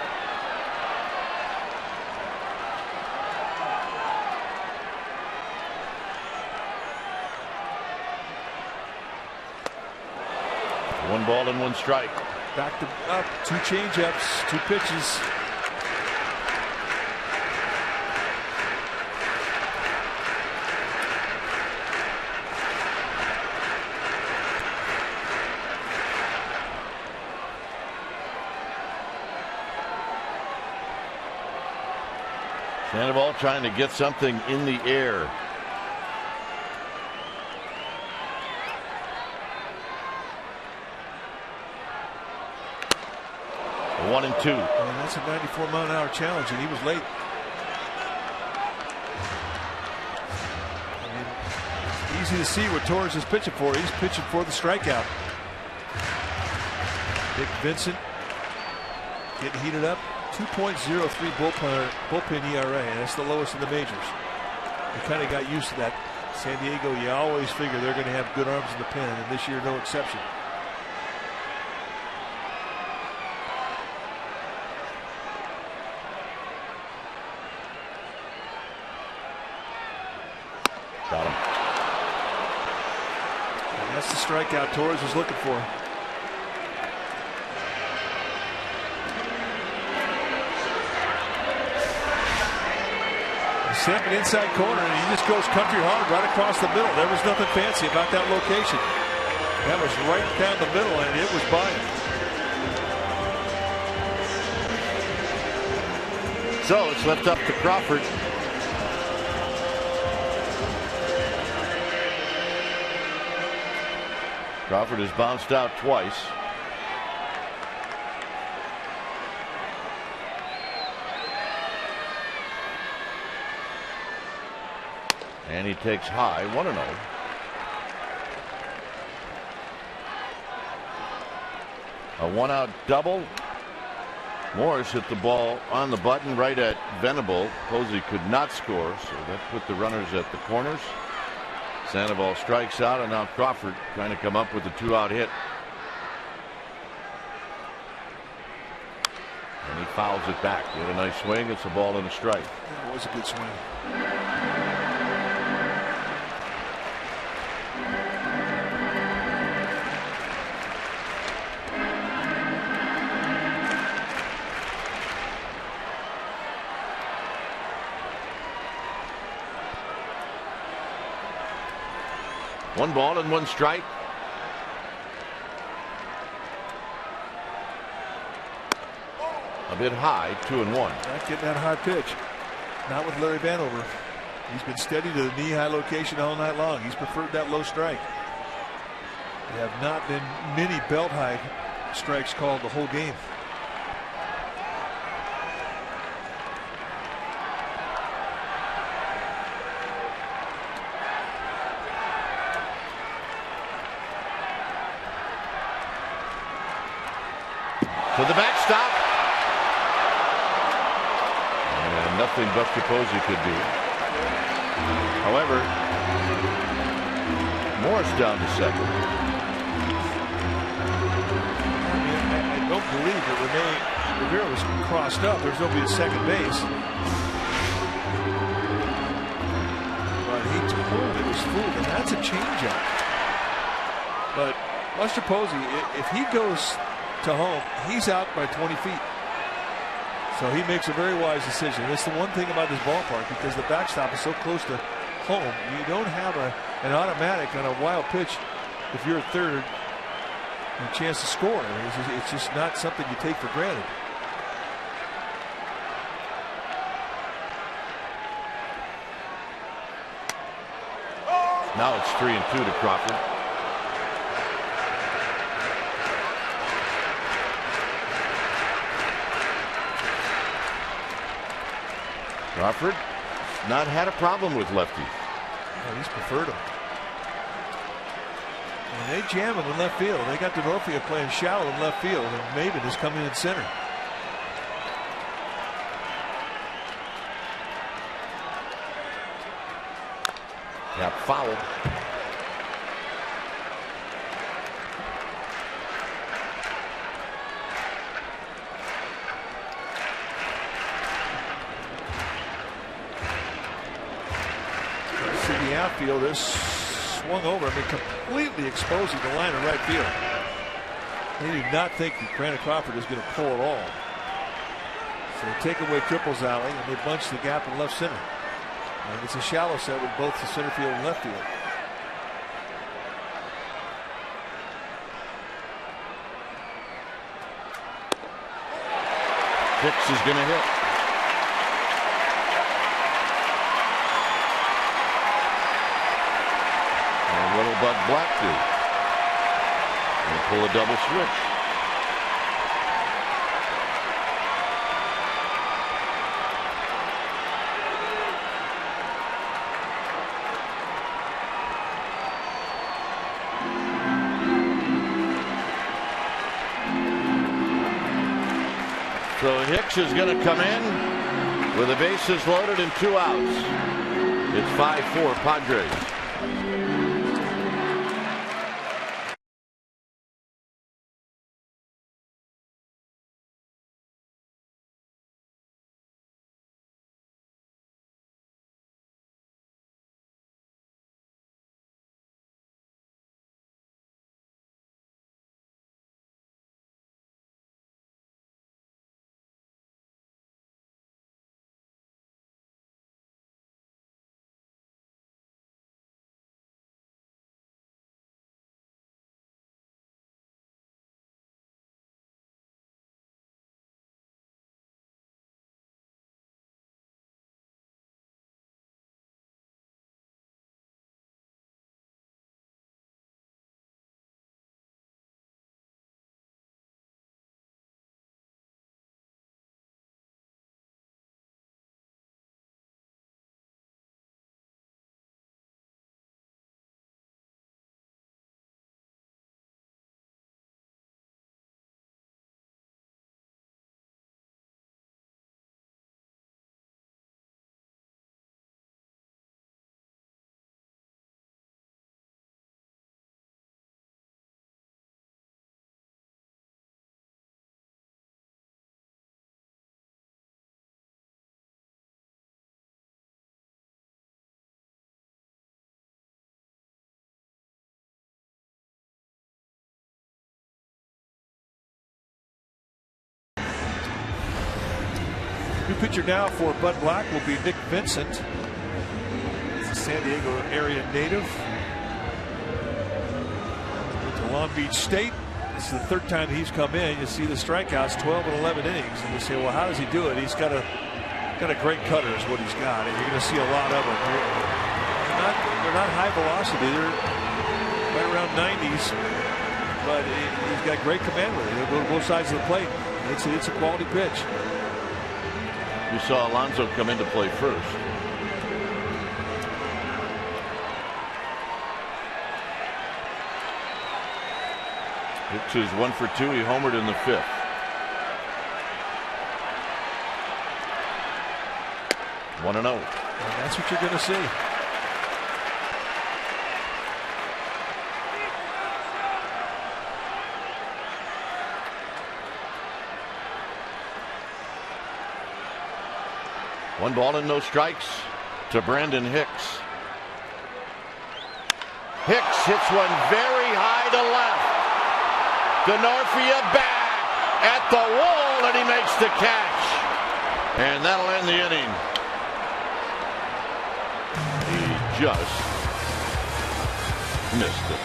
One ball and 1 strike. Back to up, 2 changeups, 2 pitches. Sandoval trying to get something in the air. A 1-2. And that's a 94-mile-an-hour challenge, and he was late. I mean, it's easy to see what Torres is pitching for. He's pitching for the strikeout. Nick Vincent getting heated up. 2.03 bullpen ERA, and that's the lowest in the majors. We kind of got used to that. San Diego, you always figure they're going to have good arms in the pen, and this year no exception. Got him. And that's the strikeout Torres was looking for. Snapping inside corner, and he just goes country hard right across the middle. There was nothing fancy about that location. That was right down the middle, and it was by him. So it's left up to Crawford. Crawford has bounced out twice. And he takes high, 1-0. A one-out double. Morris hit the ball on the button right at Venable. Posey could not score, so that put the runners at the corners. Sandoval strikes out, and now Crawford trying to come up with a two-out hit. And he fouls it back. He had a nice swing. It's a ball and a strike. That was a good swing. One ball and one strike. A bit high, 2-1. Not getting that high pitch. Not with Larry Vanover. He's been steady to the knee-high location all night long. He's preferred that low strike. There have not been many belt-high strikes called the whole game. To the backstop. And nothing Buster Posey could do. However, Morris down to second. I don't believe that Rivera was crossed up. There's nobody at second base. But he told it was fooled, and that's a changeup. But Buster Posey, if he goes to home, he's out by 20 feet. So he makes a very wise decision. That's the one thing about this ballpark, because the backstop is so close to home. You don't have an automatic on a wild pitch if you're a third and a chance to score. It's just not something you take for granted. Now it's 3-2 to Crawford. Crawford not had a problem with lefties. Yeah, he's preferred him. And they jam him in left field. They got DeNorfia playing shallow in left field, and Maven is coming in center. Got fouled. Outfield is swung over. I mean, completely exposing the line of right field. They do not think that Brandon Crawford is going to pull at all. So they take away Triple's alley and they bunch the gap in left center. And it's a shallow set with both the center field and left field. Hicks is going to hit. Little Bud Black do. And pull a double switch. So Hicks is going to come in with the bases loaded and 2 outs. It's 5-4 Padres. New pitcher now for Bud Black will be Nick Vincent. He's a San Diego area native. Went to Long Beach State. This is the 3rd time that he's come in. You see the strikeouts, 12 and 11 innings, and you say, well, how does he do it? He's got a great cutter is what he's got, and you're going to see a lot of them. They're not high velocity. They're right around 90s, but he's got great command with it. He'll go to both sides of the plate. It's a quality pitch. You saw Alonso come into play first. Hicks is 1 for 2. He homered in the 5th. One and 0. And that's what you're going to see. One ball and no strikes to Brandon Hicks. Hicks hits one very high to left. Denorfia back at the wall, and he makes the catch. And that'll end the inning. He just missed it.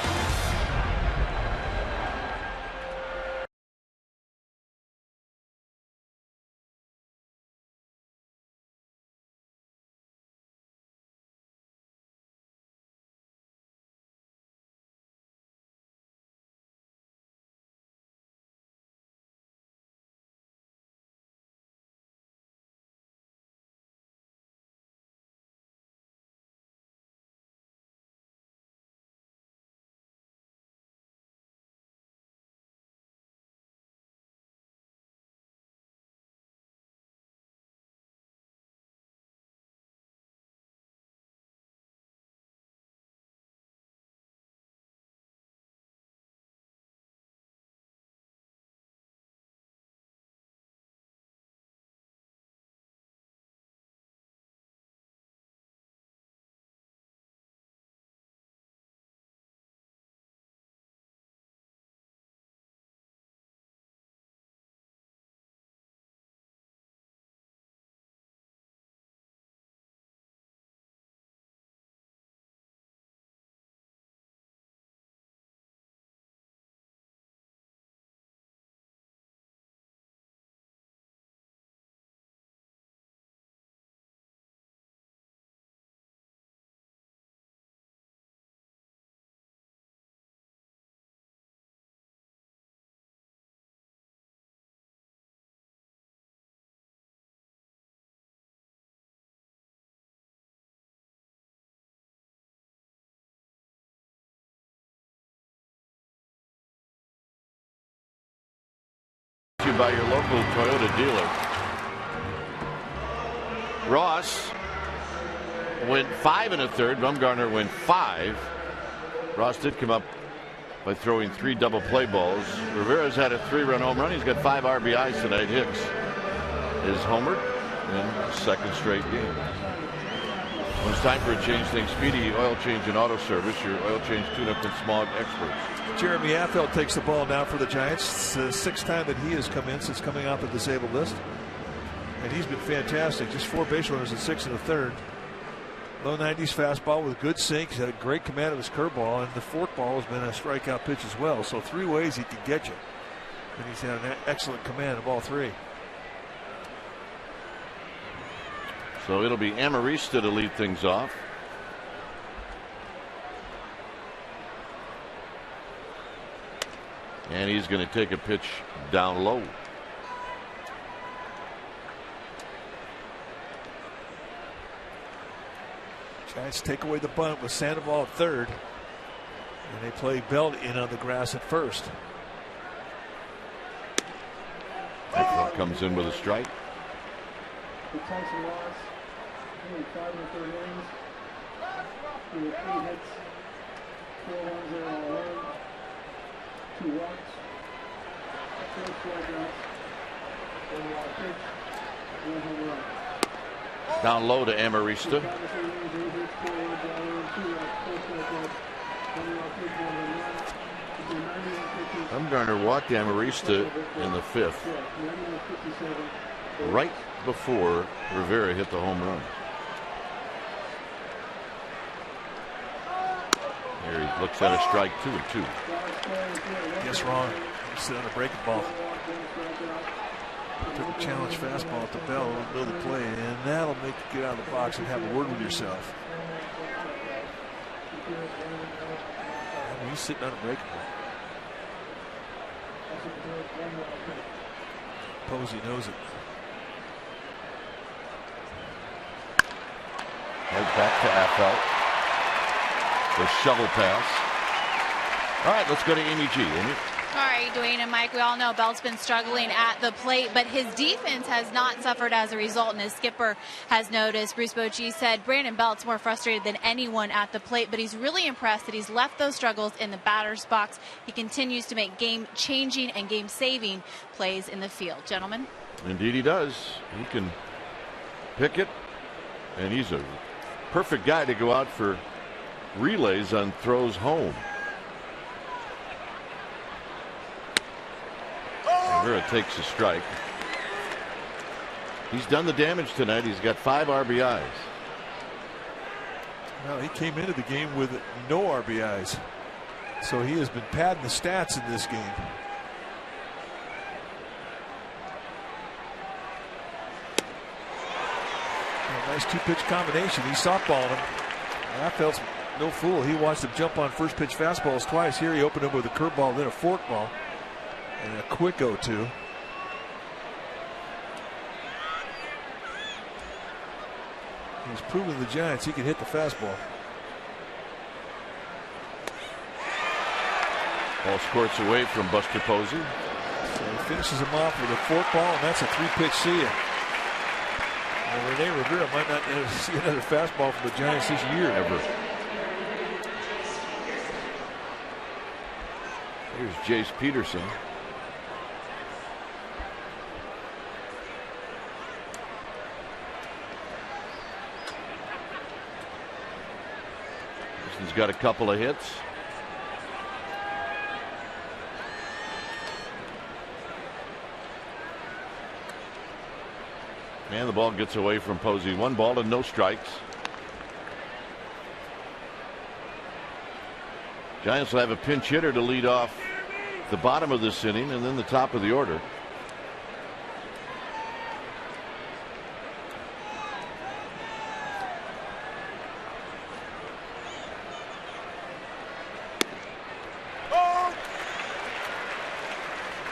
you by your local Toyota dealer. Ross went 5 1/3. Bumgarner went 5. Ross did come up by throwing 3 double play balls. Rivera's had a 3-run home run. He's got 5 RBIs tonight. Hicks is homered in the 2nd straight game. When it's time for a change, think Speedy Oil Change and Auto Service, your oil change, tune-up, and smog experts. Jeremy Affeldt takes the ball now for the Giants. It's the 6th time that he has come in since coming off the disabled list. And he's been fantastic. Just 4 base runners in 6 1/3. Low 90s fastball with good sink. He's had a great command of his curveball, and the forkball has been a strikeout pitch as well. So 3 ways he can get you. And he's had an excellent command of all 3. So it'll be Amarista to lead things off. And he's going to take a pitch down low. Giants take away the bunt with Sandoval at 3rd. And they play Belt in on the grass at 1st. That comes in with a strike. The Tyson Ross, 5 1/3 innings. He had 8 hits, 4 runs there all alone, 2 walks, 4 strikeouts, 1 wild pitch, 1 home run. Down low to Amarista. Bumgarner walked Amarista in the 5th, right before Rivera hit the home run. Here he looks at a strike, 2-2. Guess wrong. He's sitting on a breaking ball. Took a challenge fastball at the bell, build the play, and that'll make you get out of the box and have a word with yourself. He's sitting on a breaking ball. Posey knows it. Right back to Affeldt. The shovel pass. All right, let's go to Amy G. Amy? All right, Dwayne and Mike, we all know Belt's been struggling at the plate, but his defense has not suffered as a result, and his skipper has noticed. Bruce Bochy said Brandon Belt's more frustrated than anyone at the plate, but he's really impressed that he's left those struggles in the batter's box. He continues to make game-changing and game-saving plays in the field. Gentlemen? Indeed he does. He can pick it, and he's a perfect guy to go out for relays on throws home. Rivera takes a strike. He's done the damage tonight. He's got 5 RBIs. Well, he came into the game with no RBIs, so he has been padding the stats in this game. A nice 2-pitch combination. He's softballing him. Affeldt's no fool. He watched him jump on first pitch fastballs twice. Here he opened him with a curveball, then a forkball. And a quick 0-2. He's proven to the Giants he can hit the fastball. Ball squirts away from Buster Posey. So he finishes him off with a forkball, and that's a 3-pitch see ya. And Rene Rivera might not see another fastball from the Giants this year. Ever. Here's Jace Peterson. He's got a couple of hits. And the ball gets away from Posey. 1 ball and no strikes. Giants will have a pinch hitter to lead off the bottom of this inning and then the top of the order.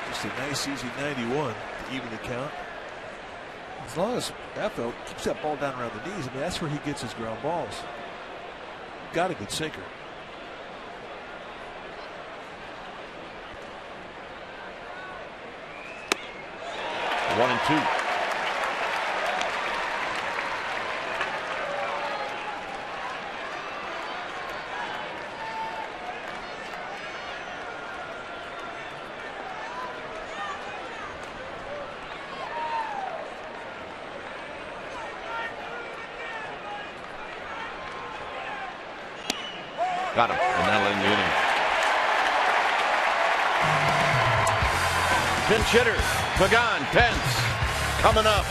Just a nice easy 91 to even the count. As long as Affeldt keeps that ball down around the knees, I mean, that's where he gets his ground balls. Got a good sinker. 1-2. Got him, and that'll end the inning. Pinch hitter, Pagan, Pence, coming up.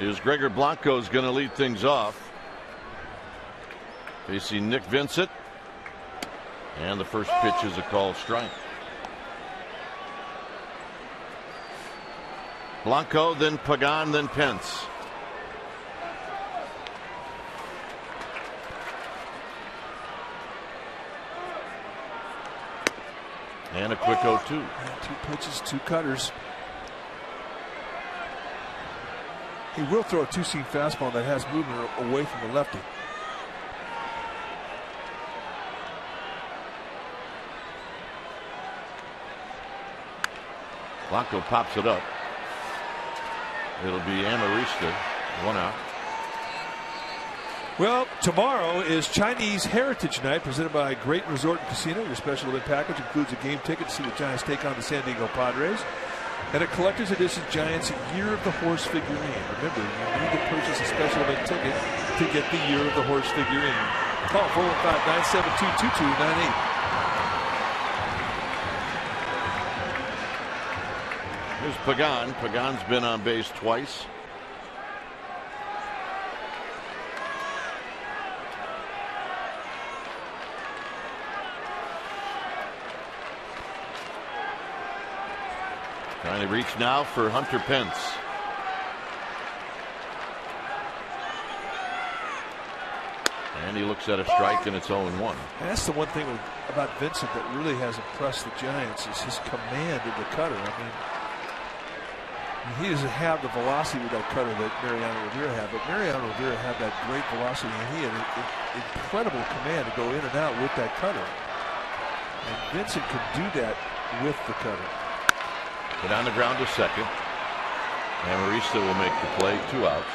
Is Gregor Blanco is going to lead things off. Facing Nick Vincent. And the first pitch is a called strike. Blanco, then Pagan, then Pence. And a quick 0-2. 2 pitches, 2 cutters. He will throw a 2-seam fastball that has movement away from the lefty. Blanco pops it up. It'll be Amarista, 1 out. Well, tomorrow is Chinese Heritage Night presented by Great Resort and Casino. Your special event package includes a game ticket to see the Giants take on the San Diego Padres and a collector's edition Giants Year of the Horse figurine. Remember, you need to purchase a special event ticket to get the Year of the Horse figurine. Call 415-972-2298. Here's Pagan. Pagan's been on base twice. Trying to reach now for Hunter Pence. And he looks at a strike, and it's 0-1. And that's the one thing about Vincent that really has impressed the Giants is his command of the cutter. I mean, he doesn't have the velocity with that cutter that Mariano Rivera had, but Mariano Rivera had that great velocity, and he had an incredible command to go in and out with that cutter. And Vincent could do that with the cutter. Put on the ground to second. Amarista will make the play, 2 outs.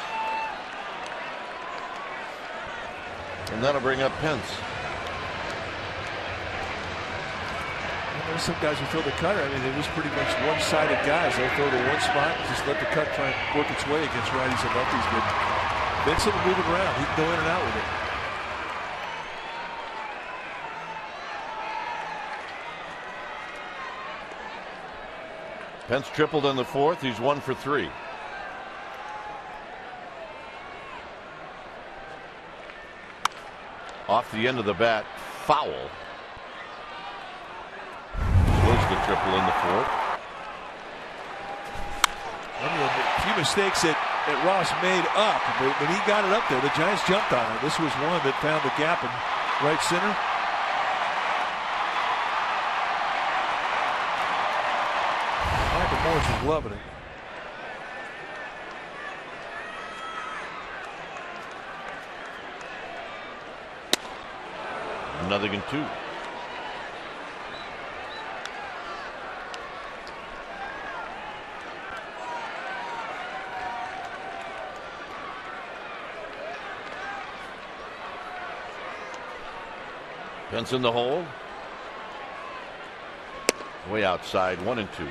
And that'll bring up Pence. There's some guys who throw the cutter. I mean, they're just pretty much one-sided guys. They'll throw to one spot and just let the cut try and work its way against righties and lefties. But Vincent will move it around. He can go in and out with it. Pence tripled in the fourth. He's 1 for 3. Off the end of the bat, foul. Was the triple in the fourth. A few mistakes that Ross made up, but when he got it up there, the Giants jumped on it. This was one that found the gap in right center. Michael Morris was loving it. Nothing in 2. Pence in the hole. Way outside, 1 and 2.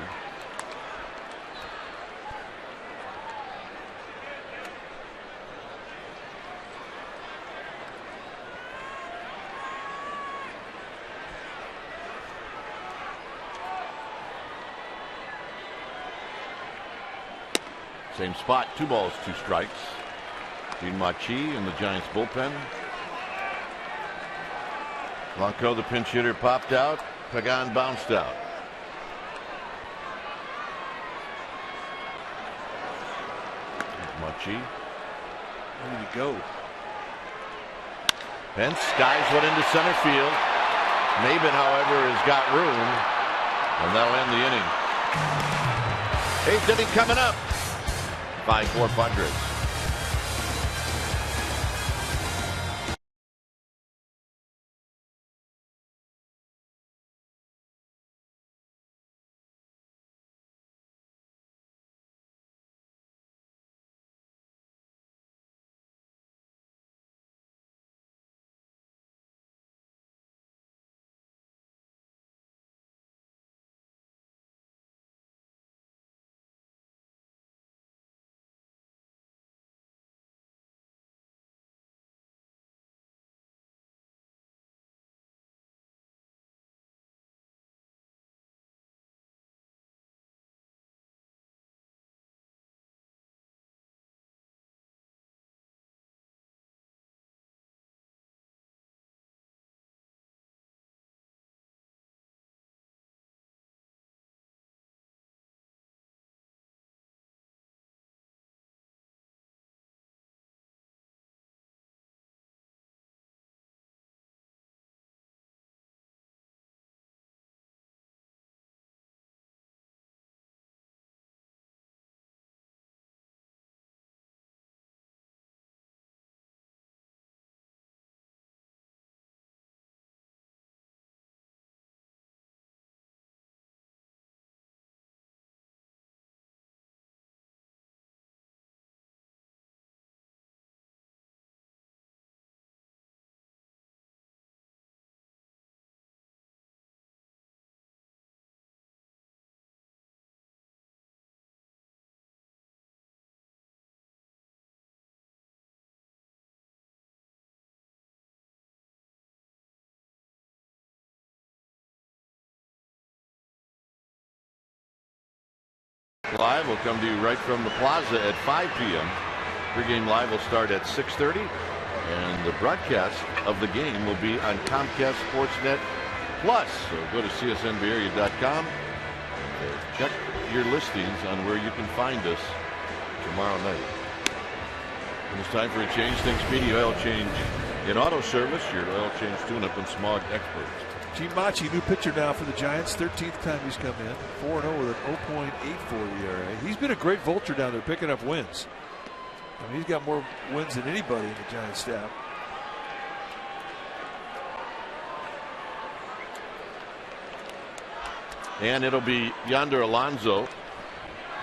Same spot, 2 balls, 2 strikes. Gene Machi in the Giants bullpen. Blanco, the pinch hitter, popped out. Pagan bounced out. Machi. Ready to go. Pence skies one into center field. Maben, however, has got room, and that'll end the inning. 8th inning coming up. 5-4 Padres. Live will come to you right from the plaza at 5 p.m. Pre-game live will start at 6:30, and the broadcast of the game will be on Comcast Sportsnet Plus. So go to csnbayarea.com. Check your listings on where you can find us tomorrow night. And it's time for a change. Think Speedy Oil Change in auto service. Your oil change tune-up and smog experts. Gene Machi, new pitcher now for the Giants. 13th time he's come in. 4-0 with an 0.84 ERA. He's been a great vulture down there picking up wins. I mean, he's got more wins than anybody in the Giants staff. And it'll be Yonder Alonso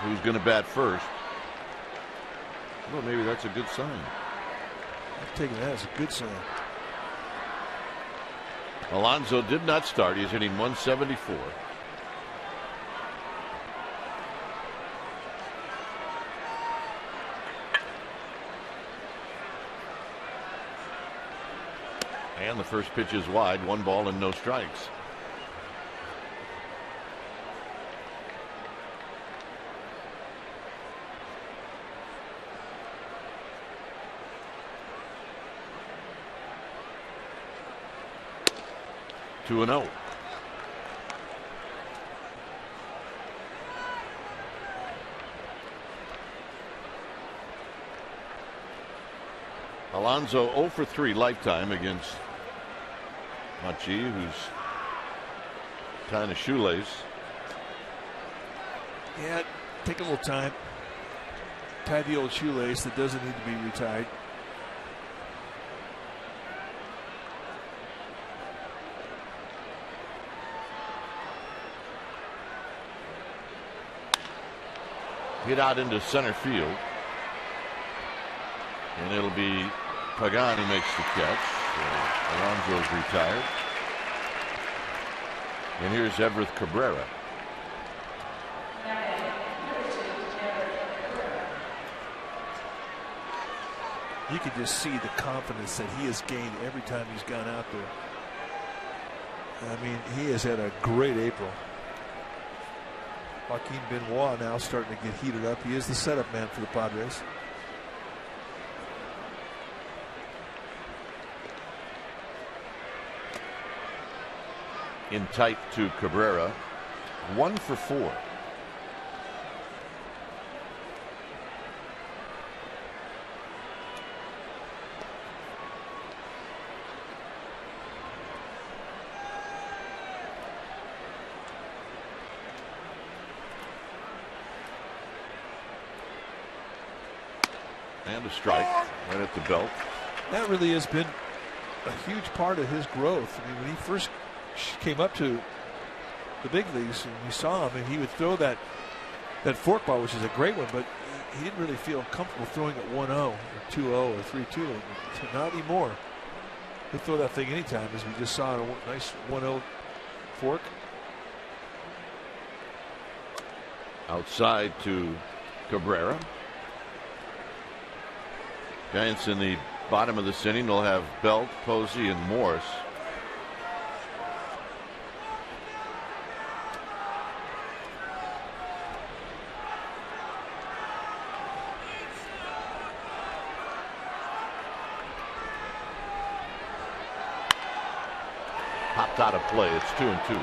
who's going to bat first. Well, maybe that's a good sign. I'm taking that as a good sign. Alonso did not start. He's hitting 174. And the first pitch is wide, 1 ball and no strikes. Two and 0. Alonso 0 for 3 lifetime against Machi, who's tying a shoelace. Yeah, take a little time. Tie the old shoelace that doesn't need to be retied. Hit out into center field. And it'll be Pagan who makes the catch. Alonso's retired. And here's Everett Cabrera. You can just see the confidence that he has gained every time he's gone out there. I mean, he has had a great April. Joaquin Benoit now starting to get heated up. He is the setup man for the Padres. In tight to Cabrera. 1 for 4. And a strike right at the belt. That really has been a huge part of his growth. I mean, when he first came up to the big leagues and you saw him, and he would throw that forkball, which is a great one, but he didn't really feel comfortable throwing it 1-0 or 2-0 or 3-2. Not anymore. He'll throw that thing anytime, as we just saw a nice 1-0 fork. Outside to Cabrera. Giants in the bottom of the inning will have Belt, Posey, and Morse. Popped out of play. It's 2-2.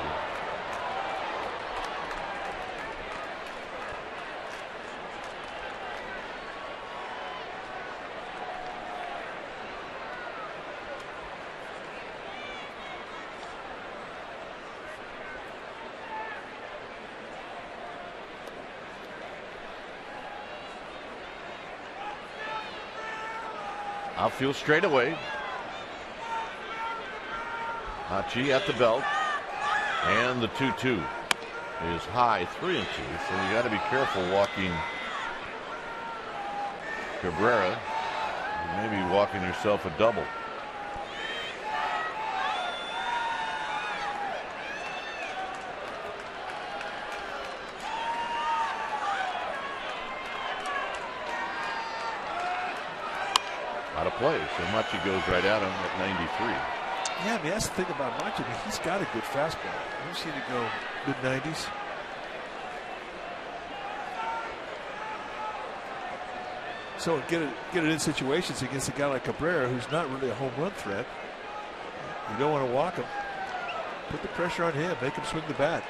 Outfield straightaway. Hachi at the belt. And the 2-2 is high, 3-2. So you got to be careful walking Cabrera. You may be walking yourself a double. Out of play, so Machi goes right at him at 93. Yeah, I mean, that's the thing about Machi. I mean, he's got a good fastball. I've seen it go mid-90s. So get it in situations against a guy like Cabrera, who's not really a home run threat. You don't want to walk him. Put the pressure on him. Make him swing the bat.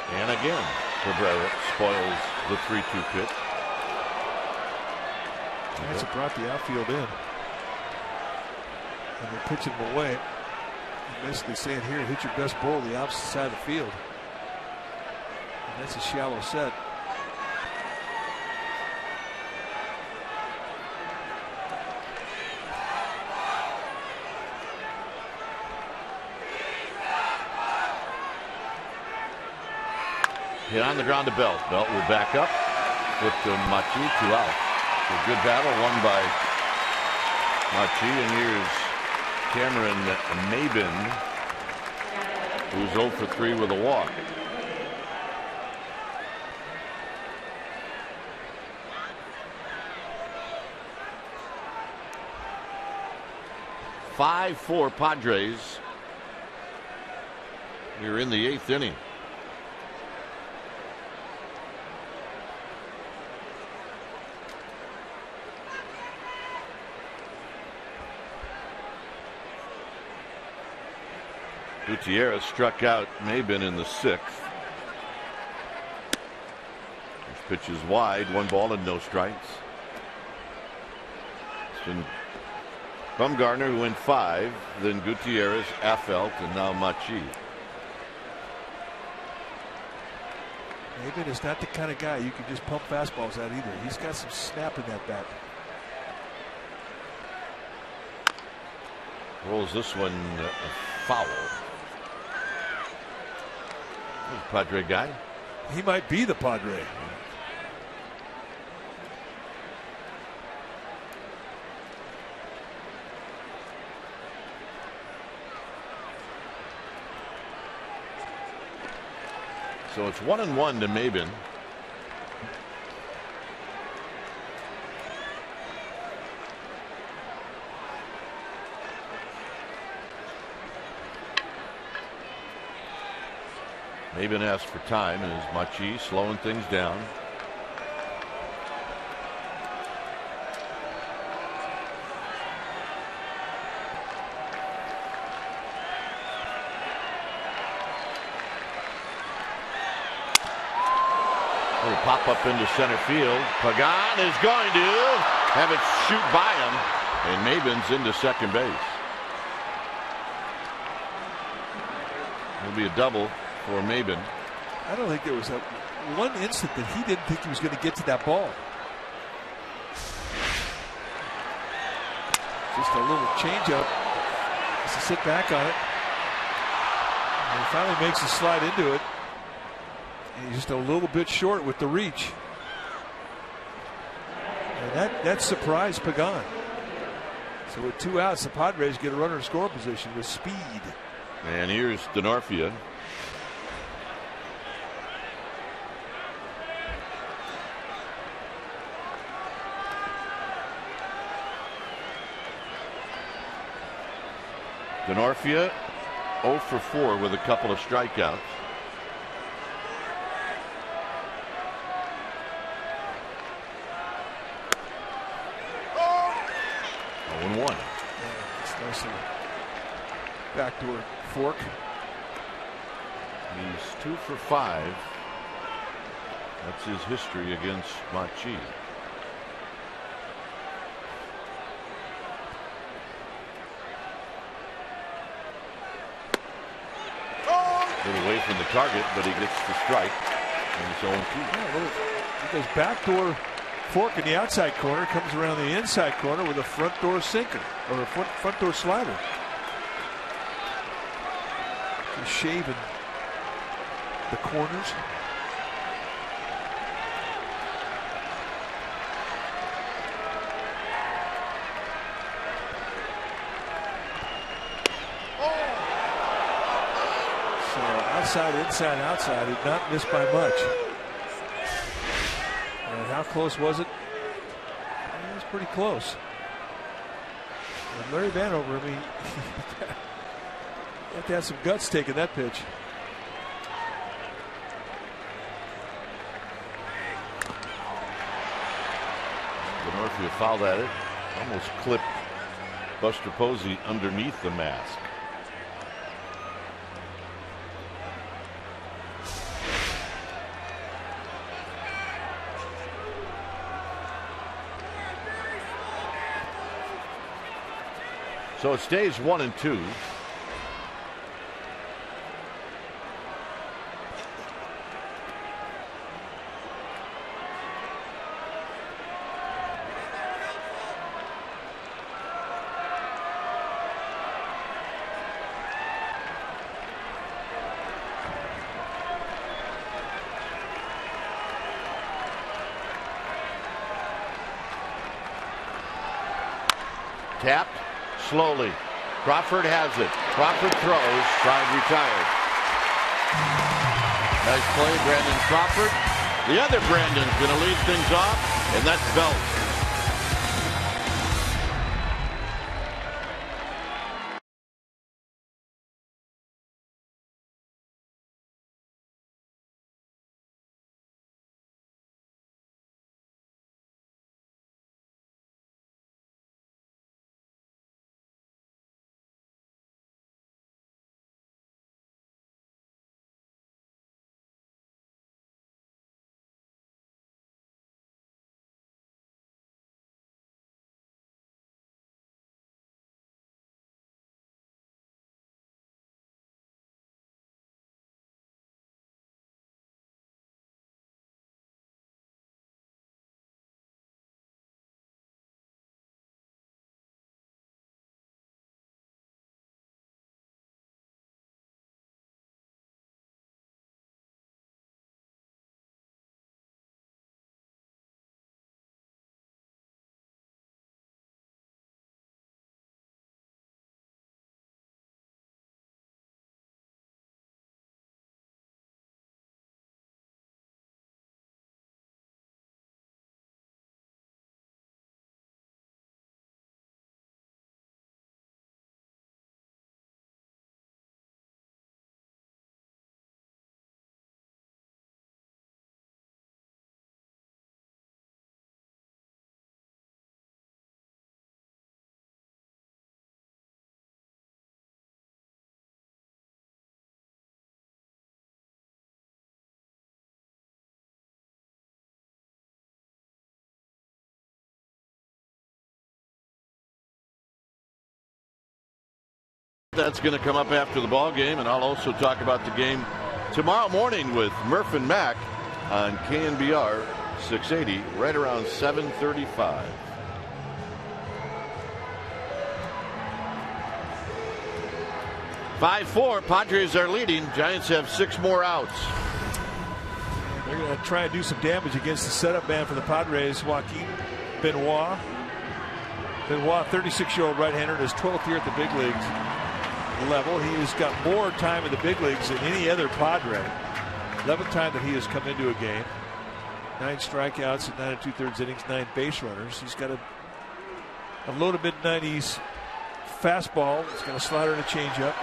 And again, Cabrera spoils the 3-2 pitch. That's what brought the outfield in. And they're pitching him away. They're basically saying, here, hit your best ball the opposite side of the field. And that's a shallow set. Hit on the ground to Belt. Belt will back up with Machi, 2 out. A good battle won by Machi, and here's Cameron Maben, who's 0 for 3 with a walk. (5-4) Padres. We're in the 8th inning. Gutierrez struck out Maben in the 6th. This pitch is wide, 1 ball and no strikes. It's been Bumgarner who went 5, then Gutierrez, Affeldt, and now Machi. Maben is not the kind of guy you can just pump fastballs at either. He's got some snap in that bat. Rolls this one foul. Padre guy. He might be the Padre. So it's 1-1 to Maben. Maben asked for time, and is Machi slowing things down. Little pop up into center field. Pagan is going to have it shoot by him, and Maben's into second base. It'll be a double for Maben. I don't think there was one instant that he didn't think he was going to get to that ball. Just a little changeup. Has to sit back on it. And he finally makes a slide into it. And he's just a little bit short with the reach. And that surprised Pagan. So with 2 outs, the Padres get a runner in scoring position with speed. And here's Denorfia. Denorfia 0 for 4 with a couple of strikeouts. Oh, 0-1. It's nice backdoor fork. He's 2 for 5. That's his history against Machi. Away from the target, but he gets the strike. And it's 0-2. He goes backdoor fork in the outside corner, comes around the inside corner with a front door sinker or a front door slider. He's shaving the corners. Outside, inside, outside. Did not miss by much. And how close was it? It was pretty close. And Larry Vanover, I mean, you have to have some guts taking that pitch. Denorfia fouled at it. Almost clipped Buster Posey underneath the mask. So it stays 1-2. Tapped slowly. Crawford has it. Crawford throws. Side retired. Nice play, Brandon Crawford. The other Brandon's going to lead things off, and that's Belt. That's going to come up after the ball game, and I'll also talk about the game tomorrow morning with Murph and Mac on KNBR 680 right around 7:35. (5-4). Padres are leading. Giants have 6 more outs. They're going to try and do some damage against the setup man for the Padres, Joaquin Benoit. Benoit, 36-year-old right-hander, in his 12th year at the big leagues level. He has got more time in the big leagues than any other Padre. 11th time that he has come into a game. 9 strikeouts in 9 2/3 innings, 9 base runners. He's got a low to mid-90s fastball. He's got a slider and a changeup.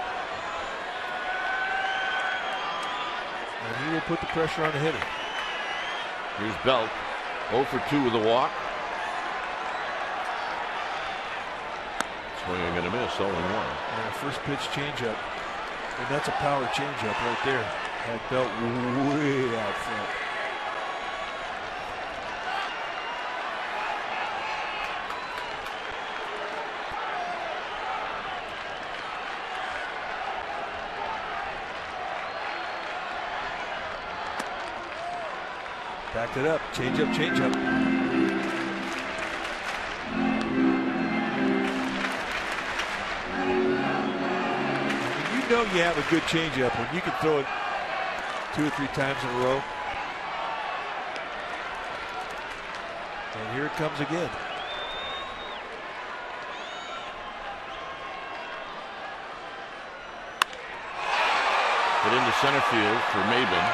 And he will put the pressure on the hitter. Here's Belt, 0 for 2 with a walk. Swinging and a miss, 0-1. Yeah, first pitch changeup. And that's a power changeup right there. Had Belt way out front. Backed it up. Changeup, changeup. You know you have a good changeup when you can throw it 2 or 3 times in a row. And here it comes again. Hit into center field for Maben.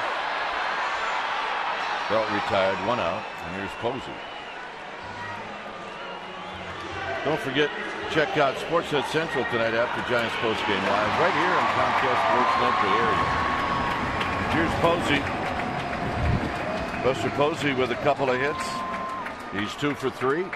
Belt retired, 1 out, and here's Posey. Don't forget, check out Sportsnet Central tonight after Giants postgame live, right here on Comcast Sportsnet area. Here's Posey. Buster Posey with a couple of hits. He's 2 for 3.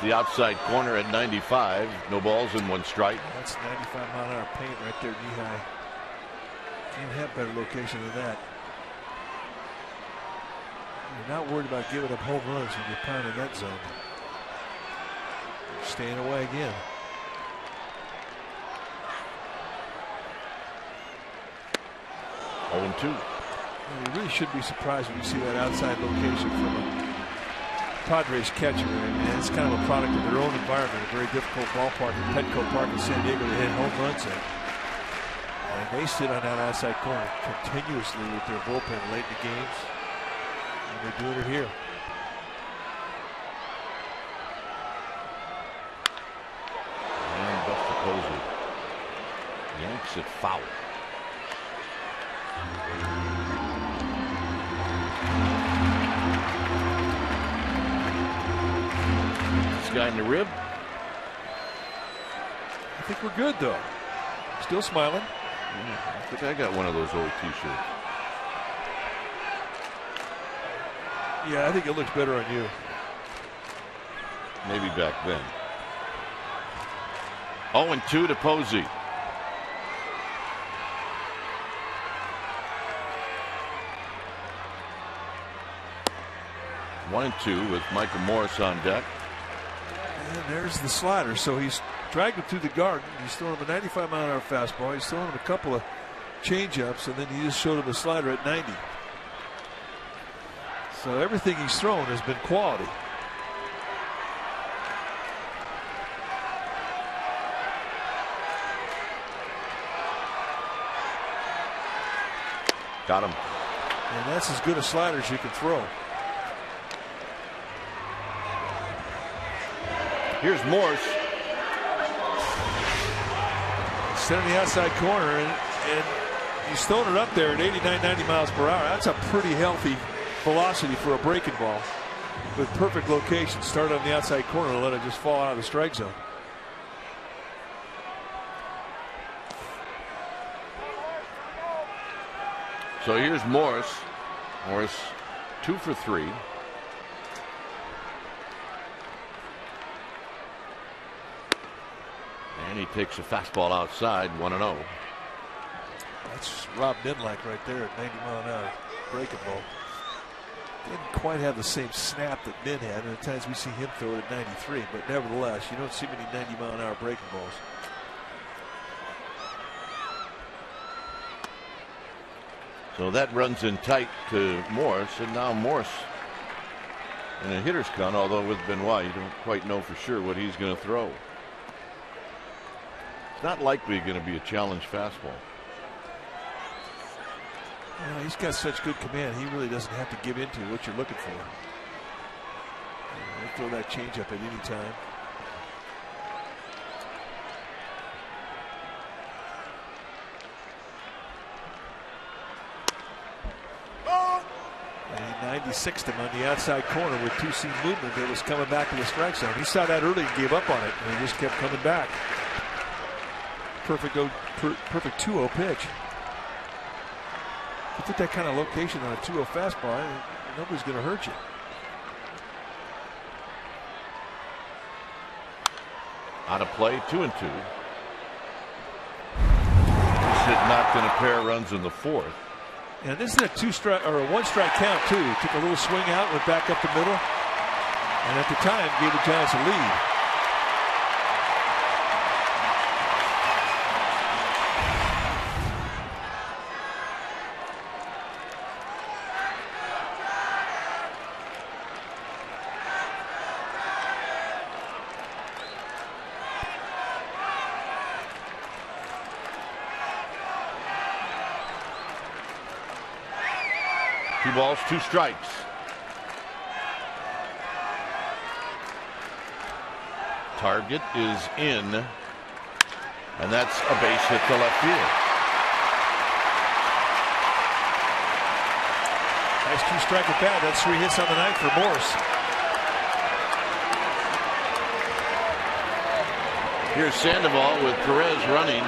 The outside corner at 95. No balls and 1 strike. That's 95-mile-an-hour paint right there, knee high. Can't have better location than that. You're not worried about giving up home runs when you're pounding that zone. Staying away again. Oh, 2. You really should be surprised when you see that outside location from a Padres catcher, and it's kind of a product of their own environment, a very difficult ballpark at Petco Park in San Diego to hit home runs in. And they sit on that outside corner continuously with their bullpen late in the games, and they're doing it here. And Buster Posey yanks it foul. Guy in the rib. I think we're good though. Still smiling. I think I got one of those old t-shirts. Yeah, I think it looks better on you. Maybe back then. 0-2 to Posey. One and two with Michael Morris on deck. And there's the slider. So he's dragged him through the garden. He's throwing him a 95-mile-an-hour fastball. He's throwing him a couple of change-ups, and then he just showed him a slider at 90. So everything he's thrown has been quality. Got him. And that's as good a slider as you can throw. Here's Morse. Set in the outside corner, and he's throwing it up there at 89, 90 miles per hour. That's a pretty healthy velocity for a breaking ball. With perfect location. Start on the outside corner and let it just fall out of the strike zone. So here's Morris. Morris 2 for 3. And he takes a fastball outside, 1-0. That's Rob Nidlak right there at 90 mile an hour breaking ball. Didn't quite have the same snap that Nin had, and at times we see him throw it at 93, but nevertheless, you don't see many 90 mile an hour breaking balls. So that runs in tight to Morris, and now Morris in a hitter's count, although with Benoit, you don't quite know for sure what he's going to throw. It's not likely going to be a challenge fastball. You know, he's got such good command, he really doesn't have to give into what you're looking for. He'll throw that changeup at any time. And he 96'd him on the outside corner with two-seam movement that was coming back to the strike zone. He saw that early and gave up on it, and he just kept coming back. Perfect 2-0 pitch. If you put that kind of location on a 2-0 fastball, nobody's going to hurt you. Out of play, 2-2. Sid knocked in a pair of runs in the fourth. And this is a 2-strike or a 1-strike count too. Took a little swing out, went back up the middle, and at the time gave the Giants a lead. Balls, 2 strikes. Target is in, and that's a base hit to left field. Nice 2-strike at bat. That's 3 hits on the night for Morse. Here's Sandoval with Perez running.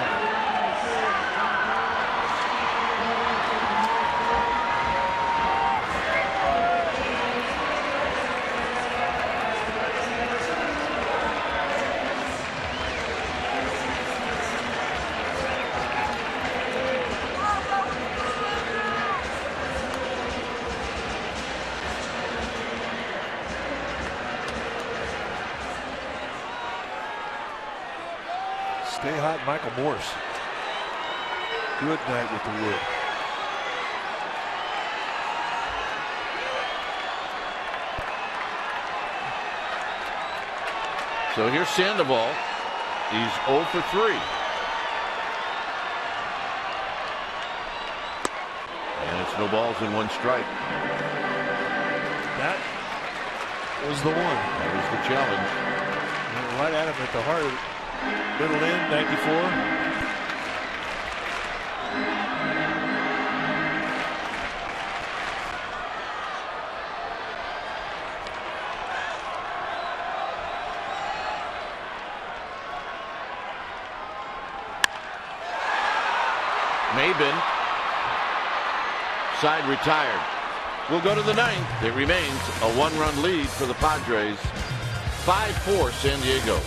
Stay hot, Michael Morse. Good night with the wood. So here's Sandoval. He's 0 for 3. And it's no balls and 1 strike. That was the one. That was the challenge. And right at him at the heart of it. Middle in, 94. Maben, side retired. We'll go to the 9th. It remains a 1-run lead for the Padres. 5-4 San Diego.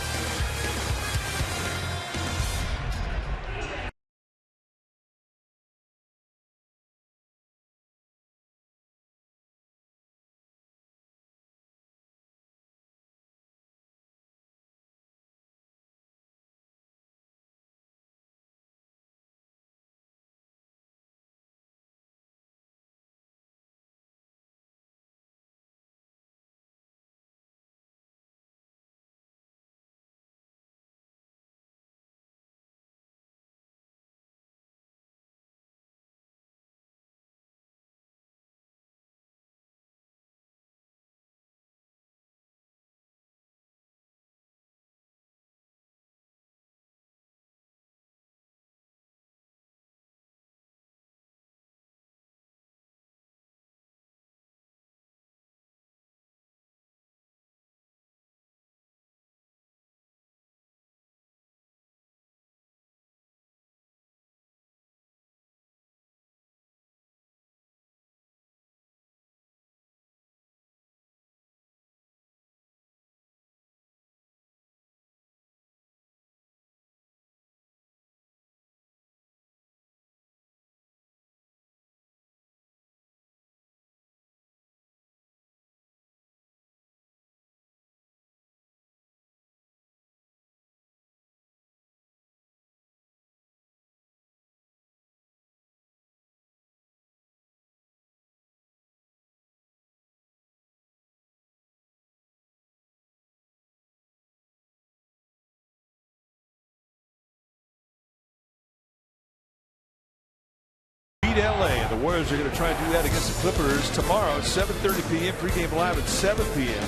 LA, and the Warriors are going to try and do that against the Clippers tomorrow at 7:30 p.m. Pregame live at 7 p.m.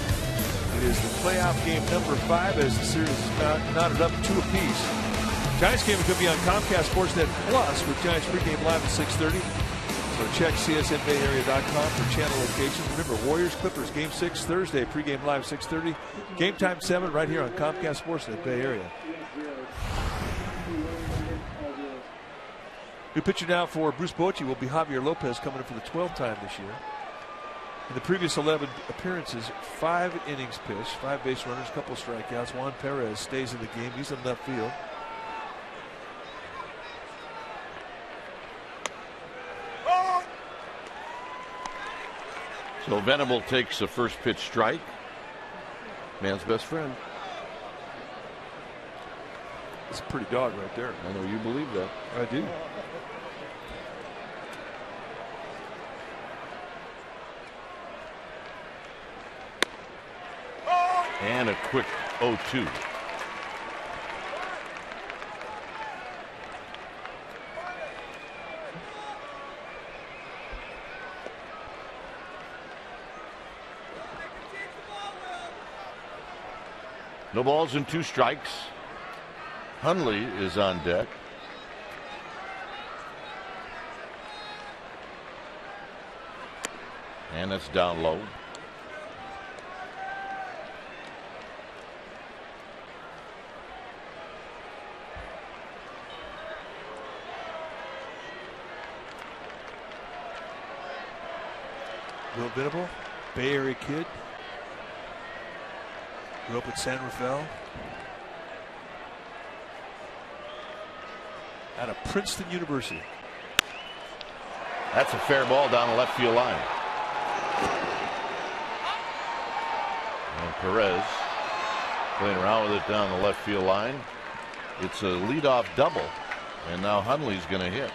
It is the playoff game number 5 as the series is knotted up 2 apiece. Giants game could be on Comcast Sportsnet Plus with Giants pregame live at 6:30. So check csnbayarea.com for channel locations. Remember, Warriors Clippers game 6 Thursday, pregame live 6:30. Game time 7 right here on Comcast Sportsnet Bay Area. New pitcher now for Bruce Bochy will be Javier Lopez, coming in for the 12th time this year. In the previous 11 appearances, 5 innings pitched, 5 base runners, a couple of strikeouts. Juan Perez stays in the game. He's in left field. So Venable takes a first pitch strike. Man's best friend. It's a pretty dog right there. I know you believe that. I do. And a quick 0-2. No balls and 2 strikes. Hundley is on deck. And that's down low. Will Venable, Bay Area kid. Grew up at San Rafael. Out of Princeton University. That's a fair ball down the left field line. And Perez playing around with it down the left field line. It's a leadoff double. And now Hundley's going to hit.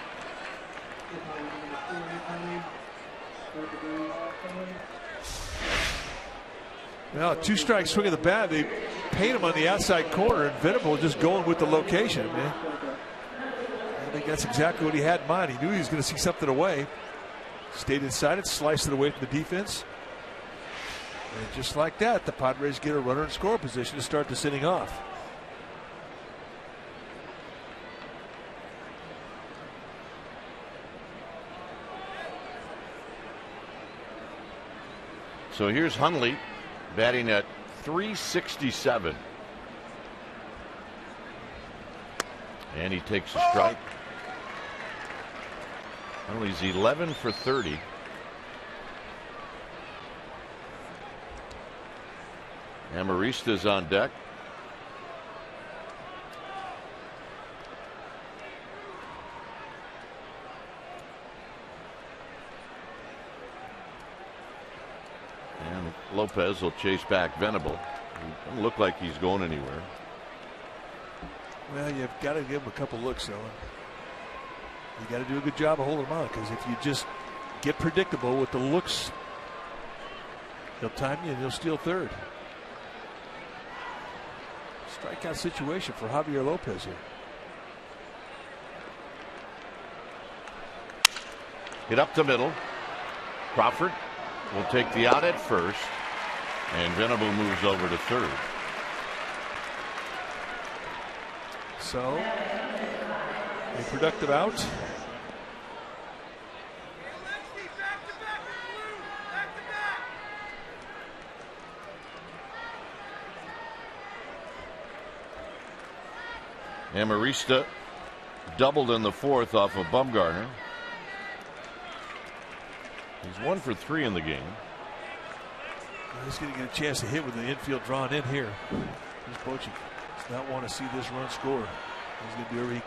Well, 2 strike swing of the bat. They paint him on the outside corner, and Venable just going with the location, man. I think that's exactly what he had in mind. He knew he was going to see something away. Stayed inside it, sliced it away from the defense. And just like that, the Padres get a runner in score position to start this inning off. So here's Hundley batting at .367. And he takes a strike. Hundley's 11 for 30. Amarista's on deck. And Lopez will chase back Venable. He doesn't look like he's going anywhere. Well, you've got to give him a couple looks, though. You got to do a good job of holding him on, because if you just get predictable with the looks, he'll time you and he'll steal third. Strikeout situation for Javier Lopez here. Hit up the middle. Crawford will take the out at first, and Venable moves over to third. So, a productive out. Amarista doubled in the fourth off of Bumgarner. He's 1 for 3 in the game. He's going to get a chance to hit with the infield drawn in here. He's Bochy does not want to see this run score. He's going to do everything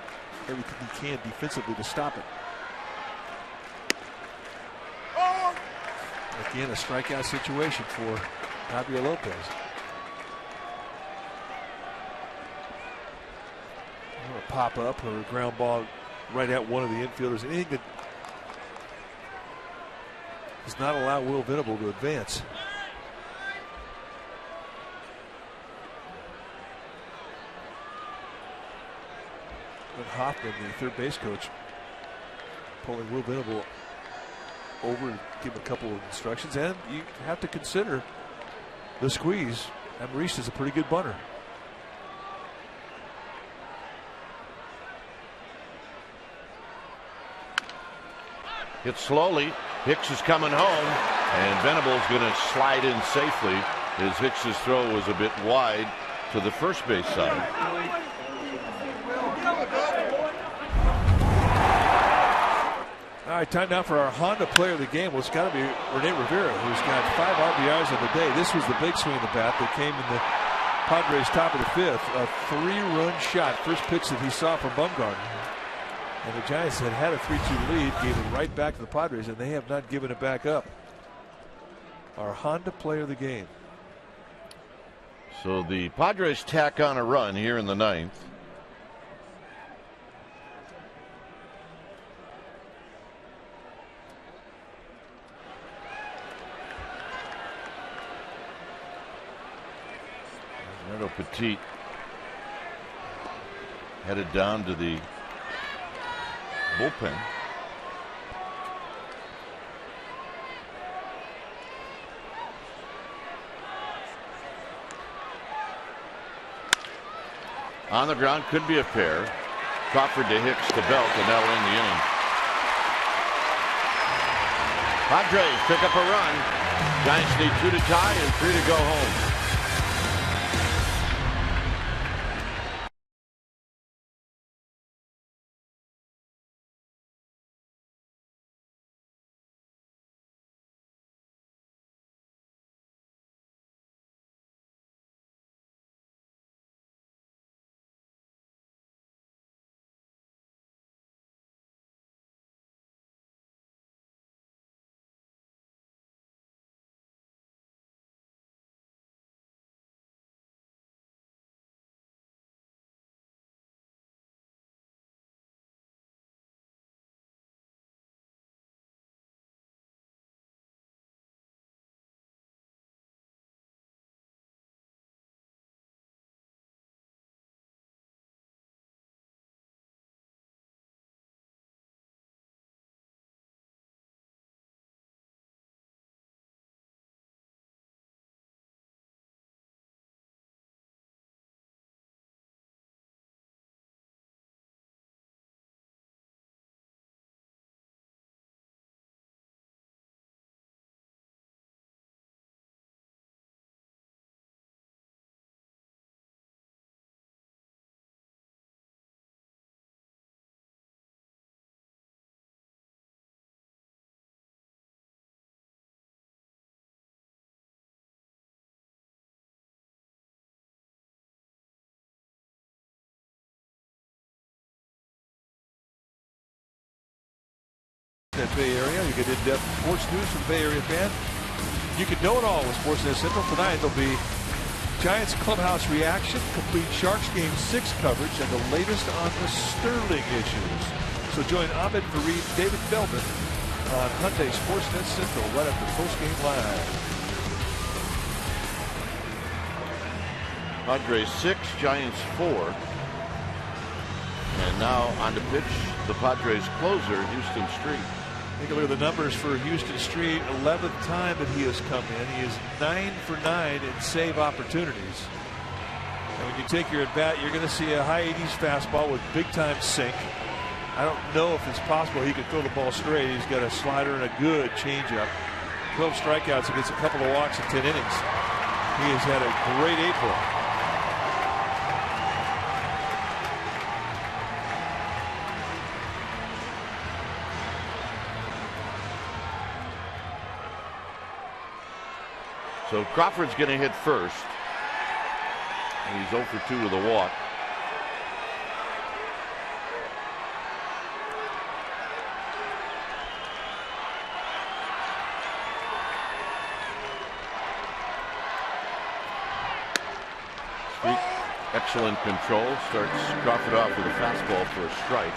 he can defensively to stop it. Again, a strikeout situation for Javier Lopez. A pop up or a ground ball right at one of the infielders. Anything that does not allow Will Venable to advance. But Hoffman, the third base coach, pulling Will Venable over to give him a couple of instructions. And you have to consider the squeeze. Amarista is a pretty good bunter. Hit slowly. Hicks is coming home, and Venable's going to slide in safely as Hicks's throw was a bit wide to the first base side. All right, time now for our Honda player of the game. Well, it's got to be Rene Rivera, who's got 5 RBIs on the day. This was the big swing of the bat that came in the Padres' top of the fifth. A 3-run shot, first pitch that he saw from Bumgarner. And the Giants had a 3-2 lead, gave it right back to the Padres, and they have not given it back up. Our Honda player of the game. So the Padres tack on a run here in the ninth. Renato Petit headed down to the bullpen. On the ground, could be a pair. Crawford to Hicks to Belt, and that'll end the inning. Padres pick up a run. Giants need 2 to tie and 3 to go home. Sportsnet Bay Area. You get in-depth sports news from Bay Area fan. You can know it all with Sportsnet Central. Tonight there'll be Giants clubhouse reaction, complete Sharks Game 6 coverage, and the latest on the Sterling issues. So join Ahmed Fareed, David Feldman on Hyundai Sportsnet Central right after postgame live. Padres 6, Giants 4. And now on to pitch the Padres closer, Houston Street. Take a look at the numbers for Houston Street. 11th time that he has come in. He is 9 for 9 in save opportunities. And when you take your at bat, you're going to see a high 80s fastball with big time sink. I don't know if it's possible he could throw the ball straight. He's got a slider and a good changeup. 12 strikeouts against a couple of walks in 10 innings. He has had a great April. So Crawford's going to hit first. And he's 0 for 2 with a walk. Street, excellent control. Starts Crawford off with a fastball for a strike.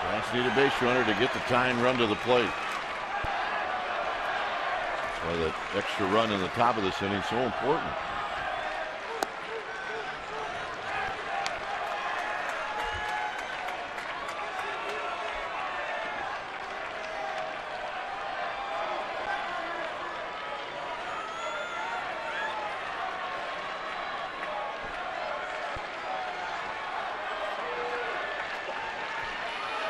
Giants need a base runner to get the tying run to the plate. That's why that extra run in the top of this inning is so important.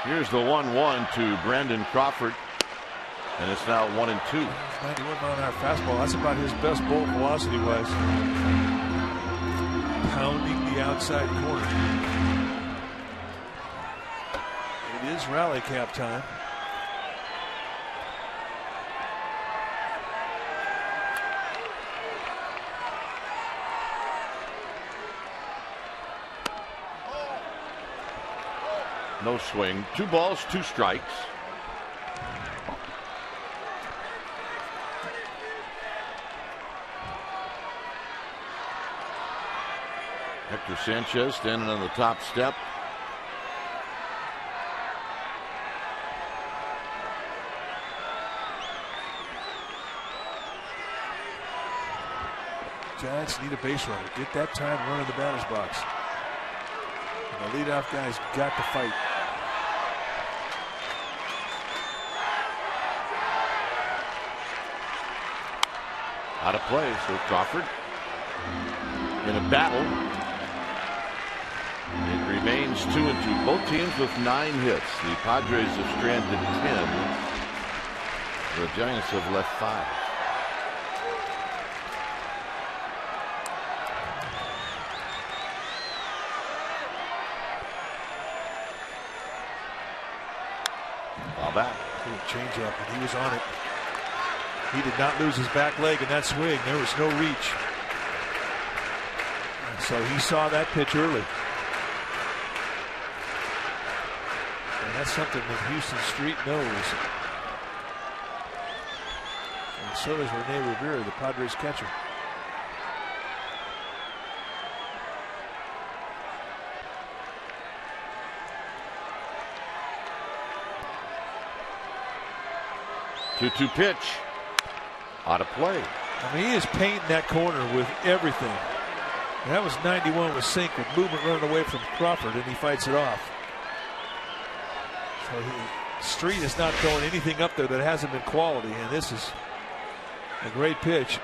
Here's the 1-1 to Brandon Crawford, and it's now 1-2. 91-mile-an-hour fastball. That's about his best ball velocity wise. Pounding the outside corner. It is rally cap time. No swing. 2 balls, 2 strikes. Hector Sanchez standing on the top step. Giants need a base runner. Get that time run in the batter's box. And the leadoff guy's got to fight. Out of play, so Crawford in a battle. It remains 2-2. Both teams with 9 hits. The Padres have stranded 10. The Giants have left 5. Ball back. Change up, and he was on it. He did not lose his back leg in that swing. There was no reach. And so he saw that pitch early. And that's something that Houston Street knows. And so does Rene Rivera, the Padres catcher. Two-two pitch. Out of play. I mean, he is painting that corner with everything. And that was 91 with sink with movement running away from Crawford, and he fights it off. So Street is not throwing anything up there that hasn't been quality, and this is a great pitch.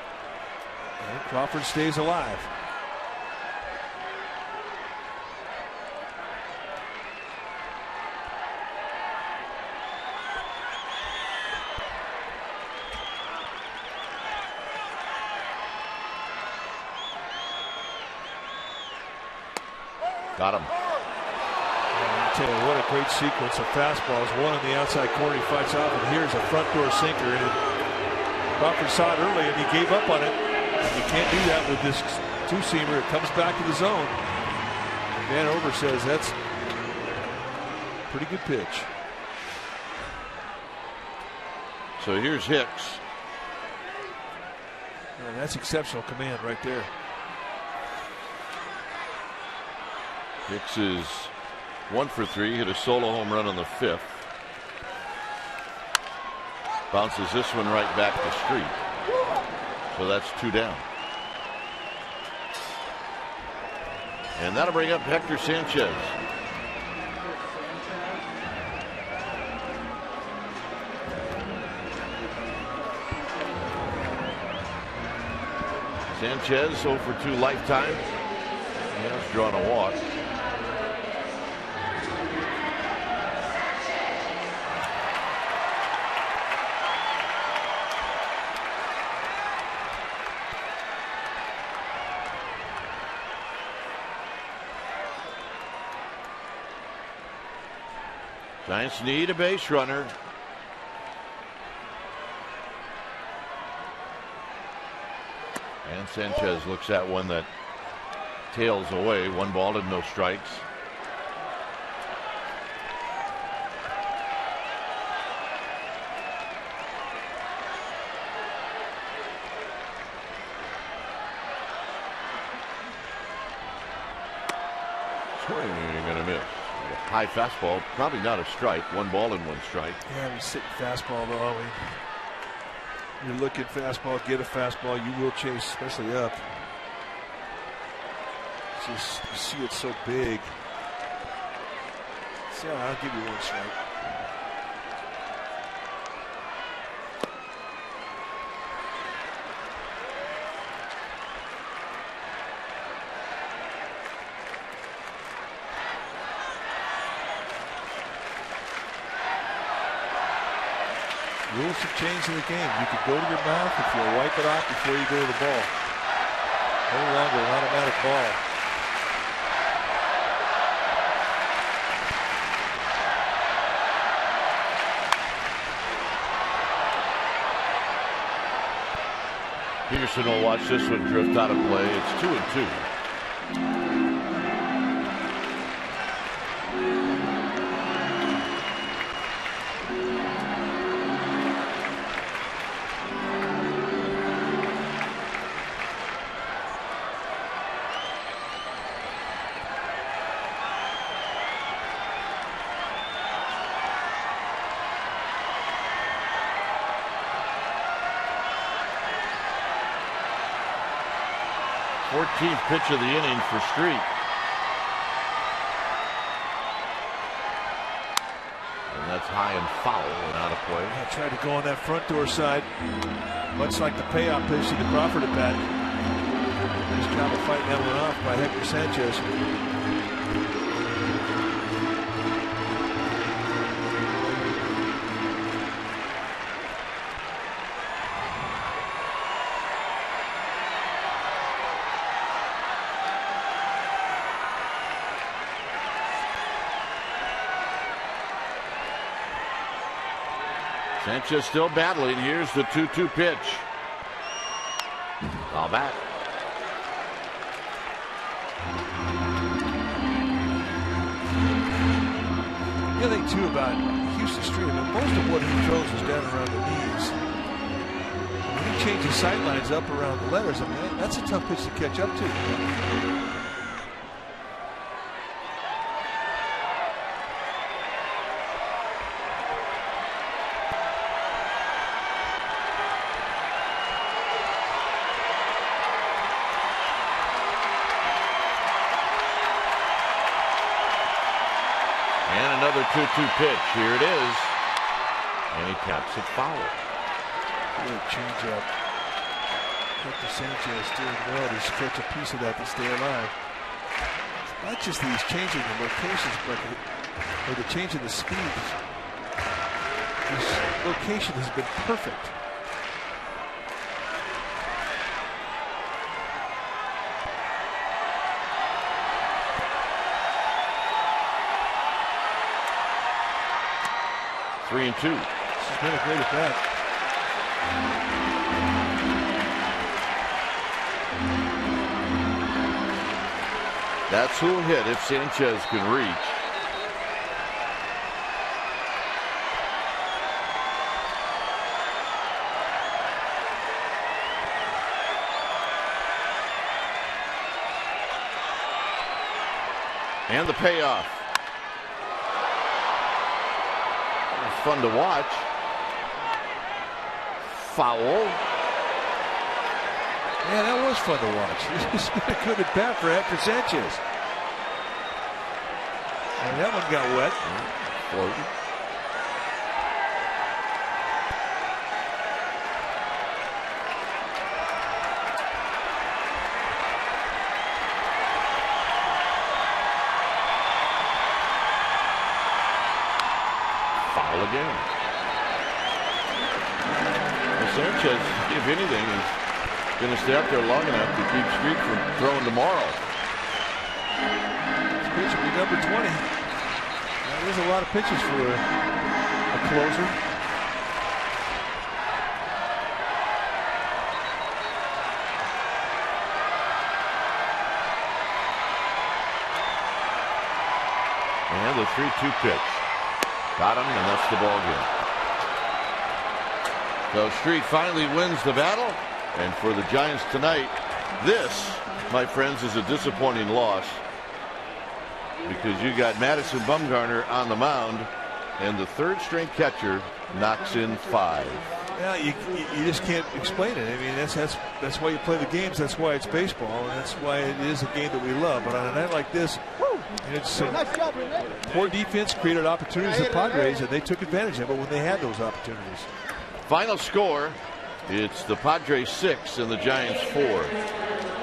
And Crawford stays alive. Got him. I tell you what a great sequence of fastballs. One on the outside corner, he fights off, and here's a front door sinker. And Crawford saw it early, and he gave up on it. And you can't do that with this two-seamer. It comes back to the zone. Van Over says that's Pretty good pitch. So here's Hicks. That's exceptional command right there. Hicks is 1 for 3. Hit a solo home run on the 5th. Bounces this one right back to Street. So that's 2 down. And that'll bring up Hector Sanchez. Sanchez 0 for 2 lifetime. He has drawn a walk. Giants need a base runner. And Sanchez looks at one that tails away. 1 ball and no strikes. Swing ain't gonna miss. High fastball, probably not a strike. 1 ball and 1 strike. Yeah, he's sitting fastball though. I mean, you're looking fastball, get a fastball, you will chase, especially up. Just you see it so big. So I'll give you 1 strike. Rules have changed in the game. You can go to your mouth if you'll wipe it off before you go to the ball. No longer an automatic ball. Peterson will watch this one drift out of play. It's 2-2. Pitch of the inning for Street. And that's high and foul and out of play. I tried to go on that front door side, much like the payoff pitch to the Crawford at bat. Nice job of fighting that one off by Hector Sanchez. 'Sanchez still battling. Here's the 2-2 pitch. All back. The other thing too about Houston Street, most of what he throws is down around the knees. When he changes sightlines up around the letters, I mean, that's a tough pitch to catch up to. Another 2-2 pitch. Here it is. And he taps it foul. Good change up. Hector Sanchez doing well to stretch a piece of that to stay alive. It's not just these changing the locations, but the change in the speed. This location has been perfect. Three and 2. This has been a great at bat. That's who'll hit if Sanchez can reach. And the payoff. It's fun to watch. Foul. Yeah, that was fun to watch. It's been a good at bat for Hector Sanchez. And that one got wet. Floating. Foul again. Well, Sanchez, if anything, is going to stay up there long enough to keep Street from throwing tomorrow. This pitch will be number 20. There's a lot of pitches for a closer. And the 3-2 pitch. Got him, and that's the ball game. So Street finally wins the battle. And for the Giants tonight, this, my friends, is a disappointing loss. Because you got Madison Bumgarner on the mound, and the third-string catcher knocks in 5. Yeah, you just can't explain it. I mean, that's why you play the games. That's why it's baseball, and that's why it is a game that we love. But on a night like this, it's poor defense created opportunities for Padres, and they took advantage of it when they had those opportunities. Final score, it's the Padres 6 and the Giants 4.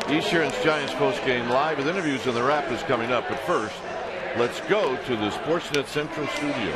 Eastern's Giants postgame live with interviews and the wrap is coming up. But first, let's go to the Sportsnet Central studio.